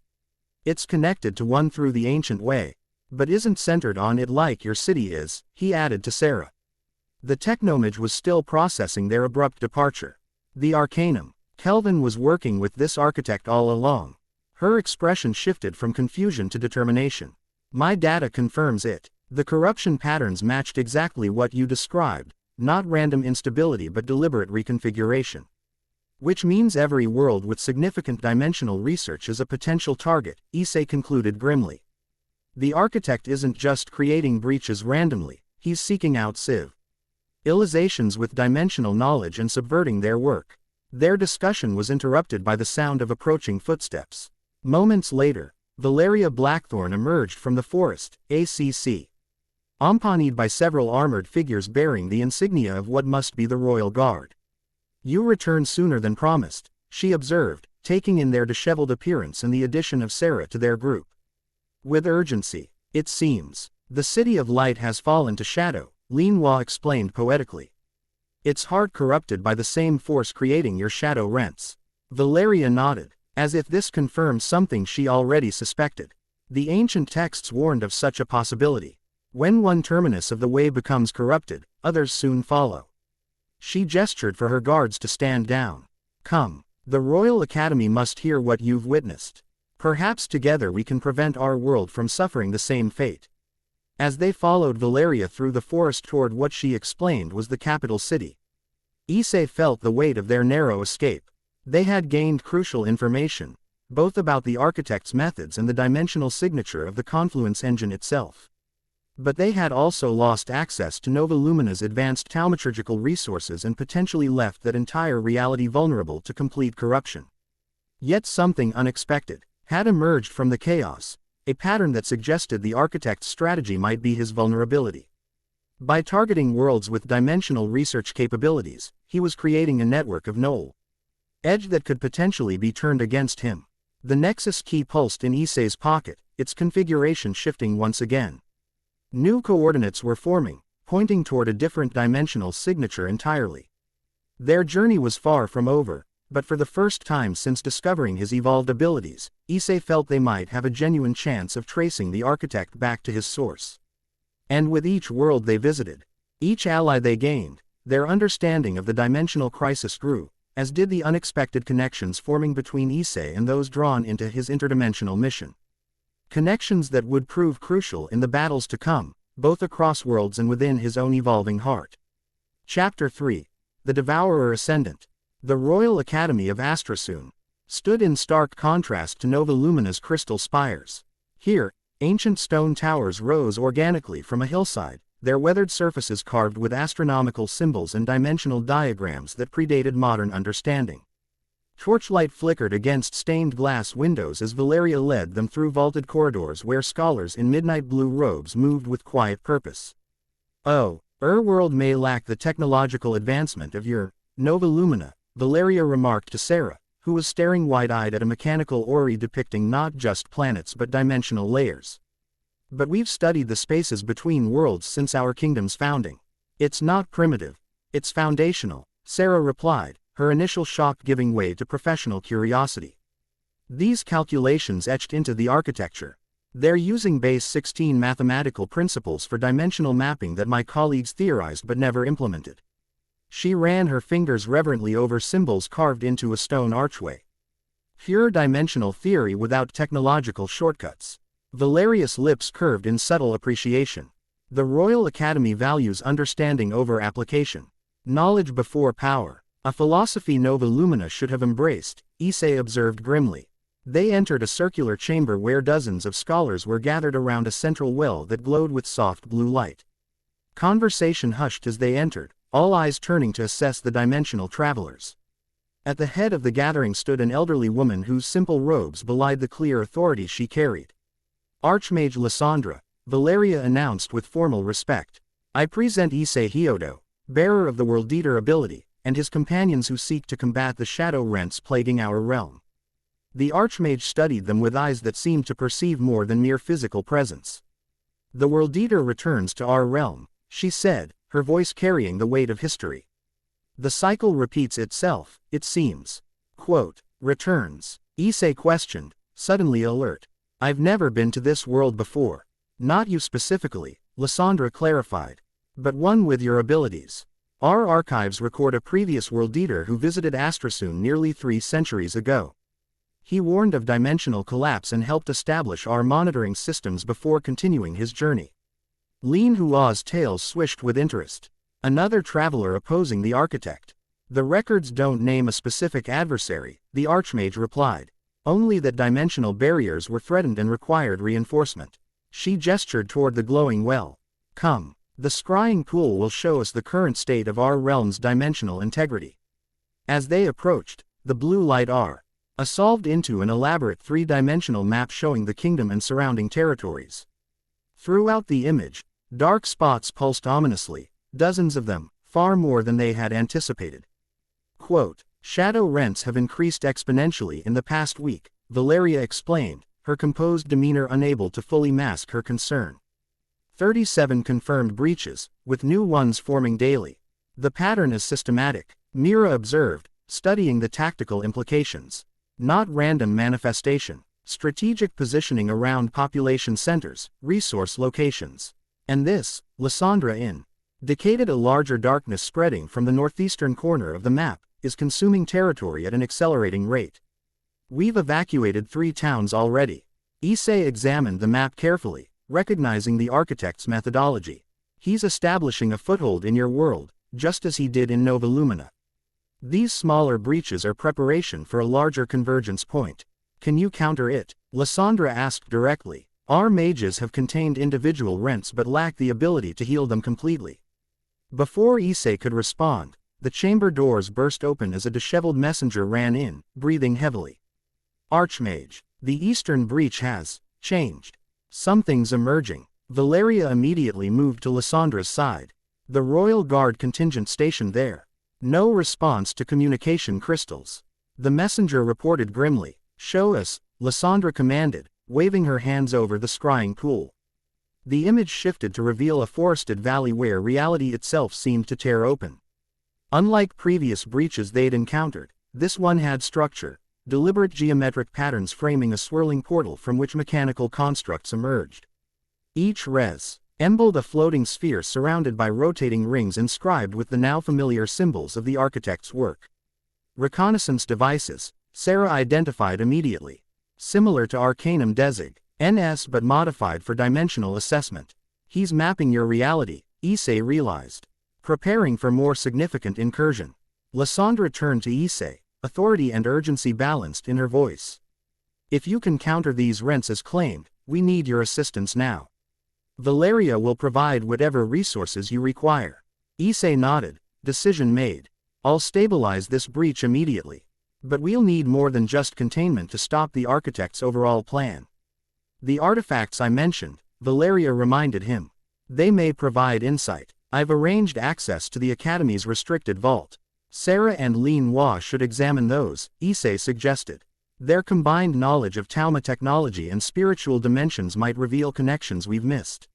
It's connected to one through the ancient way, but isn't centered on it like your city is, he added to Sarah. The technomage was still processing their abrupt departure. The Arcanum. Kelvin was working with this architect all along. Her expression shifted from confusion to determination. My data confirms it. The corruption patterns matched exactly what you described, not random instability but deliberate reconfiguration. Which means every world with significant dimensional research is a potential target, Issei concluded grimly. The architect isn't just creating breaches randomly, he's seeking out civilizations with dimensional knowledge and subverting their work. Their discussion was interrupted by the sound of approaching footsteps. Moments later, Valeria Blackthorn emerged from the forest, accompanied by several armored figures bearing the insignia of what must be the royal guard. You returned sooner than promised, she observed, taking in their disheveled appearance and the addition of Sarah to their group. With urgency, it seems. The city of light has fallen to shadow, Lin Hua explained poetically. Its heart corrupted by the same force creating your shadow rents. Valeria nodded, as if this confirmed something she already suspected. The ancient texts warned of such a possibility. When one terminus of the way becomes corrupted, others soon follow. She gestured for her guards to stand down. Come, the Royal Academy must hear what you've witnessed. Perhaps together we can prevent our world from suffering the same fate. As they followed Valeria through the forest toward what she explained was the capital city, Issei felt the weight of their narrow escape. They had gained crucial information, both about the architect's methods and the dimensional signature of the confluence engine itself. But they had also lost access to Nova Lumina's advanced thaumaturgical resources and potentially left that entire reality vulnerable to complete corruption. Yet something unexpected had emerged from the chaos, a pattern that suggested the architect's strategy might be his vulnerability. By targeting worlds with dimensional research capabilities, he was creating a network of null edge that could potentially be turned against him. The Nexus key pulsed in Issei's pocket, its configuration shifting once again. New coordinates were forming, pointing toward a different dimensional signature entirely. Their journey was far from over, but for the first time since discovering his evolved abilities, Issei felt they might have a genuine chance of tracing the architect back to his source. And with each world they visited, each ally they gained, their understanding of the dimensional crisis grew, as did the unexpected connections forming between Issei and those drawn into his interdimensional mission. Connections that would prove crucial in the battles to come, both across worlds and within his own evolving heart. Chapter 3. The Devourer Ascendant. The Royal Academy of Astrasoon stood in stark contrast to Nova Lumina's crystal spires. Here, ancient stone towers rose organically from a hillside, their weathered surfaces carved with astronomical symbols and dimensional diagrams that predated modern understanding. Torchlight flickered against stained glass windows as Valeria led them through vaulted corridors where scholars in midnight blue robes moved with quiet purpose. "Oh, world may lack the technological advancement of your Nova Lumina," Valeria remarked to Sarah, who was staring wide-eyed at a mechanical orrery depicting not just planets but dimensional layers. "But we've studied the spaces between worlds since our kingdom's founding. It's not primitive, it's foundational," Sarah replied, her initial shock giving way to professional curiosity. "These calculations etched into the architecture. They're using base 16 mathematical principles for dimensional mapping that my colleagues theorized but never implemented." She ran her fingers reverently over symbols carved into a stone archway. "Pure dimensional theory without technological shortcuts." Valeria's lips curved in subtle appreciation. "The Royal Academy values understanding over application. Knowledge before power. A philosophy Nova Lumina should have embraced," Issei observed grimly. They entered a circular chamber where dozens of scholars were gathered around a central well that glowed with soft blue light. Conversation hushed as they entered, all eyes turning to assess the dimensional travelers. At the head of the gathering stood an elderly woman whose simple robes belied the clear authority she carried. "Archmage Lysandra," Valeria announced with formal respect. "I present Issei Hyodo, bearer of the World Eater ability, and his companions who seek to combat the shadow rents plaguing our realm." The Archmage studied them with eyes that seemed to perceive more than mere physical presence. "The World Eater returns to our realm," she said, her voice carrying the weight of history. "The cycle repeats itself, it seems." "Returns?" Issei questioned, suddenly alert. "I've never been to this world before." "Not you specifically," Lysandra clarified. "But one with your abilities. Our archives record a previous World Eater who visited Astrasoon nearly 3 centuries ago. He warned of dimensional collapse and helped establish our monitoring systems before continuing his journey." Lin Hua's tail swished with interest. Another traveler opposing the architect. "The records don't name a specific adversary," the Archmage replied. "Only that dimensional barriers were threatened and required reinforcement." She gestured toward the glowing well. "Come. The scrying pool will show us the current state of our realm's dimensional integrity." As they approached, the blue light solved into an elaborate 3-dimensional map showing the kingdom and surrounding territories. Throughout the image, dark spots pulsed ominously, dozens of them, far more than they had anticipated. "Shadow rents have increased exponentially in the past week," Valeria explained, her composed demeanor unable to fully mask her concern. 37 confirmed breaches, with new ones forming daily. "The pattern is systematic," Mira observed, studying the tactical implications. "Not random manifestation. Strategic positioning around population centers, resource locations. And this," Lysandra indicated a larger darkness spreading from the northeastern corner of the map, "is consuming territory at an accelerating rate. We've evacuated 3 towns already." Issei examined the map carefully, recognizing the architect's methodology. "He's establishing a foothold in your world, just as he did in Nova Lumina. These smaller breaches are preparation for a larger convergence point." "Can you counter it?" Lysandra asked directly. Our mages have contained individual rents but lack the ability to heal them completely. Before Issei could respond, the chamber doors burst open as a disheveled messenger ran in, breathing heavily. Archmage, the eastern breach has changed. Something's emerging. Valeria immediately moved to Lyssandra's side. The Royal Guard contingent stationed there. No response to communication crystals. The messenger reported grimly. Show us, Lysandra commanded, waving her hands over the scrying pool. The image shifted to reveal a forested valley where reality itself seemed to tear open. Unlike previous breaches they'd encountered, this one had structure, deliberate geometric patterns framing a swirling portal from which mechanical constructs emerged. Each embled a floating sphere surrounded by rotating rings inscribed with the now familiar symbols of the architect's work. Reconnaissance devices, Sarah identified immediately. Similar to Arcanum Desig, NS but modified for dimensional assessment. He's mapping your reality, Issei realized. Preparing for more significant incursion. Lysandra turned to Issei, authority and urgency balanced in her voice. If you can counter these rents as claimed, we need your assistance now. Valeria will provide whatever resources you require. Issei nodded, decision made. I'll stabilize this breach immediately. But we'll need more than just containment to stop the architect's overall plan. The artifacts I mentioned, Valeria reminded him. They may provide insight. I've arranged access to the Academy's restricted vault. Sarah and Lin Hua should examine those, Issei suggested. Their combined knowledge of Tauma technology and spiritual dimensions might reveal connections we've missed.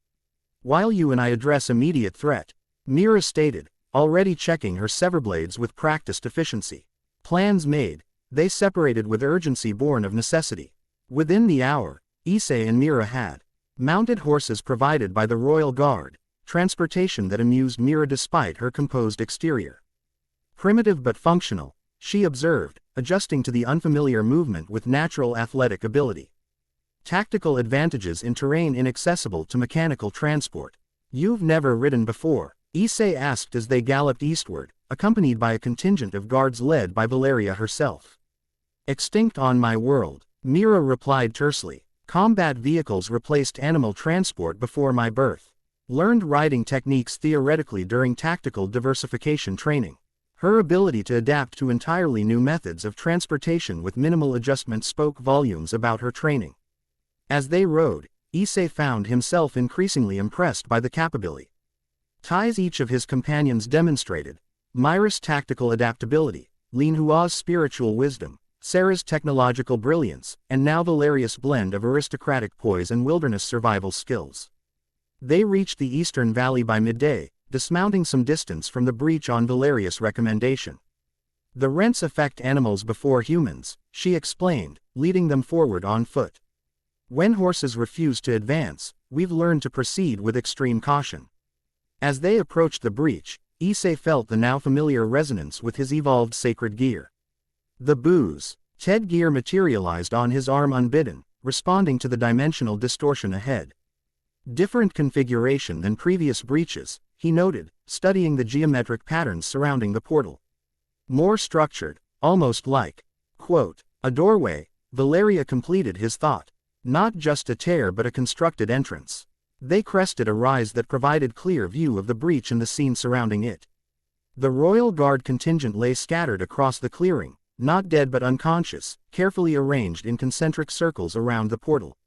While you and I address immediate threat, Mira stated, already checking her severblades with practiced efficiency. Plans made, they separated with urgency born of necessity. Within the hour, Issei and Mira had mounted horses provided by the Royal Guard, transportation that amused Mira despite her composed exterior. Primitive but functional, she observed, adjusting to the unfamiliar movement with natural athletic ability. Tactical advantages in terrain inaccessible to mechanical transport. You've never ridden before, Issei asked as they galloped eastward, accompanied by a contingent of guards led by Valeria herself. Extinct on my world, Mira replied tersely. Combat vehicles replaced animal transport before my birth. Learned riding techniques theoretically during tactical diversification training. Her ability to adapt to entirely new methods of transportation with minimal adjustment spoke volumes about her training. As they rode, Issei found himself increasingly impressed by the capability. Ties each of his companions demonstrated. Mira's tactical adaptability, Lin Hua's spiritual wisdom, Sarah's technological brilliance, and now Valeria's blend of aristocratic poise and wilderness survival skills. They reached the eastern valley by midday, dismounting some distance from the breach on Valeria's recommendation. The rents affect animals before humans, she explained, leading them forward on foot. When horses refuse to advance, we've learned to proceed with extreme caution. As they approached the breach, Issei felt the now familiar resonance with his evolved sacred gear. The booze, Ted gear materialized on his arm unbidden, responding to the dimensional distortion ahead. Different configuration than previous breaches, he noted, studying the geometric patterns surrounding the portal. More structured, almost like, quote, a doorway, Valeria completed his thought. Not just a tear but a constructed entrance. They crested a rise that provided clear view of the breach and the scene surrounding it. The Royal Guard contingent lay scattered across the clearing, not dead but unconscious, carefully arranged in concentric circles around the portal.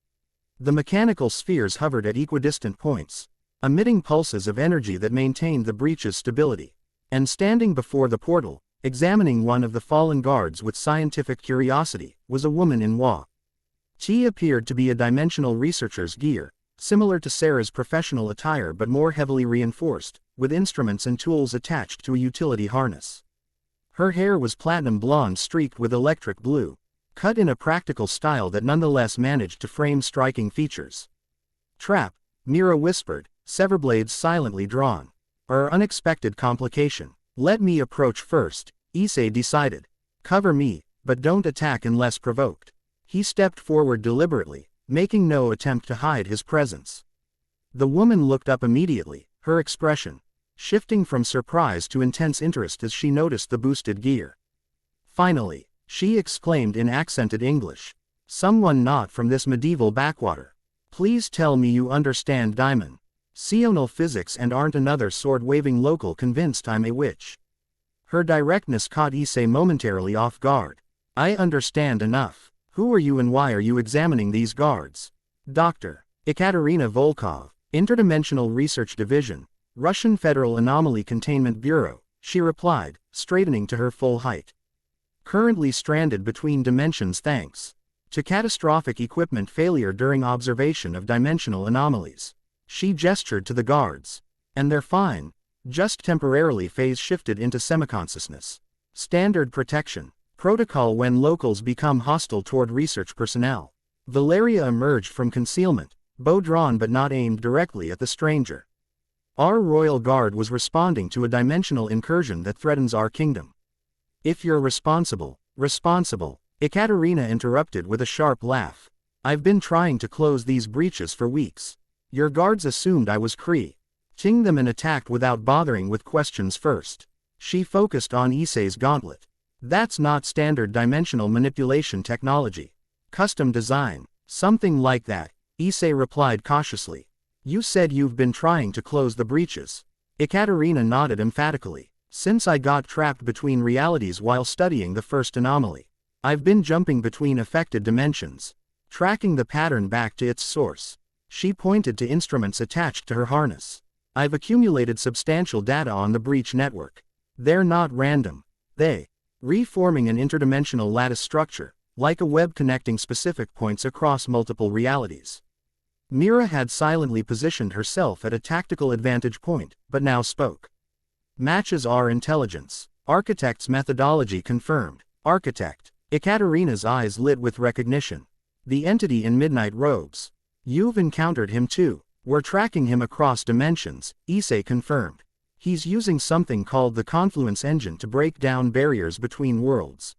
The mechanical spheres hovered at equidistant points, emitting pulses of energy that maintained the breach's stability. And standing before the portal, examining one of the fallen guards with scientific curiosity, was a woman in Hua. She appeared to be a dimensional researcher's gear, similar to Sarah's professional attire but more heavily reinforced, with instruments and tools attached to a utility harness. Her hair was platinum blonde streaked with electric blue, cut in a practical style that nonetheless managed to frame striking features. Trap, Mira whispered, severblades silently drawn. Unexpected complication. Let me approach first, Issei decided. Cover me, but don't attack unless provoked. He stepped forward deliberately, making no attempt to hide his presence. The woman looked up immediately, her expression shifting from surprise to intense interest as she noticed the boosted gear. Finally, she exclaimed in accented English. Someone not from this medieval backwater. Please tell me you understand dimensional physics and aren't another sword-waving local convinced I'm a witch. Her directness caught Issei momentarily off guard. I understand enough. Who are you and why are you examining these guards? Dr. Ekaterina Volkov, Interdimensional Research Division, Russian Federal Anomaly Containment Bureau, she replied, straightening to her full height. Currently stranded between dimensions thanks to catastrophic equipment failure during observation of dimensional anomalies. She gestured to the guards. And they're fine. Just temporarily phase shifted into semiconsciousness. Standard protection protocol when locals become hostile toward research personnel. Valeria emerged from concealment, bow drawn but not aimed directly at the stranger. Our royal guard was responding to a dimensional incursion that threatens our kingdom. If you're responsible, Ekaterina interrupted with a sharp laugh. I've been trying to close these breaches for weeks. Your guards assumed I was Ting them and attacked without bothering with questions first. She focused on Issei's gauntlet. That's not standard dimensional manipulation technology. Custom design. Something like that, Issei replied cautiously. You said you've been trying to close the breaches. Ekaterina nodded emphatically. Since I got trapped between realities while studying the first anomaly. I've been jumping between affected dimensions, tracking the pattern back to its source. She pointed to instruments attached to her harness. I've accumulated substantial data on the breach network. They're not random. They reforming an interdimensional lattice structure, like a web connecting specific points across multiple realities. Mira had silently positioned herself at a tactical advantage point, but now spoke. Matches our intelligence. Architect's methodology confirmed. Architect. Ekaterina's eyes lit with recognition. The entity in midnight robes. You've encountered him too. We're tracking him across dimensions, Issei confirmed. He's using something called the Confluence Engine to break down barriers between worlds.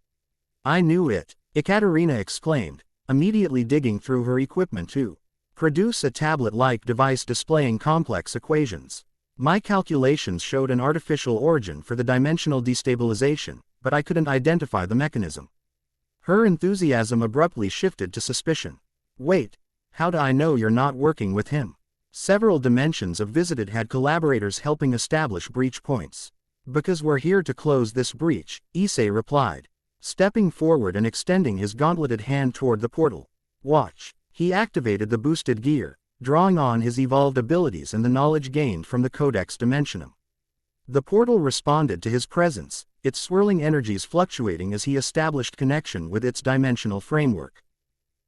I knew it, Ekaterina exclaimed, immediately digging through her equipment to produce a tablet-like device displaying complex equations. My calculations showed an artificial origin for the dimensional destabilization, but I couldn't identify the mechanism. Her enthusiasm abruptly shifted to suspicion. Wait, how do I know you're not working with him? Several dimensions I've visited had collaborators helping establish breach points. Because we're here to close this breach, Issei replied, stepping forward and extending his gauntleted hand toward the portal. Watch. He activated the boosted gear, drawing on his evolved abilities and the knowledge gained from the Codex Dimensionum. The portal responded to his presence, its swirling energies fluctuating as he established connection with its dimensional framework.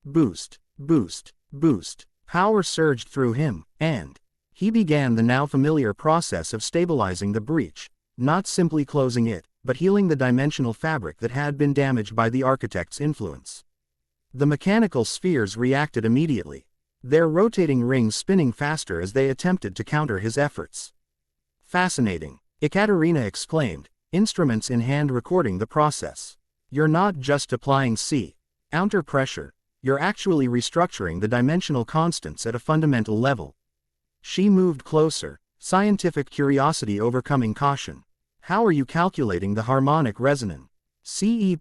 Boost, boost, boost. Power surged through him, and he began the now familiar process of stabilizing the breach, not simply closing it, but healing the dimensional fabric that had been damaged by the architect's influence. The mechanical spheres reacted immediately, their rotating rings spinning faster as they attempted to counter his efforts. Fascinating, Ekaterina exclaimed, instruments in hand recording the process. You're not just applying counter pressure. You're actually restructuring the dimensional constants at a fundamental level. She moved closer, scientific curiosity overcoming caution. How are you calculating the harmonic resonance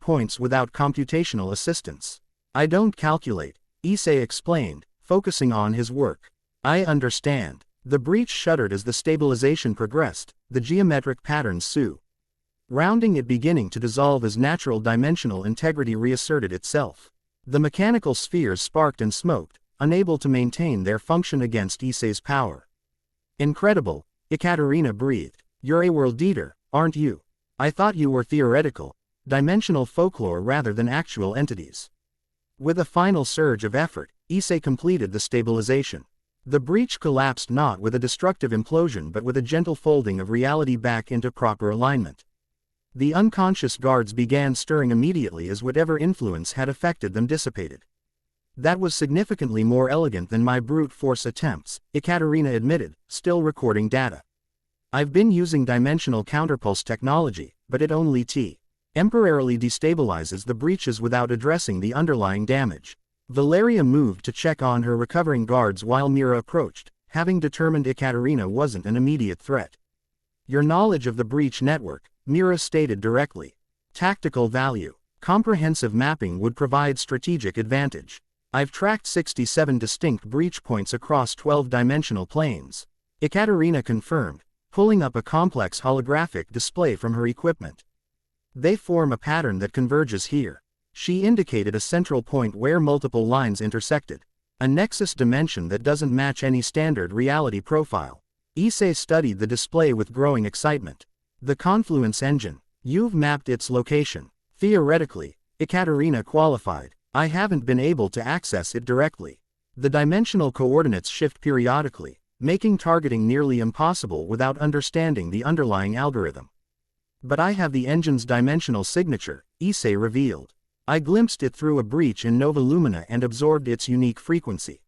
points without computational assistance? I don't calculate, Issei explained, focusing on his work. I understand. The breach shuddered as the stabilization progressed, the geometric patterns rounding it beginning to dissolve as natural dimensional integrity reasserted itself. The mechanical spheres sparked and smoked, unable to maintain their function against Issei's power. Incredible, Ekaterina breathed. You're a world eater, aren't you? I thought you were theoretical, dimensional folklore rather than actual entities. With a final surge of effort, Issei completed the stabilization. The breach collapsed not with a destructive implosion but with a gentle folding of reality back into proper alignment. The unconscious guards began stirring immediately as whatever influence had affected them dissipated. That was significantly more elegant than my brute force attempts, Ekaterina admitted, still recording data. I've been using dimensional counterpulse technology, but it only temporarily destabilizes the breaches without addressing the underlying damage. Valeria moved to check on her recovering guards while Mira approached, having determined Ekaterina wasn't an immediate threat. Your knowledge of the breach network, Mira stated directly. Tactical value. Comprehensive mapping would provide strategic advantage. I've tracked 67 distinct breach points across 12-dimensional planes, Ekaterina confirmed, pulling up a complex holographic display from her equipment. They form a pattern that converges here. She indicated a central point where multiple lines intersected. A nexus dimension that doesn't match any standard reality profile. Issei studied the display with growing excitement. The confluence engine. You've mapped its location. Theoretically, Ekaterina qualified. I haven't been able to access it directly. The dimensional coordinates shift periodically, making targeting nearly impossible without understanding the underlying algorithm. But I have the engine's dimensional signature, Issei revealed. I glimpsed it through a breach in Nova Lumina and absorbed its unique frequency.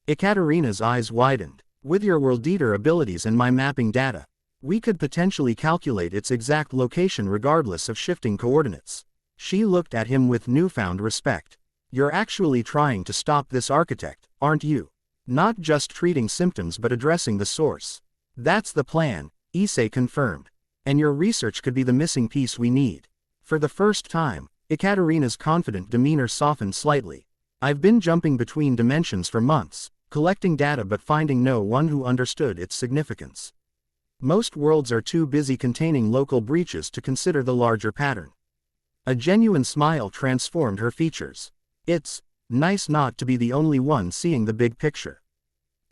Ekaterina's eyes widened. With your world eater abilities and my mapping data, we could potentially calculate its exact location regardless of shifting coordinates. She looked at him with newfound respect. You're actually trying to stop this architect, aren't you? Not just treating symptoms but addressing the source. That's the plan, Issei confirmed. And your research could be the missing piece we need. For the first time, Ekaterina's confident demeanor softened slightly. I've been jumping between dimensions for months, collecting data but finding no one who understood its significance. Most worlds are too busy containing local breaches to consider the larger pattern. A genuine smile transformed her features. It's nice not to be the only one seeing the big picture.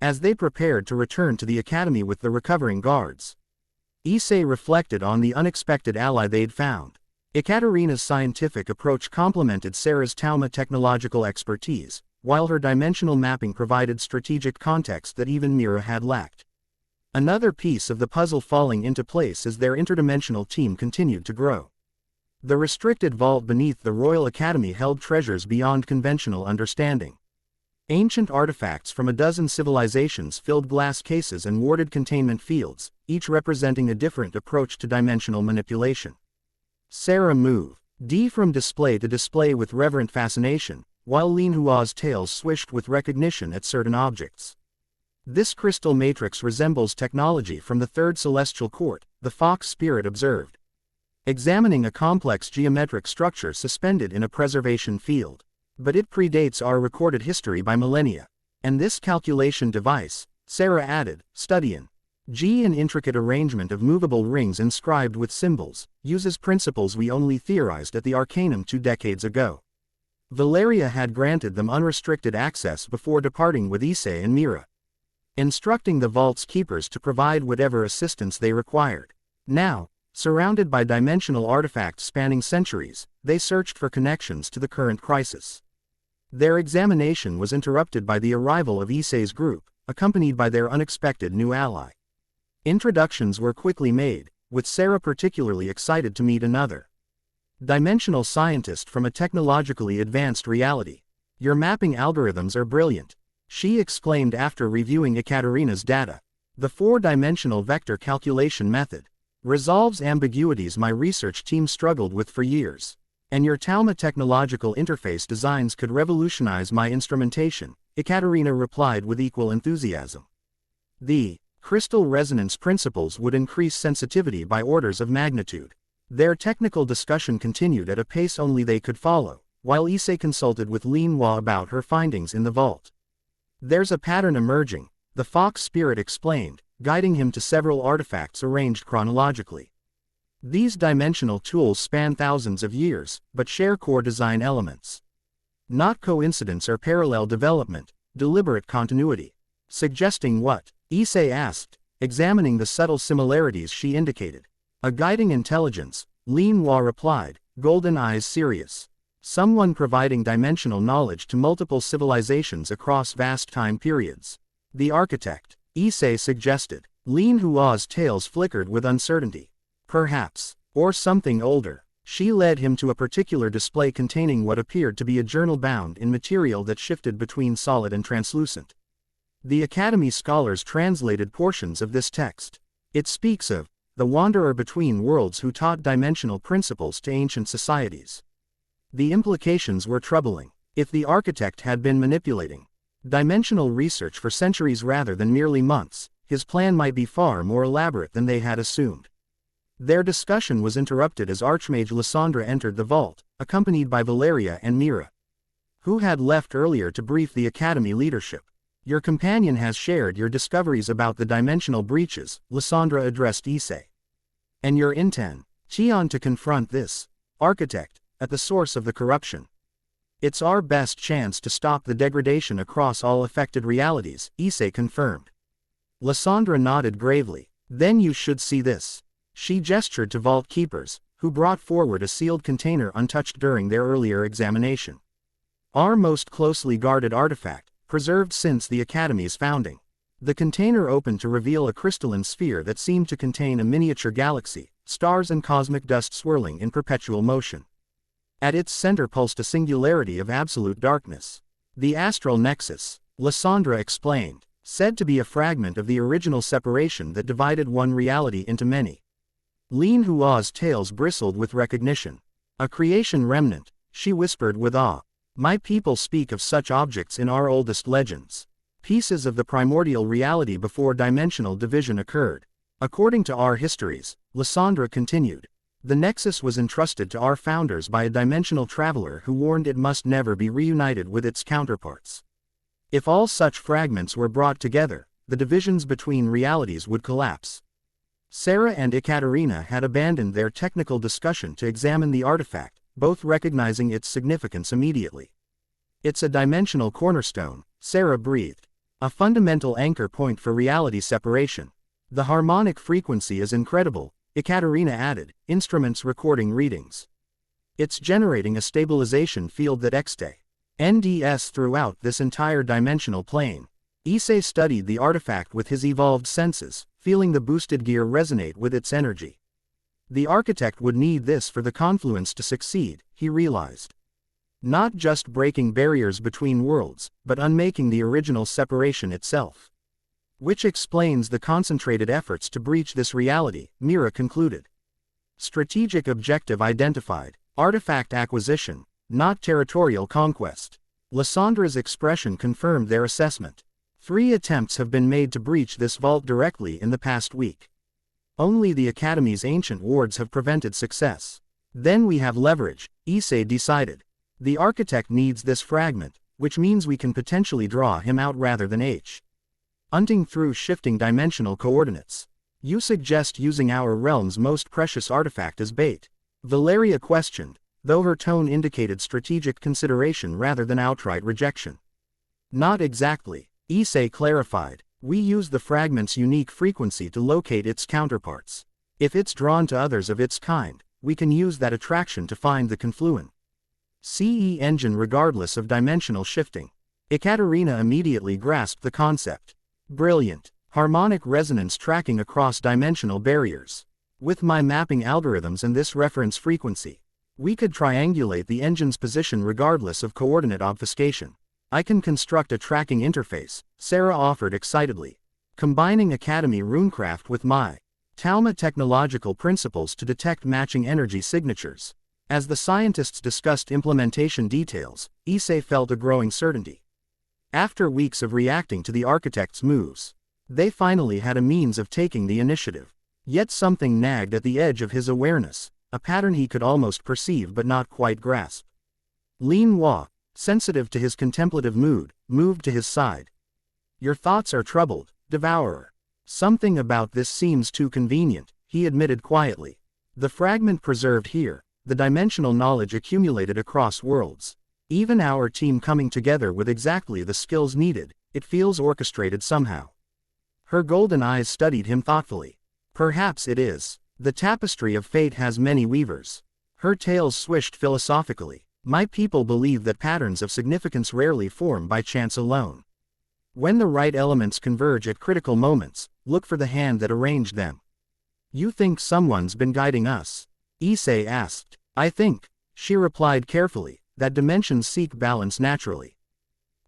As they prepared to return to the academy with the recovering guards, Issei reflected on the unexpected ally they'd found. Ekaterina's scientific approach complemented Sarah's Tauma technological expertise, while her dimensional mapping provided strategic context that even Mira had lacked. Another piece of the puzzle falling into place as their interdimensional team continued to grow. The restricted vault beneath the Royal Academy held treasures beyond conventional understanding. Ancient artifacts from a dozen civilizations filled glass cases and warded containment fields, each representing a different approach to dimensional manipulation. Sarah moved from display to display with reverent fascination, while Lin Hua's tails swished with recognition at certain objects. This crystal matrix resembles technology from the Third Celestial Court, the fox spirit observed. Examining a complex geometric structure suspended in a preservation field. But it predates our recorded history by millennia. And this calculation device, Sarah added, studying. An intricate arrangement of movable rings inscribed with symbols, uses principles we only theorized at the Arcanum 2 decades ago. Valeria had granted them unrestricted access before departing with Issei and Mira, instructing the vault's keepers to provide whatever assistance they required. Now, surrounded by dimensional artifacts spanning centuries, they searched for connections to the current crisis. Their examination was interrupted by the arrival of Issei's group, accompanied by their unexpected new ally. Introductions were quickly made, with Sarah particularly excited to meet another dimensional scientist from a technologically advanced reality. Your mapping algorithms are brilliant, she exclaimed after reviewing Ekaterina's data. The 4-dimensional vector calculation method resolves ambiguities my research team struggled with for years. And your Tauma technological interface designs could revolutionize my instrumentation, Ekaterina replied with equal enthusiasm. The crystal resonance principles would increase sensitivity by orders of magnitude. Their technical discussion continued at a pace only they could follow, while Issei consulted with Lin Hua about her findings in the vault. There's a pattern emerging, the fox spirit explained, guiding him to several artifacts arranged chronologically. These dimensional tools span thousands of years, but share core design elements. Not coincidence or parallel development, deliberate continuity. Suggesting what? Issei asked, examining the subtle similarities she indicated. A guiding intelligence, Lin Hua replied, golden eyes serious. Someone providing dimensional knowledge to multiple civilizations across vast time periods. The architect, Issei suggested. Lin Hua's tails flickered with uncertainty. Perhaps, or something older. She led him to a particular display containing what appeared to be a journal bound in material that shifted between solid and translucent. The Academy scholars translated portions of this text. It speaks of the wanderer between worlds who taught dimensional principles to ancient societies. The implications were troubling. If the architect had been manipulating dimensional research for centuries rather than merely months, his plan might be far more elaborate than they had assumed. Their discussion was interrupted as Archmage Lysandra entered the vault, accompanied by Valeria and Mira. who had left earlier to brief the Academy leadership. Your companion has shared your discoveries about the dimensional breaches, Lysandra addressed Issei. And your intent, Qian, to confront this architect at the source of the corruption. It's our best chance to stop the degradation across all affected realities, Issei confirmed. Lysandra nodded gravely. Then you should see this. She gestured to vault keepers, who brought forward a sealed container untouched during their earlier examination. Our most closely guarded artifact, preserved since the Academy's founding. The container opened to reveal a crystalline sphere that seemed to contain a miniature galaxy, stars and cosmic dust swirling in perpetual motion. At its center pulsed a singularity of absolute darkness. The astral nexus, Lysandra explained, said to be a fragment of the original separation that divided one reality into many. Lin Hua's tails bristled with recognition. A creation remnant, she whispered with awe. My people speak of such objects in our oldest legends. Pieces of the primordial reality before dimensional division occurred. According to our histories, Lysandra continued, the Nexus was entrusted to our founders by a dimensional traveler who warned it must never be reunited with its counterparts. If all such fragments were brought together, the divisions between realities would collapse. Sarah and Ekaterina had abandoned their technical discussion to examine the artifact, both recognizing its significance immediately. It's a dimensional cornerstone, Sarah breathed. A fundamental anchor point for reality separation. The harmonic frequency is incredible, Ekaterina added, instruments recording readings. It's generating a stabilization field that NDS throughout this entire dimensional plane. Issei studied the artifact with his evolved senses, feeling the boosted gear resonate with its energy. The architect would need this for the confluence to succeed, he realized. Not just breaking barriers between worlds, but unmaking the original separation itself. Which explains the concentrated efforts to breach this reality, Mira concluded. Strategic objective identified, artifact acquisition, not territorial conquest. Lysandra's expression confirmed their assessment. 3 attempts have been made to breach this vault directly in the past week. Only the Academy's ancient wards have prevented success. Then we have leverage, Issei decided. The architect needs this fragment, which means we can potentially draw him out rather than hunting through shifting dimensional coordinates. You suggest using our realm's most precious artifact as bait? Valeria questioned, though her tone indicated strategic consideration rather than outright rejection. Not exactly, Issei clarified. We use the fragment's unique frequency to locate its counterparts. If it's drawn to others of its kind, we can use that attraction to find the confluent CE engine regardless of dimensional shifting. Ekaterina immediately grasped the concept. Brilliant. Harmonic resonance tracking across dimensional barriers. With my mapping algorithms and this reference frequency, we could triangulate the engine's position regardless of coordinate obfuscation. I can construct a tracking interface, Sarah offered excitedly. Combining Academy runecraft with my Talma technological principles to detect matching energy signatures. As the scientists discussed implementation details, Issei felt a growing certainty. After weeks of reacting to the architect's moves, they finally had a means of taking the initiative. Yet something nagged at the edge of his awareness, a pattern he could almost perceive but not quite grasp. Lin Hua, sensitive to his contemplative mood, moved to his side. Your thoughts are troubled, Devourer. Something about this seems too convenient, he admitted quietly. The fragment preserved here, the dimensional knowledge accumulated across worlds. Even our team coming together with exactly the skills needed, it feels orchestrated somehow. Her golden eyes studied him thoughtfully. Perhaps it is. The tapestry of fate has many weavers. Her tails swished philosophically. My people believe that patterns of significance rarely form by chance alone. When the right elements converge at critical moments, look for the hand that arranged them. You think someone's been guiding us? Issei asked. I think, she replied carefully, that dimensions seek balance naturally.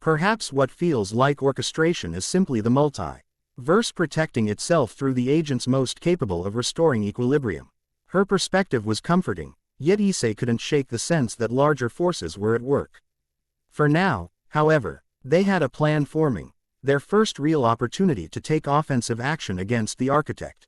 Perhaps what feels like orchestration is simply the multi-verse protecting itself through the agents most capable of restoring equilibrium. Her perspective was comforting, yet Issei couldn't shake the sense that larger forces were at work. For now, however, they had a plan forming, their first real opportunity to take offensive action against the architect.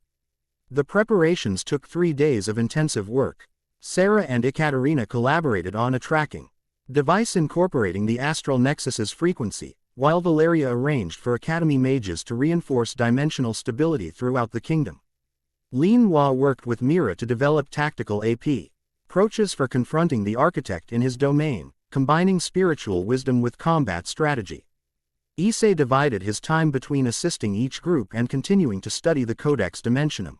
The preparations took 3 days of intensive work. Sarah and Ekaterina collaborated on a tracking Device incorporating the astral nexus's frequency, while Valeria arranged for Academy mages to reinforce dimensional stability throughout the kingdom. Lin Hua worked with Mira to develop tactical approaches for confronting the architect in his domain, combining spiritual wisdom with combat strategy. Issei divided his time between assisting each group and continuing to study the Codex Dimensionum,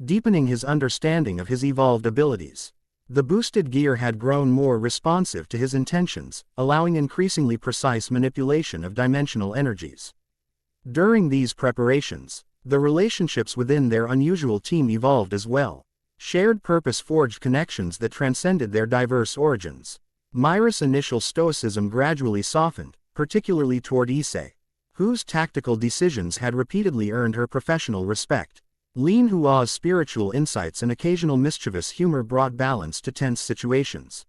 deepening his understanding of his evolved abilities. The boosted gear had grown more responsive to his intentions, allowing increasingly precise manipulation of dimensional energies. During these preparations, the relationships within their unusual team evolved as well. Shared purpose forged connections that transcended their diverse origins. Mira's initial stoicism gradually softened, particularly toward Issei, whose tactical decisions had repeatedly earned her professional respect. Lin Hua's spiritual insights and occasional mischievous humor brought balance to tense situations.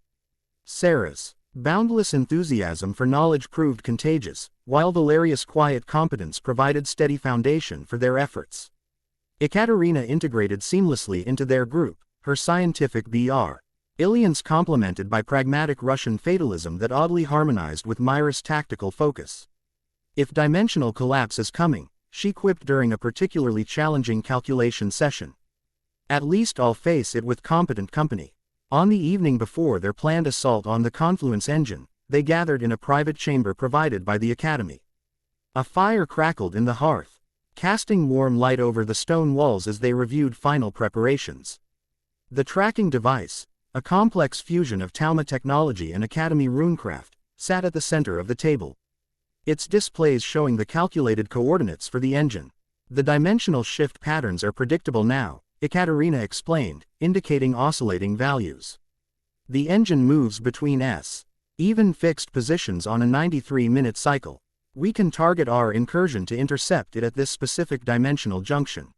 Sarah's boundless enthusiasm for knowledge proved contagious, while Valeria's quiet competence provided steady foundation for their efforts. Ekaterina integrated seamlessly into their group, her scientific brilliance complemented by pragmatic Russian fatalism that oddly harmonized with Mira's tactical focus. If dimensional collapse is coming, she quipped during a particularly challenging calculation session, at least I'll face it with competent company. On the evening before their planned assault on the Confluence engine, they gathered in a private chamber provided by the Academy. A fire crackled in the hearth, casting warm light over the stone walls as they reviewed final preparations. The tracking device, a complex fusion of Talma technology and Academy runecraft, sat at the center of the table, its displays showing the calculated coordinates for the engine. The dimensional shift patterns are predictable now, Ekaterina explained, indicating oscillating values. The engine moves between even fixed positions on a 93-minute cycle. We can target our incursion to intercept it at this specific dimensional junction.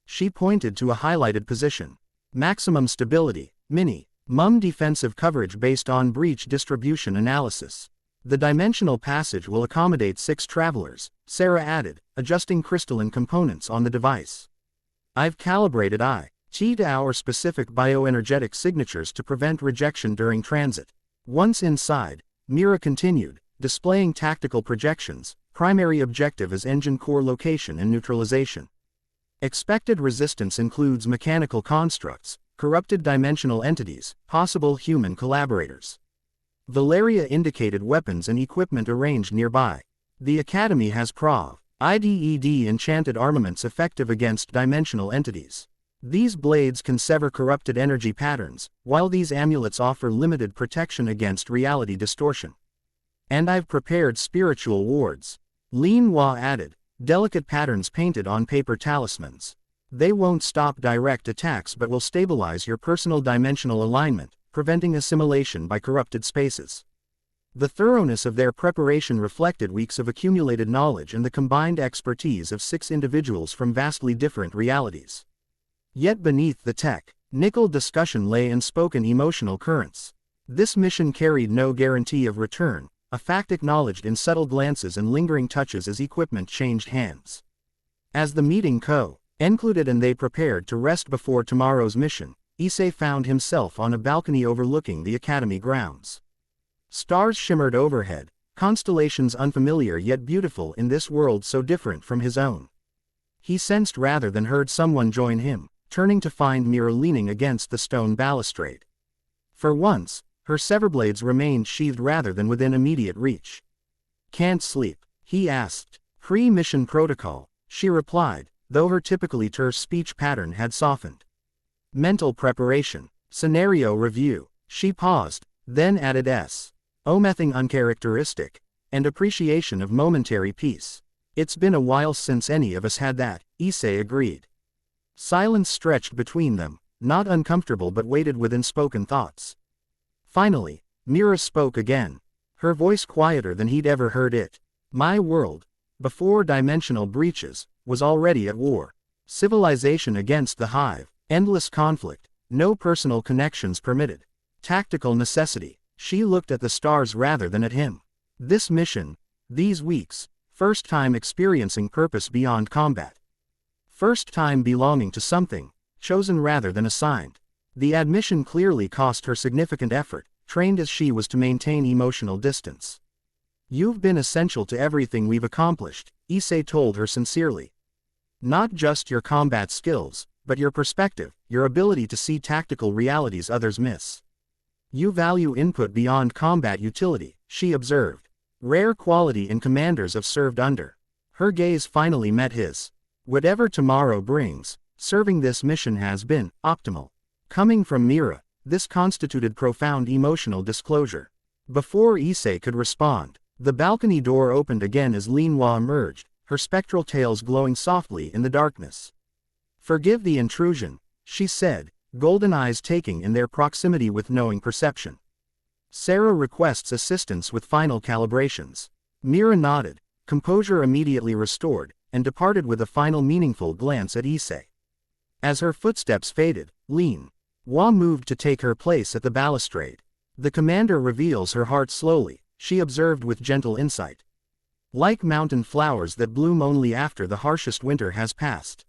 She pointed to a highlighted position. Maximum stability, minimum defensive coverage based on breach distribution analysis. The dimensional passage will accommodate 6 travelers, Sarah added, adjusting crystalline components on the device. I've calibrated IT to our specific bioenergetic signatures to prevent rejection during transit. Once inside, Mira continued, displaying tactical projections. Primary objective is engine core location and neutralization. Expected resistance includes mechanical constructs, corrupted dimensional entities, possible human collaborators. Valeria indicated weapons and equipment arranged nearby. The Academy has IDED enchanted armaments effective against dimensional entities. These blades can sever corrupted energy patterns, while these amulets offer limited protection against reality distortion. And I've prepared spiritual wards, Lin Hua added, delicate patterns painted on paper talismans. They won't stop direct attacks but will stabilize your personal dimensional alignment, preventing assimilation by corrupted spaces. The thoroughness of their preparation reflected weeks of accumulated knowledge and the combined expertise of 6 individuals from vastly different realities. Yet beneath the technical discussion lay unspoken emotional currents. This mission carried no guarantee of return, a fact acknowledged in subtle glances and lingering touches as equipment changed hands. As the meeting concluded and they prepared to rest before tomorrow's mission, Issei found himself on a balcony overlooking the Academy grounds. Stars shimmered overhead, constellations unfamiliar yet beautiful in this world so different from his own. He sensed rather than heard someone join him, turning to find Mira leaning against the stone balustrade. For once, her severblades remained sheathed rather than within immediate reach. Can't sleep? He asked. Pre-mission protocol, she replied, though her typically terse speech pattern had softened. Mental preparation. Scenario review. She paused, then added omething uncharacteristic, and appreciation of momentary peace. It's been a while since any of us had that, Issei agreed. Silence stretched between them, not uncomfortable but weighted with unspoken thoughts. Finally, Mira spoke again, her voice quieter than he'd ever heard it. My world, before dimensional breaches, was already at war. Civilization against the hive. Endless conflict, no personal connections permitted. Tactical necessity. She looked at the stars rather than at him. This mission, these weeks, first time experiencing purpose beyond combat. First time belonging to something, chosen rather than assigned. The admission clearly cost her significant effort, trained as she was to maintain emotional distance. You've been essential to everything we've accomplished, Issei told her sincerely. Not just your combat skills, but your perspective, your ability to see tactical realities others miss. You value input beyond combat utility, she observed. Rare quality in commanders I've served under. Her gaze finally met his. Whatever tomorrow brings, serving this mission has been optimal. Coming from Mira, this constituted profound emotional disclosure. Before Issei could respond, the balcony door opened again as Lin Hua emerged, her spectral tails glowing softly in the darkness. Forgive the intrusion, she said, golden eyes taking in their proximity with knowing perception. Sarah requests assistance with final calibrations. Mira nodded, composure immediately restored, and departed with a final meaningful glance at Issei. As her footsteps faded, Lin Hua moved to take her place at the balustrade. The commander reveals her heart slowly, she observed with gentle insight. Like mountain flowers that bloom only after the harshest winter has passed.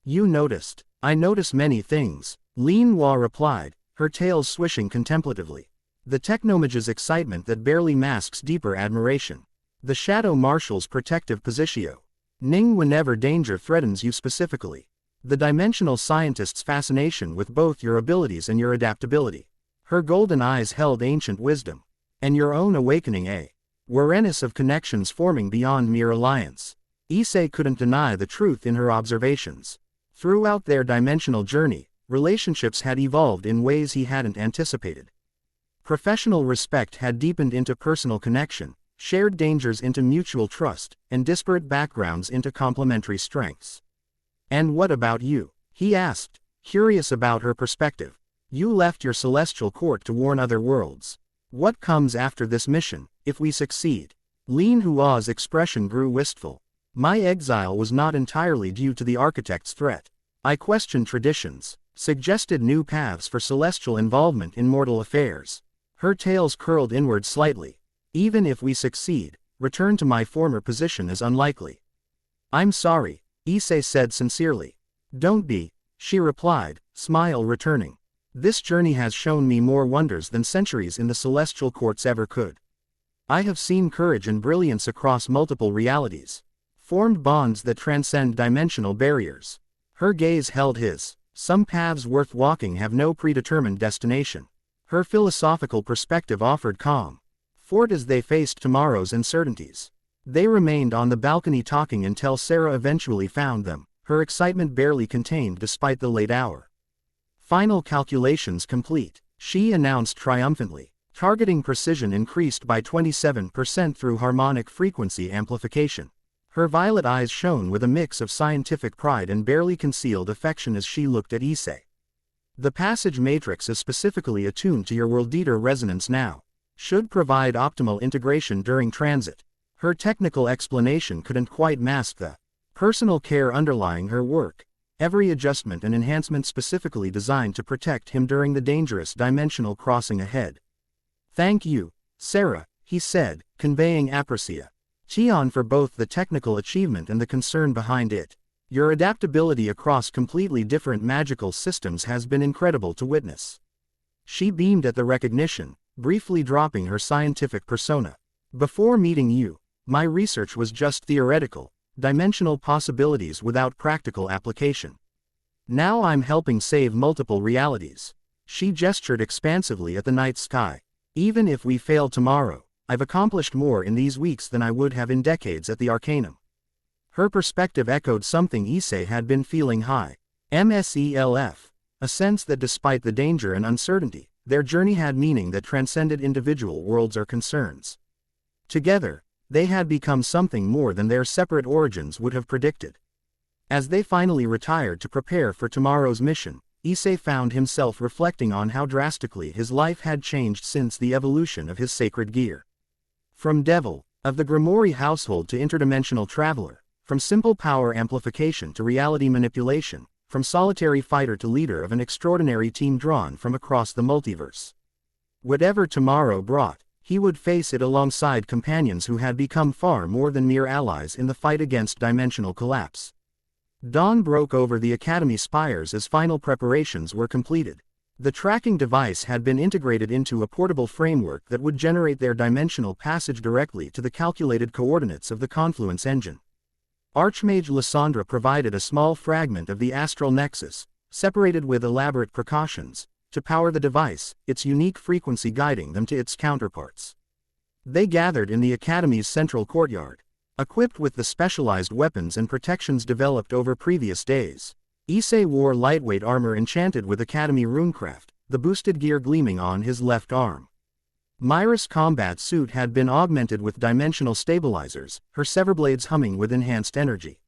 You noticed. I notice many things, Lin Hua replied, her tails swishing contemplatively. The technomage's excitement that barely masks deeper admiration. The Shadow Marshal's protective positio. Ning whenever danger threatens you specifically. The dimensional scientist's fascination with both your abilities and your adaptability. Her golden eyes held ancient wisdom. And your own awakening, awareness of connections forming beyond mere alliance. Issei couldn't deny the truth in her observations. Throughout their dimensional journey, relationships had evolved in ways he hadn't anticipated. Professional respect had deepened into personal connection, shared dangers into mutual trust, and disparate backgrounds into complementary strengths. And what about you? He asked, curious about her perspective. You left your celestial court to warn other worlds. What comes after this mission, if we succeed? Lin Hua's expression grew wistful. My exile was not entirely due to the architect's threat. I questioned traditions, suggested new paths for celestial involvement in mortal affairs. Her tails curled inward slightly. Even if we succeed, return to my former position is unlikely. I'm sorry, Issei said sincerely. Don't be, she replied, smile returning. This journey has shown me more wonders than centuries in the celestial courts ever could. I have seen courage and brilliance across multiple realities. Formed bonds that transcend dimensional barriers. Her gaze held his. Some paths worth walking have no predetermined destination. Her philosophical perspective offered calm. Fort as they faced tomorrow's uncertainties. They remained on the balcony talking until Sarah eventually found them, her excitement barely contained despite the late hour. Final calculations complete, she announced triumphantly. Targeting precision increased by 27% through harmonic frequency amplification. Her violet eyes shone with a mix of scientific pride and barely concealed affection as she looked at Issei. The passage matrix is specifically attuned to your world-eater resonance now. Should provide optimal integration during transit. Her technical explanation couldn't quite mask the personal care underlying her work. Every adjustment and enhancement specifically designed to protect him during the dangerous dimensional crossing ahead. Thank you, Sarah, he said, conveying appreciation for both the technical achievement and the concern behind it. Your adaptability across completely different magical systems has been incredible to witness. She beamed at the recognition, briefly dropping her scientific persona. Before meeting you, my research was just theoretical, dimensional possibilities without practical application. Now I'm helping save multiple realities. She gestured expansively at the night sky. Even if we fail tomorrow, I've accomplished more in these weeks than I would have in decades at the Arcanum. Her perspective echoed something Issei had been feeling high. MSELF. A sense that despite the danger and uncertainty, their journey had meaning that transcended individual worlds or concerns. Together, they had become something more than their separate origins would have predicted. As they finally retired to prepare for tomorrow's mission, Issei found himself reflecting on how drastically his life had changed since the evolution of his sacred gear. From Devour, of the Grimoire household to interdimensional traveler, from simple power amplification to reality manipulation, from solitary fighter to leader of an extraordinary team drawn from across the multiverse. Whatever tomorrow brought, he would face it alongside companions who had become far more than mere allies in the fight against dimensional collapse. Dawn broke over the Academy spires as final preparations were completed. The tracking device had been integrated into a portable framework that would generate their dimensional passage directly to the calculated coordinates of the confluence engine. Archmage Lysandra provided a small fragment of the astral nexus, separated with elaborate precautions, to power the device, its unique frequency guiding them to its counterparts. They gathered in the Academy's central courtyard, equipped with the specialized weapons and protections developed over previous days. Issei wore lightweight armor enchanted with Academy runecraft, the boosted gear gleaming on his left arm. Myra's combat suit had been augmented with dimensional stabilizers, her severblades humming with enhanced energy.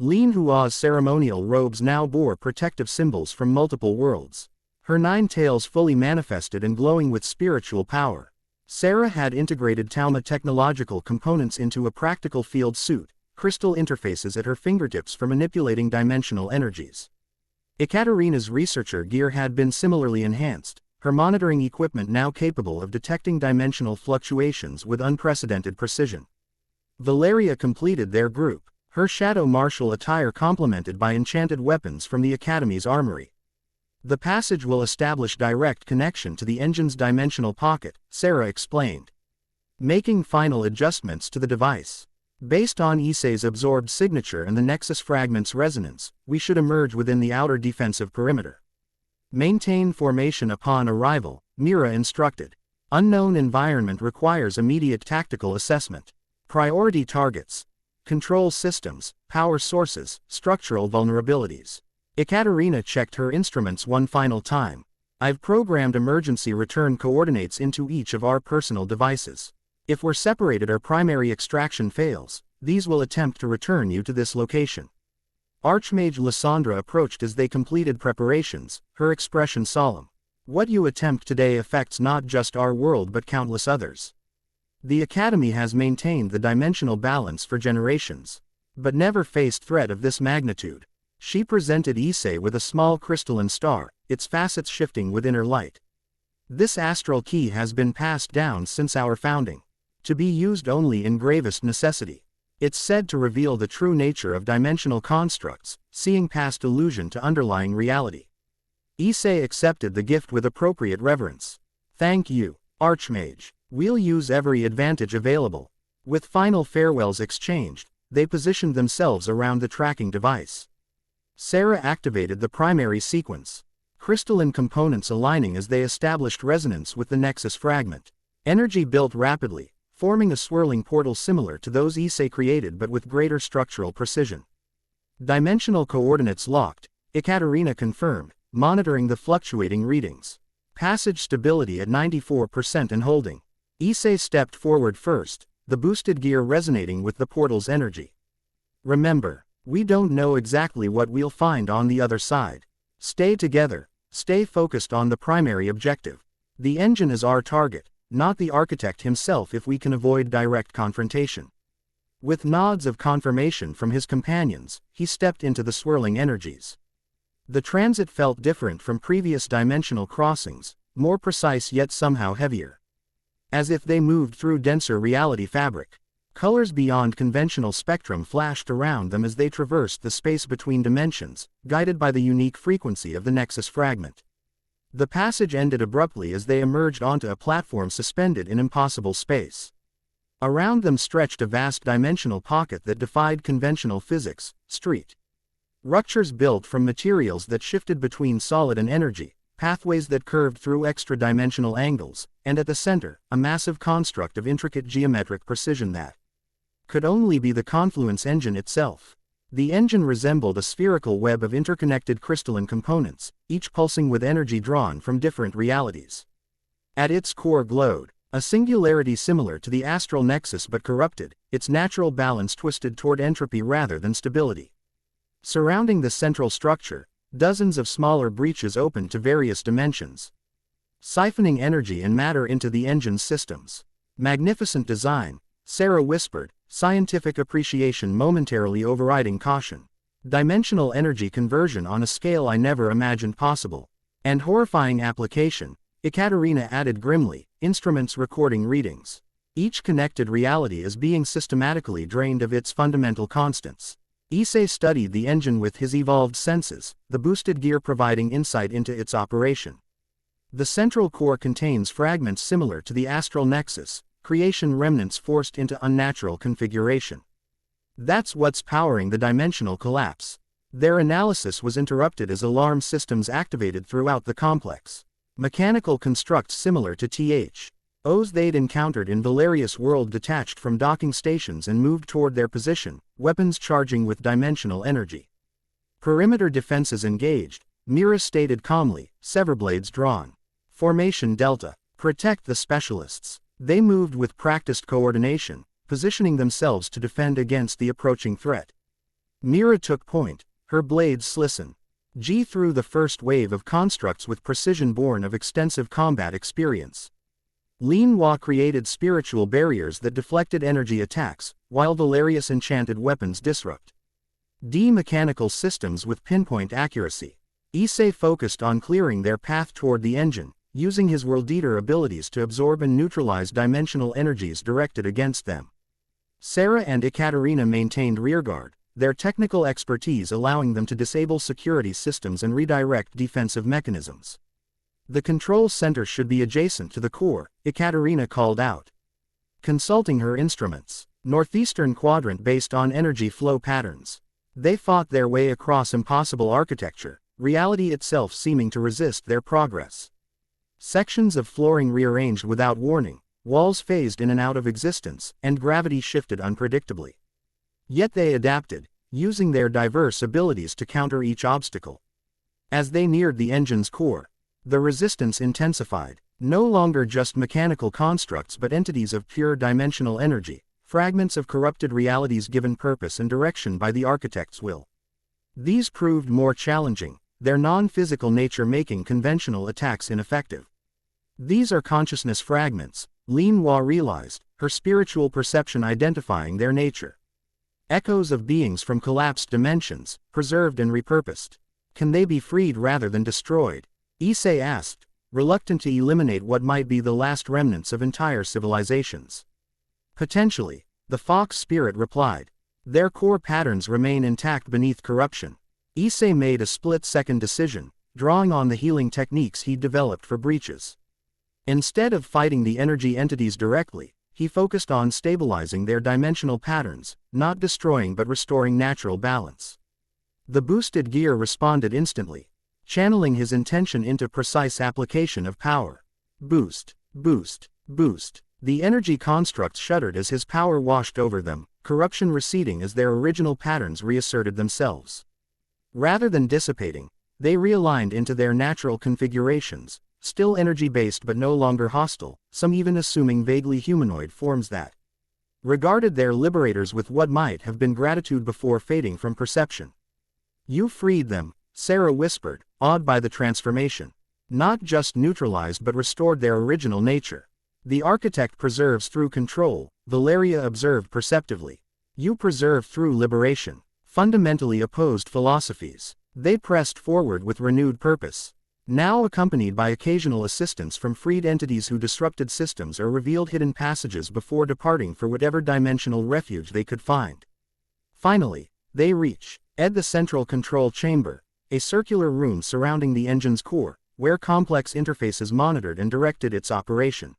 Lin Hua's ceremonial robes now bore protective symbols from multiple worlds, her 9 tails fully manifested and glowing with spiritual power. Sarah had integrated Talma technological components into a practical field suit, crystal interfaces at her fingertips for manipulating dimensional energies. Ekaterina's researcher gear had been similarly enhanced, her monitoring equipment now capable of detecting dimensional fluctuations with unprecedented precision. Valeria completed their group, her shadow martial attire complemented by enchanted weapons from the Academy's armory. The passage will establish direct connection to the engine's dimensional pocket, Sarah explained, making final adjustments to the device. Based on Issei's absorbed signature and the Nexus fragment's resonance, we should emerge within the outer defensive perimeter. Maintain formation upon arrival, Mira instructed. Unknown environment requires immediate tactical assessment. Priority targets. Control systems, power sources, structural vulnerabilities. Ekaterina checked her instruments one final time. I've programmed emergency return coordinates into each of our personal devices. If we're separated or primary extraction fails, these will attempt to return you to this location. Archmage Lysandra approached as they completed preparations, her expression solemn. What you attempt today affects not just our world but countless others. The Academy has maintained the dimensional balance for generations, but never faced threat of this magnitude. She presented Issei with a small crystalline star, its facets shifting with inner light. This astral key has been passed down since our founding, to be used only in gravest necessity. It's said to reveal the true nature of dimensional constructs, seeing past illusion to underlying reality. Issei accepted the gift with appropriate reverence. Thank you, Archmage. We'll use every advantage available. With final farewells exchanged, they positioned themselves around the tracking device. Sarah activated the primary sequence, crystalline components aligning as they established resonance with the Nexus fragment. Energy built rapidly, forming a swirling portal similar to those Issei created but with greater structural precision. Dimensional coordinates locked, Ekaterina confirmed, monitoring the fluctuating readings. Passage stability at 94% and holding. Issei stepped forward first, the boosted gear resonating with the portal's energy. Remember, we don't know exactly what we'll find on the other side. Stay together, stay focused on the primary objective. The engine is our target, not the architect himself if we can avoid direct confrontation. With nods of confirmation from his companions, he stepped into the swirling energies. The transit felt different from previous dimensional crossings, more precise yet somehow heavier. As if they moved through denser reality fabric. Colors beyond conventional spectrum flashed around them as they traversed the space between dimensions, guided by the unique frequency of the Nexus fragment. The passage ended abruptly as they emerged onto a platform suspended in impossible space. Around them stretched a vast dimensional pocket that defied conventional physics, street. Ruptures built from materials that shifted between solid and energy, pathways that curved through extra-dimensional angles, and at the center, a massive construct of intricate geometric precision that could only be the confluence engine itself. The engine resembled a spherical web of interconnected crystalline components, each pulsing with energy drawn from different realities. At its core glowed a singularity similar to the astral nexus but corrupted, its natural balance twisted toward entropy rather than stability. Surrounding the central structure, dozens of smaller breaches opened to various dimensions, siphoning energy and matter into the engine's systems. Magnificent design, Sarah whispered, scientific appreciation momentarily overriding caution. Dimensional energy conversion on a scale I never imagined possible. And horrifying application, Ekaterina added grimly, instruments recording readings. Each connected reality is being systematically drained of its fundamental constants. Issei studied the engine with his evolved senses, the boosted gear providing insight into its operation. The central core contains fragments similar to the astral nexus, creation remnants forced into unnatural configuration. That's what's powering the dimensional collapse. Their analysis was interrupted as alarm systems activated throughout the complex. Mechanical constructs similar to those they'd encountered in Valerius' world detached from docking stations and moved toward their position, weapons charging with dimensional energy. Perimeter defenses engaged, Mira stated calmly, severblades drawn. Formation Delta. Protect the specialists. They moved with practiced coordination, positioning themselves to defend against the approaching threat. Mira took point, her blades slisten. G threw the first wave of constructs with precision born of extensive combat experience. Lin Hua created spiritual barriers that deflected energy attacks, while Valerius enchanted weapons disrupt. D mechanical systems with pinpoint accuracy. Issei focused on clearing their path toward the engine, using his World Eater abilities to absorb and neutralize dimensional energies directed against them. Sarah and Ekaterina maintained rearguard, their technical expertise allowing them to disable security systems and redirect defensive mechanisms. The control center should be adjacent to the core, Ekaterina called out. Consulting her instruments, northeastern quadrant based on energy flow patterns. They fought their way across impossible architecture, reality itself seeming to resist their progress. Sections of flooring rearranged without warning, walls phased in and out of existence, and gravity shifted unpredictably. Yet they adapted, using their diverse abilities to counter each obstacle. As they neared the engine's core, the resistance intensified, no longer just mechanical constructs but entities of pure dimensional energy, fragments of corrupted realities given purpose and direction by the architect's will. These proved more challenging, their non-physical nature making conventional attacks ineffective. These are consciousness fragments, Lin Hua realized, her spiritual perception identifying their nature. Echoes of beings from collapsed dimensions, preserved and repurposed. Can they be freed rather than destroyed? Issei asked, reluctant to eliminate what might be the last remnants of entire civilizations. Potentially, the Fox spirit replied. Their core patterns remain intact beneath corruption. Issei made a split-second decision, drawing on the healing techniques he'd developed for breaches. Instead of fighting the energy entities directly, he focused on stabilizing their dimensional patterns, not destroying but restoring natural balance. The boosted gear responded instantly, channeling his intention into precise application of power. Boost, boost, boost. The energy constructs shuddered as his power washed over them, corruption receding as their original patterns reasserted themselves. Rather than dissipating, they realigned into their natural configurations, still energy-based but no longer hostile, some even assuming vaguely humanoid forms that regarded their liberators with what might have been gratitude before fading from perception. You freed them, Sarah whispered, awed by the transformation. Not just neutralized but restored their original nature. The architect preserves through control, Valeria observed perceptively. You preserve through liberation. Fundamentally opposed philosophies. They pressed forward with renewed purpose. Now accompanied by occasional assistance from freed entities who disrupted systems or revealed hidden passages before departing for whatever dimensional refuge they could find. Finally, they reach the central control chamber, a circular room surrounding the engine's core, where complex interfaces monitored and directed its operation.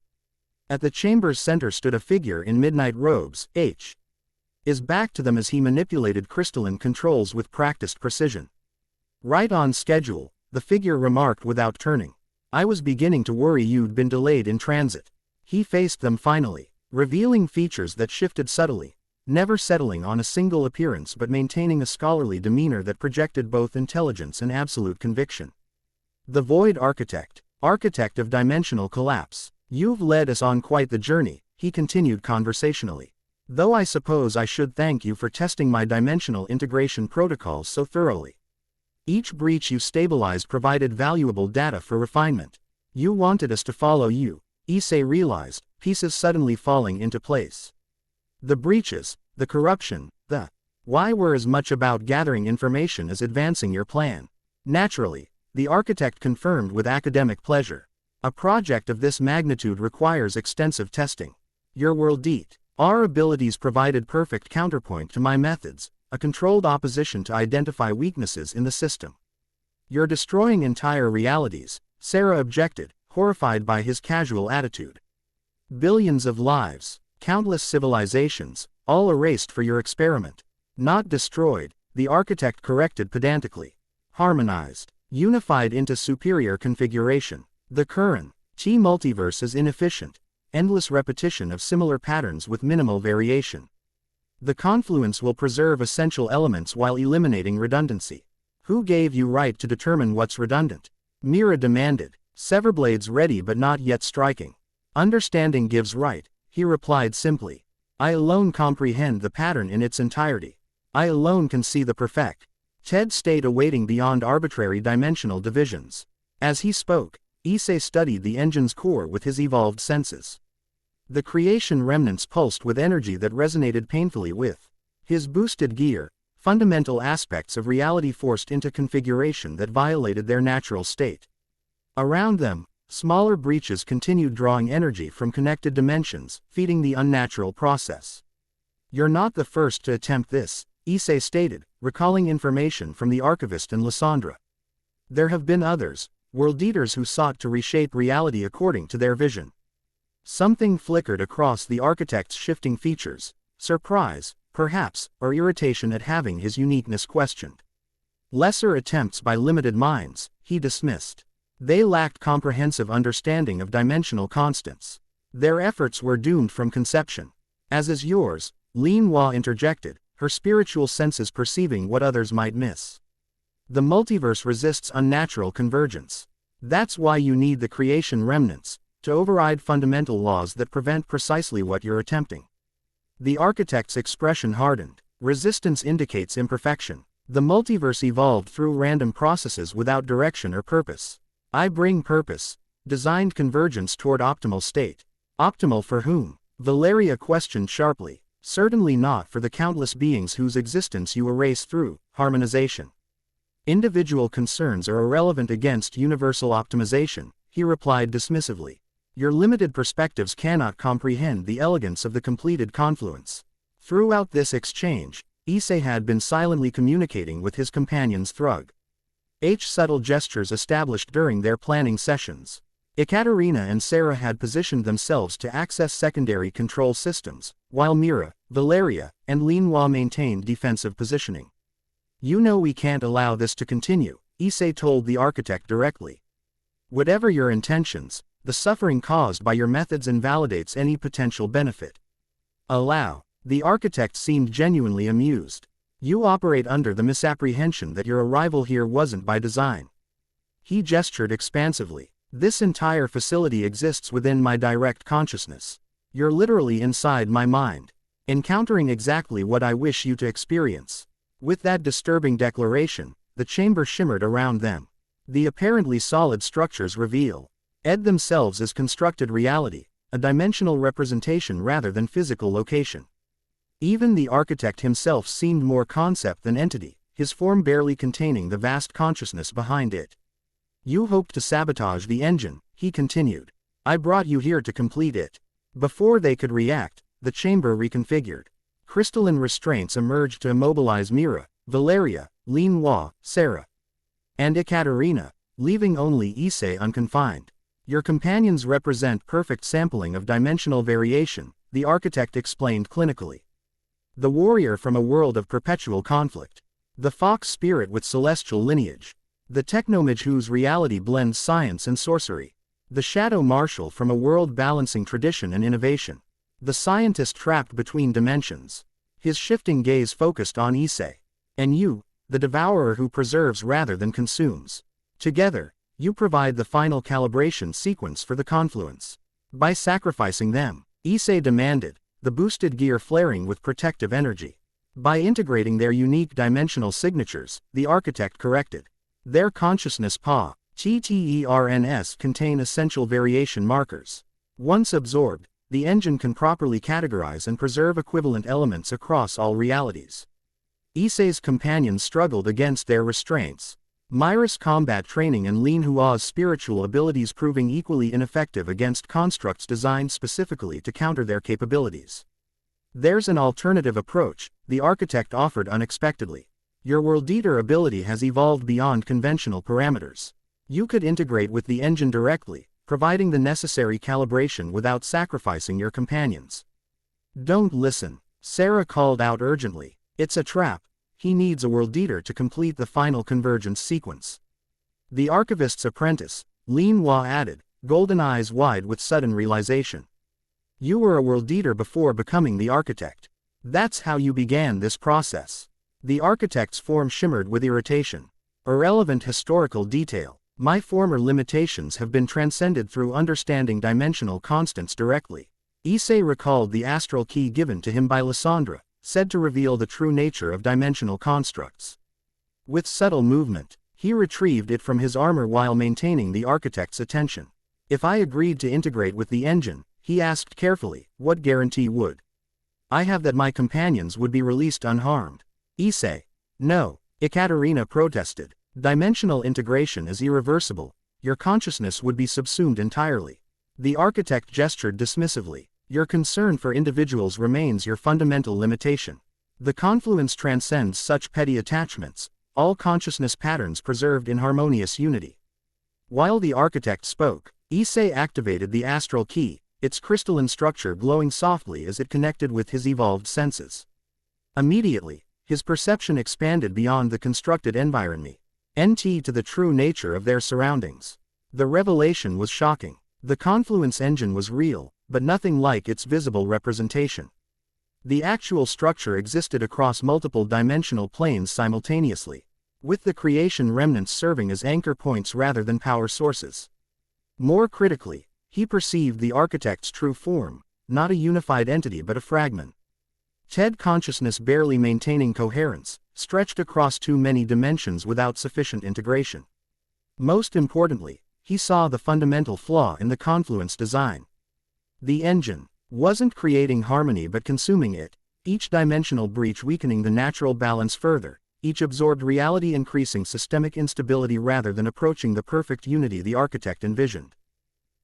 At the chamber's center stood a figure in midnight robes, His back to them as he manipulated crystalline controls with practiced precision. Right on schedule, the figure remarked without turning. I was beginning to worry you'd been delayed in transit. He faced them finally, revealing features that shifted subtly, never settling on a single appearance but maintaining a scholarly demeanor that projected both intelligence and absolute conviction. The Void Architect, architect of dimensional collapse. You've led us on quite the journey, he continued conversationally. Though I suppose I should thank you for testing my dimensional integration protocols so thoroughly. Each breach you stabilized provided valuable data for refinement. You wanted us to follow you, Issei realized, pieces suddenly falling into place. The breaches, the corruption, the why were as much about gathering information as advancing your plan. Naturally, the architect confirmed with academic pleasure. A project of this magnitude requires extensive testing. Your world-eat. Our abilities provided perfect counterpoint to my methods, a controlled opposition to identify weaknesses in the system. You're destroying entire realities, Sarah objected, horrified by his casual attitude. Billions of lives, countless civilizations, all erased for your experiment. Not destroyed, the architect corrected pedantically. Harmonized, unified into superior configuration. The current multiverse is inefficient, endless repetition of similar patterns with minimal variation. The confluence will preserve essential elements while eliminating redundancy. Who gave you right to determine what's redundant? Mira demanded. Severblades ready but not yet striking. Understanding gives right, he replied simply. I alone comprehend the pattern in its entirety. I alone can see the perfect state awaiting beyond arbitrary dimensional divisions. As he spoke, Issei studied the engine's core with his evolved senses. The creation remnants pulsed with energy that resonated painfully with his boosted gear, fundamental aspects of reality forced into configuration that violated their natural state. Around them, smaller breaches continued drawing energy from connected dimensions, feeding the unnatural process. You're not the first to attempt this, Issei stated, recalling information from the archivist and Lysandra. There have been others, world eaters who sought to reshape reality according to their vision. Something flickered across the architect's shifting features, surprise, perhaps, or irritation at having his uniqueness questioned. Lesser attempts by limited minds, he dismissed. They lacked comprehensive understanding of dimensional constants. Their efforts were doomed from conception. As is yours, Lin Hua interjected, her spiritual senses perceiving what others might miss. The multiverse resists unnatural convergence. That's why you need the creation remnants, to override fundamental laws that prevent precisely what you're attempting. The architect's expression hardened. Resistance indicates imperfection. The multiverse evolved through random processes without direction or purpose. I bring purpose, designed convergence toward optimal state. Optimal for whom? Valeria questioned sharply. Certainly not for the countless beings whose existence you erase through harmonization. Individual concerns are irrelevant against universal optimization, he replied dismissively. Your limited perspectives cannot comprehend the elegance of the completed confluence. Throughout this exchange, Issei had been silently communicating with his companions Thrug. Subtle gestures established during their planning sessions. Ekaterina and Sarah had positioned themselves to access secondary control systems, while Mira, Valeria, and Lin Hua maintained defensive positioning. You know we can't allow this to continue, Issei told the architect directly. Whatever your intentions, the suffering caused by your methods invalidates any potential benefit. Allow. The architect seemed genuinely amused. You operate under the misapprehension that your arrival here wasn't by design. He gestured expansively. This entire facility exists within my direct consciousness. You're literally inside my mind, encountering exactly what I wish you to experience. With that disturbing declaration, the chamber shimmered around them. The apparently solid structures reveal themselves as constructed reality, a dimensional representation rather than physical location. Even the architect himself seemed more concept than entity, his form barely containing the vast consciousness behind it. You hoped to sabotage the engine, he continued. I brought you here to complete it. Before they could react, the chamber reconfigured. Crystalline restraints emerged to immobilize Mira, Valeria, Lin Hua, Sarah, and Ekaterina, leaving only Issei unconfined. Your companions represent perfect sampling of dimensional variation, the architect explained clinically. The warrior from a world of perpetual conflict. The fox spirit with celestial lineage. The technomage whose reality blends science and sorcery. The shadow marshal from a world balancing tradition and innovation. The scientist trapped between dimensions. His shifting gaze focused on Issei. And you, the devourer who preserves rather than consumes. Together, you provide the final calibration sequence for the confluence. By sacrificing them, Issei demanded, the boosted gear flaring with protective energy. By integrating their unique dimensional signatures, the architect corrected. Their consciousness TTERNS contain essential variation markers. Once absorbed, the engine can properly categorize and preserve equivalent elements across all realities. Issei's companions struggled against their restraints. Myra's combat training and Lin Hua's spiritual abilities proving equally ineffective against constructs designed specifically to counter their capabilities. There's an alternative approach, the architect offered unexpectedly. Your World Eater ability has evolved beyond conventional parameters. You could integrate with the engine directly, providing the necessary calibration without sacrificing your companions. Don't listen, Sarah called out urgently. It's a trap. He needs a World Eater to complete the final convergence sequence. The Archivist's apprentice, Lin Hua added, golden eyes wide with sudden realization. You were a World Eater before becoming the Architect. That's how you began this process. The Architect's form shimmered with irritation. Irrelevant historical detail. My former limitations have been transcended through understanding dimensional constants directly. Issei recalled the astral key given to him by Lysandra, said to reveal the true nature of dimensional constructs. With subtle movement, he retrieved it from his armor while maintaining the Architect's attention. If I agreed to integrate with the engine, he asked carefully, what guarantee would I have that my companions would be released unharmed? Issei. No, Ekaterina protested. Dimensional integration is irreversible. Your consciousness would be subsumed entirely. The Architect gestured dismissively. Your concern for individuals remains your fundamental limitation. The confluence transcends such petty attachments, all consciousness patterns preserved in harmonious unity. While the Architect spoke, Issei activated the astral key, its crystalline structure glowing softly as it connected with his evolved senses. Immediately, his perception expanded beyond the constructed environment, to the true nature of their surroundings. The revelation was shocking. The confluence engine was real, but nothing like its visible representation. The actual structure existed across multiple dimensional planes simultaneously, with the creation remnants serving as anchor points rather than power sources. More critically, he perceived the Architect's true form, not a unified entity but a fragment. Consciousness barely maintaining coherence, stretched across too many dimensions without sufficient integration. Most importantly, he saw the fundamental flaw in the confluence design. The engine wasn't creating harmony but consuming it, each dimensional breach weakening the natural balance further, each absorbed reality increasing systemic instability rather than approaching the perfect unity the Architect envisioned.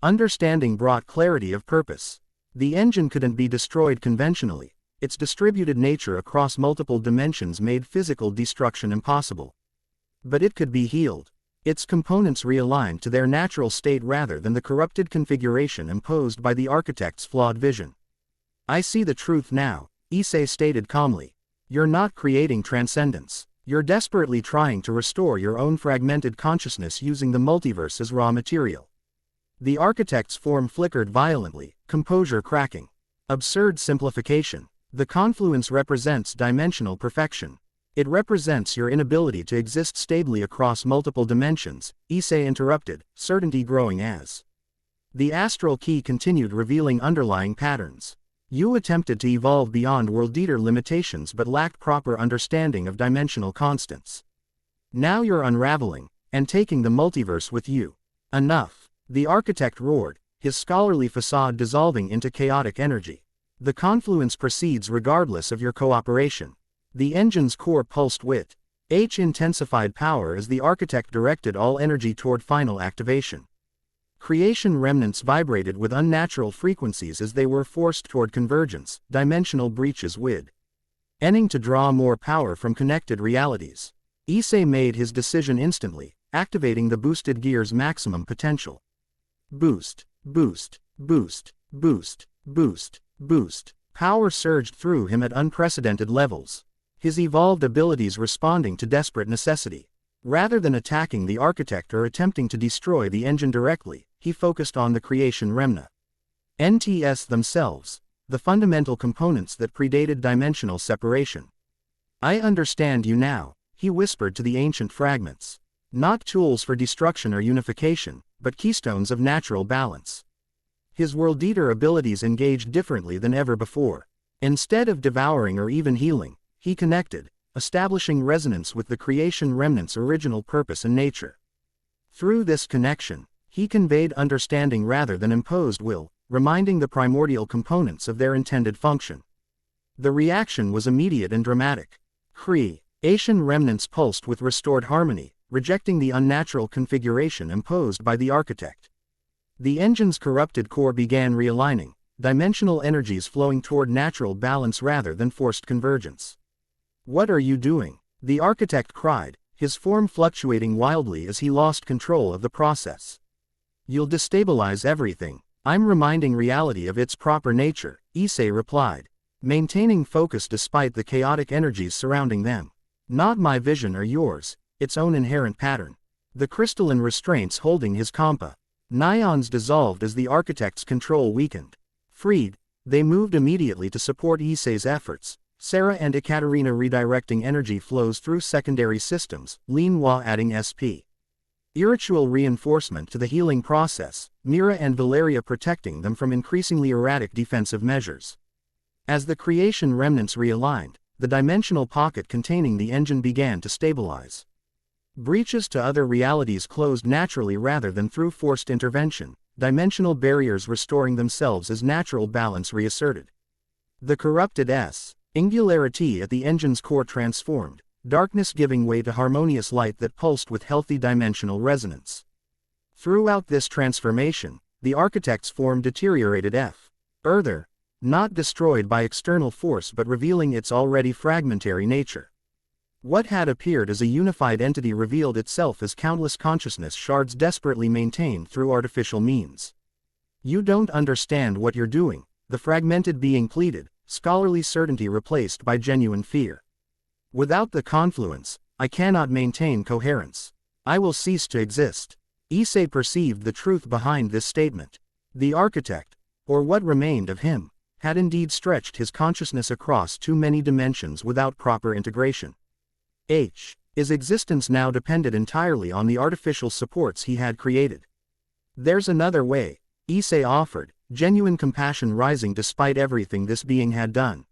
Understanding brought clarity of purpose. The engine couldn't be destroyed conventionally. Its distributed nature across multiple dimensions made physical destruction impossible. But it could be healed. Its components realigned to their natural state rather than the corrupted configuration imposed by the Architect's flawed vision. I see the truth now, Issei stated calmly. You're not creating transcendence. You're desperately trying to restore your own fragmented consciousness using the multiverse as raw material. The Architect's form flickered violently, composure cracking. Absurd simplification. The confluence represents dimensional perfection. It represents your inability to exist stably across multiple dimensions, Issei interrupted, certainty growing as the astral key continued revealing underlying patterns. You attempted to evolve beyond World Eater limitations but lacked proper understanding of dimensional constants. Now you're unraveling, and taking the multiverse with you. Enough, the Architect roared, his scholarly facade dissolving into chaotic energy. The confluence proceeds regardless of your cooperation. The engine's core pulsed with intensified power as the Architect directed all energy toward final activation. Creation remnants vibrated with unnatural frequencies as they were forced toward convergence, dimensional breaches ending to draw more power from connected realities. Issei made his decision instantly, activating the boosted gear's maximum potential. Boost, boost, boost, boost, boost, boost. Power surged through him at unprecedented levels. His evolved abilities responding to desperate necessity. Rather than attacking the Architect or attempting to destroy the engine directly, he focused on the creation remnants themselves, the fundamental components that predated dimensional separation. I understand you now, he whispered to the ancient fragments. Not tools for destruction or unification, but keystones of natural balance. His World Eater abilities engaged differently than ever before. Instead of devouring or even healing, he connected, establishing resonance with the creation remnant's original purpose and nature. Through this connection, he conveyed understanding rather than imposed will, reminding the primordial components of their intended function. The reaction was immediate and dramatic. Creation remnants pulsed with restored harmony, rejecting the unnatural configuration imposed by the Architect. The engine's corrupted core began realigning, dimensional energies flowing toward natural balance rather than forced convergence. What are you doing? The Architect cried, his form fluctuating wildly as he lost control of the process. You'll destabilize everything. I'm reminding reality of its proper nature, Issei replied, maintaining focus despite the chaotic energies surrounding them. Not my vision or yours, its own inherent pattern. The crystalline restraints holding his compa. Nions dissolved as the architect's control weakened. Freed, they moved immediately to support Issei's efforts, Sarah and Ekaterina redirecting energy flows through secondary systems, Lin Hua adding SP. Irritual reinforcement to the healing process, Mira and Valeria protecting them from increasingly erratic defensive measures. As the creation remnants realigned, the dimensional pocket containing the engine began to stabilize. Breaches to other realities closed naturally rather than through forced intervention, dimensional barriers restoring themselves as natural balance reasserted. The corrupted singularity at the engine's core transformed, darkness giving way to harmonious light that pulsed with healthy dimensional resonance. Throughout this transformation, the architect's form deteriorated further, not destroyed by external force but revealing its already fragmentary nature. What had appeared as a unified entity revealed itself as countless consciousness shards desperately maintained through artificial means. You don't understand what you're doing, the fragmented being pleaded, scholarly certainty replaced by genuine fear. Without the confluence, I cannot maintain coherence. I will cease to exist. Issei perceived the truth behind this statement. The architect, or what remained of him, had indeed stretched his consciousness across too many dimensions without proper integration. His existence now depended entirely on the artificial supports he had created. There's another way, Issei offered, genuine compassion rising despite everything this being had done.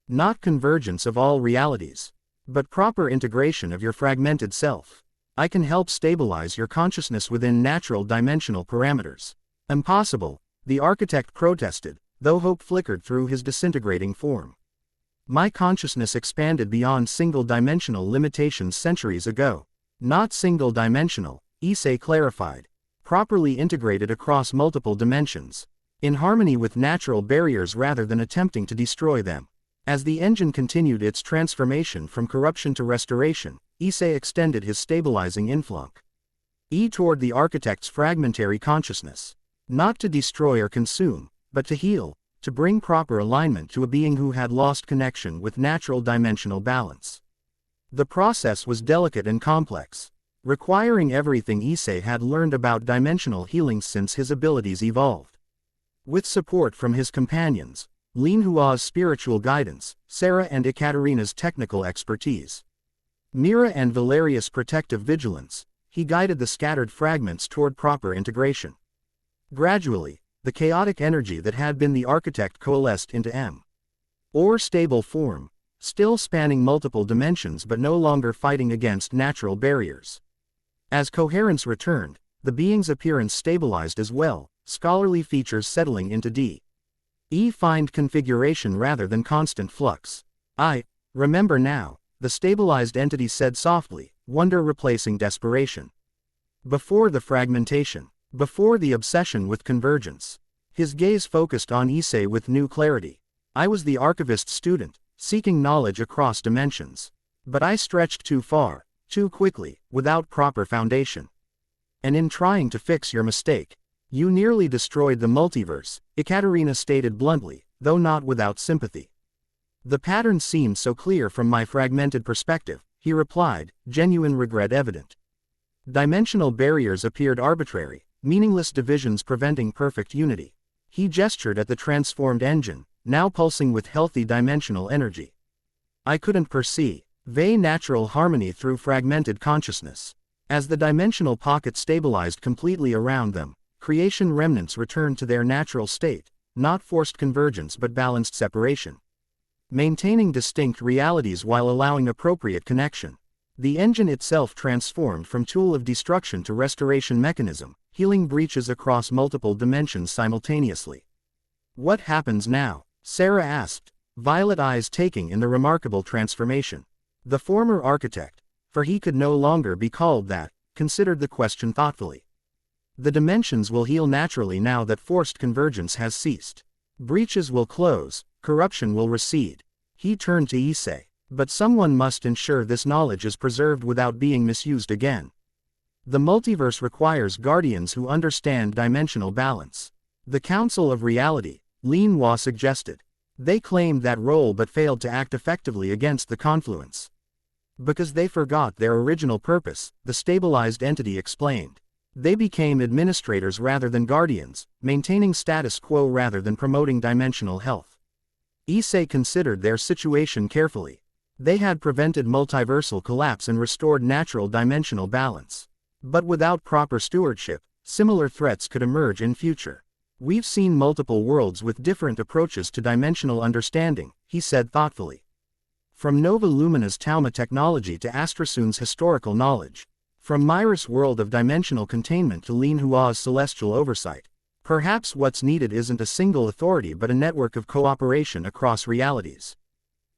Not convergence of all realities, but proper integration of your fragmented self. I can help stabilize your consciousness within natural dimensional parameters. Impossible, the architect protested, though hope flickered through his disintegrating form. My consciousness expanded beyond single-dimensional limitations centuries ago. Not single-dimensional, Issei clarified. Properly integrated across multiple dimensions. In harmony with natural barriers rather than attempting to destroy them. As the engine continued its transformation from corruption to restoration, Issei extended his stabilizing influx toward the architect's fragmentary consciousness. Not to destroy or consume, but to heal, to bring proper alignment to a being who had lost connection with natural dimensional balance. The process was delicate and complex, requiring everything Issei had learned about dimensional healing since his abilities evolved. With support from his companions, Lin Hua's spiritual guidance, Sarah and Ekaterina's technical expertise, Mira and Valeria's protective vigilance, he guided the scattered fragments toward proper integration. Gradually, the chaotic energy that had been the architect coalesced into or stable form, still spanning multiple dimensions but no longer fighting against natural barriers. As coherence returned, the being's appearance stabilized as well, scholarly features settling into defined configuration rather than constant flux. I remember now, the stabilized entity said softly, wonder replacing desperation. Before the fragmentation, before the obsession with convergence, his gaze focused on Issei with new clarity. I was the archivist student, seeking knowledge across dimensions. But I stretched too far, too quickly, without proper foundation. And in trying to fix your mistake, you nearly destroyed the multiverse, Ekaterina stated bluntly, though not without sympathy. The pattern seemed so clear from my fragmented perspective, he replied, genuine regret evident. Dimensional barriers appeared arbitrary, meaningless divisions preventing perfect unity. He gestured at the transformed engine, now pulsing with healthy dimensional energy. I couldn't perceive natural harmony through fragmented consciousness. As the dimensional pocket stabilized completely around them, creation remnants returned to their natural state, not forced convergence but balanced separation. Maintaining distinct realities while allowing appropriate connection. The engine itself transformed from tool of destruction to restoration mechanism, healing breaches across multiple dimensions simultaneously. What happens now? Sarah asked, violet eyes taking in the remarkable transformation. The former architect, for he could no longer be called that, considered the question thoughtfully. The dimensions will heal naturally now that forced convergence has ceased. Breaches will close, corruption will recede. He turned to Issei. But someone must ensure this knowledge is preserved without being misused again. The multiverse requires guardians who understand dimensional balance. The Council of Reality, Lin Hua suggested. They claimed that role but failed to act effectively against the confluence. Because they forgot their original purpose, the stabilized entity explained. They became administrators rather than guardians, maintaining status quo rather than promoting dimensional health. Issei considered their situation carefully. They had prevented multiversal collapse and restored natural dimensional balance. But without proper stewardship, similar threats could emerge in future. We've seen multiple worlds with different approaches to dimensional understanding, he said thoughtfully. From Nova Lumina's Tauma technology to Astrasun's historical knowledge. From Myris' world of dimensional containment to Lin Hua's celestial oversight. Perhaps what's needed isn't a single authority but a network of cooperation across realities.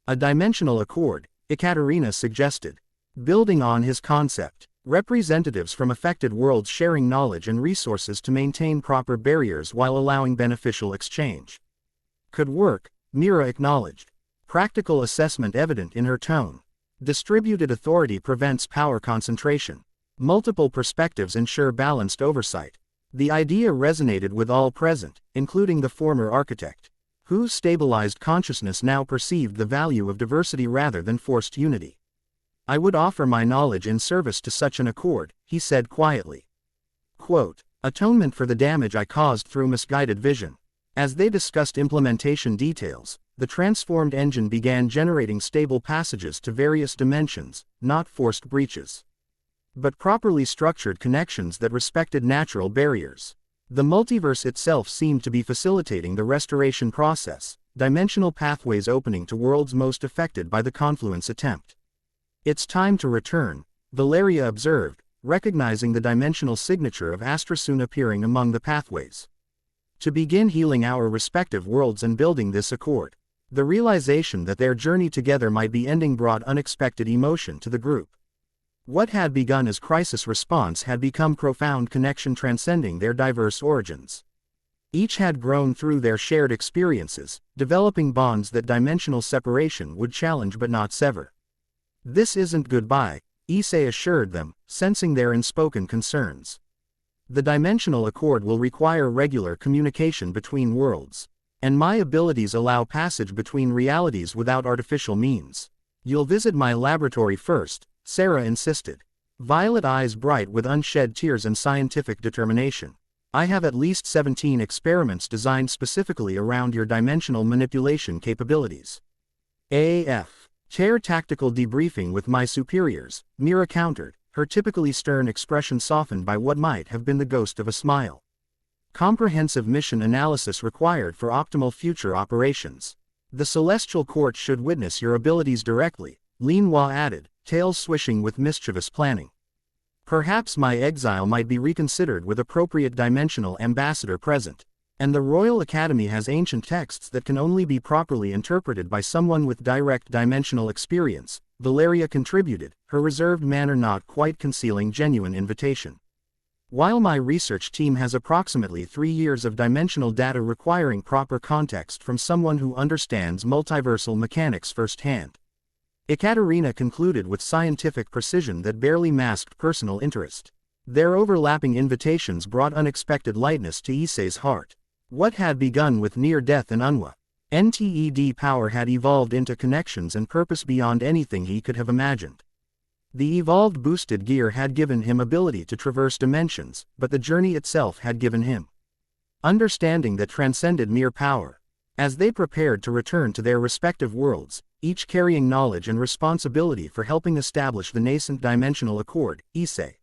A dimensional accord, Ekaterina suggested. Building on his concept, representatives from affected worlds sharing knowledge and resources to maintain proper barriers while allowing beneficial exchange. Could work, Mira acknowledged. Practical assessment evident in her tone. Distributed authority prevents power concentration. Multiple perspectives ensure balanced oversight. The idea resonated with all present, including the former architect, whose stabilized consciousness now perceived the value of diversity rather than forced unity. I would offer my knowledge in service to such an accord, he said quietly. Quote, atonement for the damage I caused through misguided vision. As they discussed implementation details, the transformed engine began generating stable passages to various dimensions, not forced breaches, but properly structured connections that respected natural barriers. The multiverse itself seemed to be facilitating the restoration process, dimensional pathways opening to worlds most affected by the confluence attempt. It's time to return, Valeria observed, recognizing the dimensional signature of Astrasun appearing among the pathways. To begin healing our respective worlds and building this accord. The realization that their journey together might be ending brought unexpected emotion to the group. What had begun as crisis response had become profound connection transcending their diverse origins. Each had grown through their shared experiences, developing bonds that dimensional separation would challenge but not sever. This isn't goodbye, Issei assured them, sensing their unspoken concerns. The dimensional accord will require regular communication between worlds. And my abilities allow passage between realities without artificial means. You'll visit my laboratory first, Sarah insisted. Violet eyes bright with unshed tears and scientific determination. I have at least 17 experiments designed specifically around your dimensional manipulation capabilities. AF. Chair tactical debriefing with my superiors, Mira countered, her typically stern expression softened by what might have been the ghost of a smile. Comprehensive mission analysis required for optimal future operations. The Celestial Court should witness your abilities directly, Lin Hua added, tails swishing with mischievous planning. Perhaps my exile might be reconsidered with appropriate dimensional ambassador present. And the Royal Academy has ancient texts that can only be properly interpreted by someone with direct dimensional experience, Valeria contributed, her reserved manner not quite concealing genuine invitation. While my research team has approximately 3 years of dimensional data requiring proper context from someone who understands multiversal mechanics firsthand. Ekaterina concluded with scientific precision that barely masked personal interest. Their overlapping invitations brought unexpected lightness to Issei's heart. What had begun with near-death and Unwa NTED power had evolved into connections and purpose beyond anything he could have imagined. The evolved boosted gear had given him ability to traverse dimensions, but the journey itself had given him understanding that transcended mere power. As they prepared to return to their respective worlds, each carrying knowledge and responsibility for helping establish the nascent dimensional accord, Issei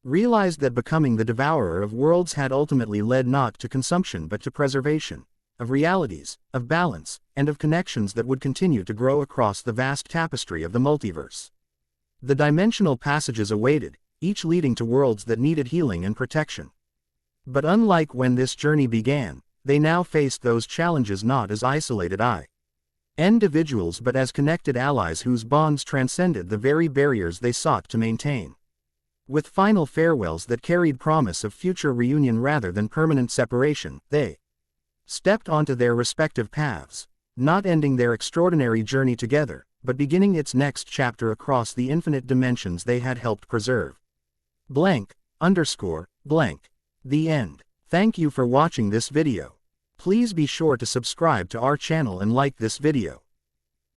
realized that becoming the devourer of worlds had ultimately led not to consumption but to preservation, of realities, of balance, and of connections that would continue to grow across the vast tapestry of the multiverse. The dimensional passages awaited, each leading to worlds that needed healing and protection. But unlike when this journey began, they now faced those challenges not as isolated individuals but as connected allies whose bonds transcended the very barriers they sought to maintain. With final farewells that carried promise of future reunion rather than permanent separation, they stepped onto their respective paths, not ending their extraordinary journey together, but beginning its next chapter across the infinite dimensions they had helped preserve. blank, underscore, blank. The end. Thank you for watching this video. Please be sure to subscribe to our channel and like this video.